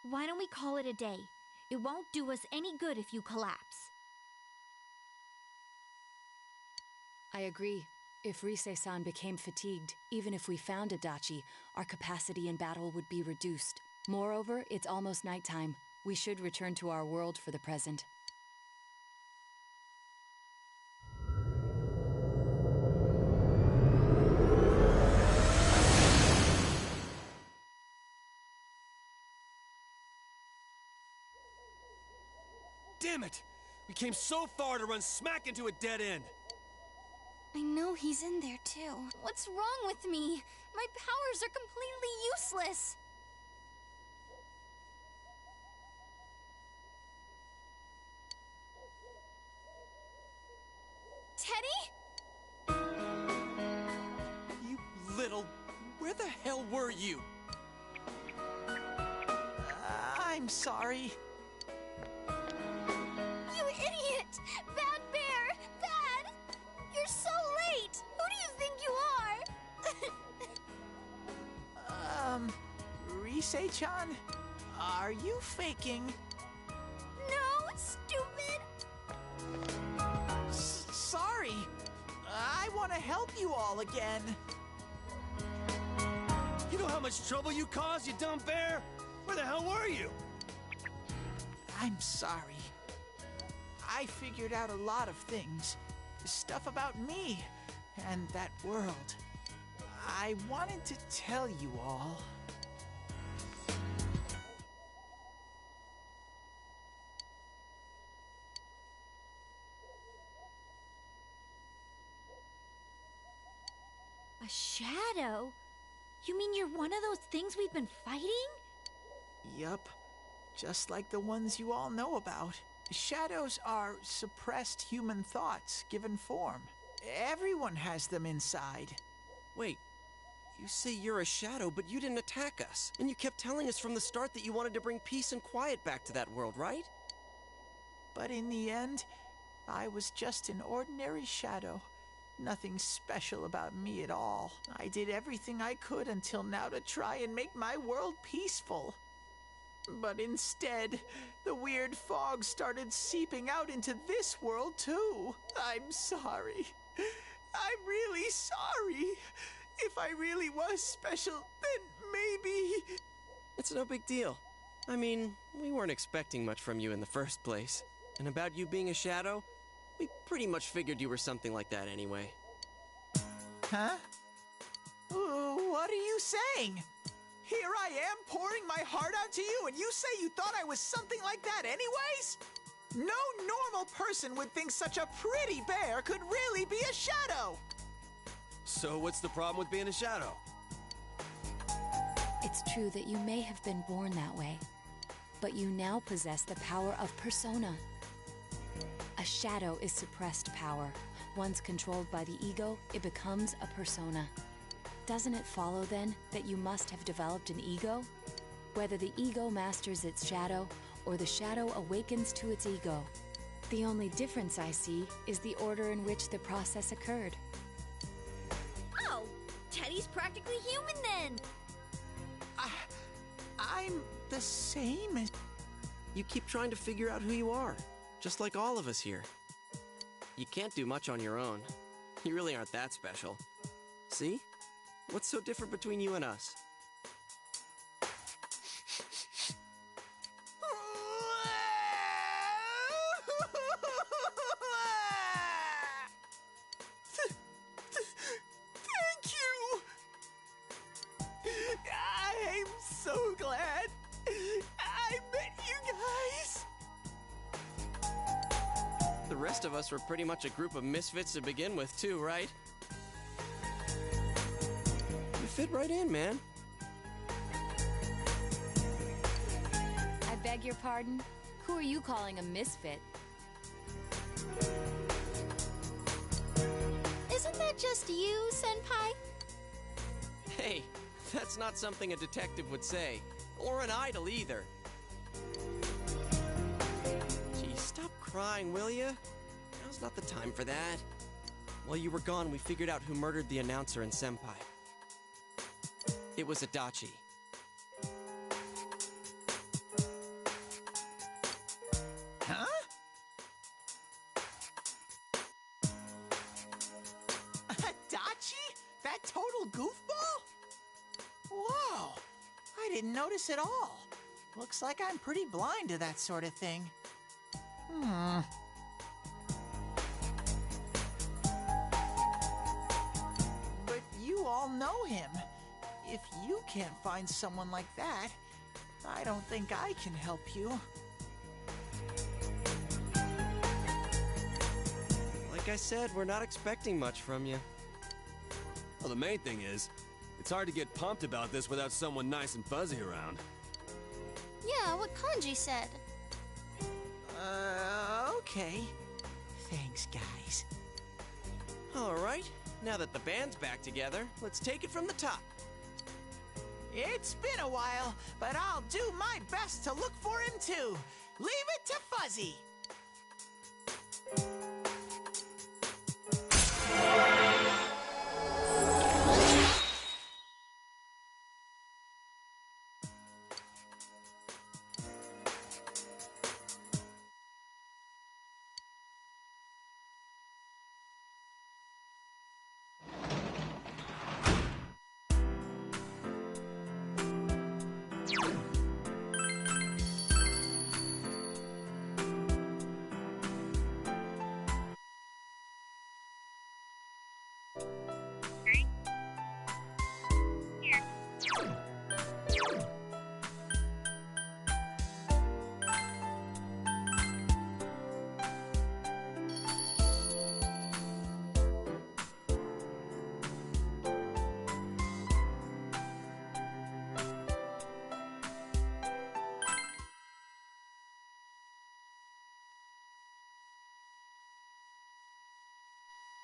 Why don't we call it a day? It won't do us any good if you collapse. I agree. If Rise-san became fatigued, even if we found Adachi, our capacity in battle would be reduced. Moreover, it's almost nighttime. We should return to our world for the present. Damn it! We came so far to run smack into a dead end! I know he's in there too. What's wrong with me? My powers are completely useless. Teddy? You little... Where the hell were you? I'm sorry. You idiot! Bad bear! Bad! You're so late! Who do you think you are? Rise-chan, are you faking? No, stupid! Sorry. I want to help you all again. You know how much trouble you caused, you dumb bear? Where the hell were you? I'm sorry. I figured out a lot of things. Stuff about me and that world. I wanted to tell you all. A shadow? You mean you're one of those things we've been fighting? Yup. Just like the ones you all know about. Shadows are suppressed human thoughts given form. Everyone has them inside. Wait, you say you're a shadow, but you didn't attack us. And you kept telling us from the start that you wanted to bring peace and quiet back to that world, right? But in the end, I was just an ordinary shadow. Nothing special about me at all. I did everything I could until now to try and make my world peaceful. But instead, the weird fog started seeping out into this world too. I'm sorry. I'm really sorry. If I really was special, then maybe... It's no big deal. I mean, we weren't expecting much from you in the first place. And about you being a shadow, we pretty much figured you were something like that anyway. Huh? What are you saying? Here I am pouring my heart out to you, and you say you thought I was something like that anyways? No normal person would think such a pretty bear could really be a shadow! So what's the problem with being a shadow? It's true that you may have been born that way, but you now possess the power of persona. A shadow is suppressed power. Once controlled by the ego, it becomes a persona. Doesn't it follow, then, that you must have developed an ego? Whether the ego masters its shadow, or the shadow awakens to its ego. The only difference I see is the order in which the process occurred. Oh, Teddy's practically human then! I'm the same as... You keep trying to figure out who you are, just like all of us here. You can't do much on your own. You really aren't that special. See? What's so different between you and us? Thank you! I'm so glad I met you guys! The rest of us were pretty much a group of misfits to begin with, too, right? You fit right in, man. I beg your pardon? Who are you calling a misfit? Isn't that just you, Senpai? Hey, that's not something a detective would say. Or an idol, either. Gee, stop crying, will ya? Now's not the time for that. While you were gone, we figured out who murdered the announcer and Senpai. It was Adachi. Huh? Adachi? That total goofball? Whoa! I didn't notice at all. Looks like I'm pretty blind to that sort of thing. But you all know him. If you can't find someone like that, I don't think I can help you. Like I said, we're not expecting much from you. Well, the main thing is, it's hard to get pumped about this without someone nice and fuzzy around. Yeah, what Kanji said. Okay. Thanks, guys. All right, now that the band's back together, let's take it from the top. It's been a while, but I'll do my best to look for him too. Leave it to Fuzzy.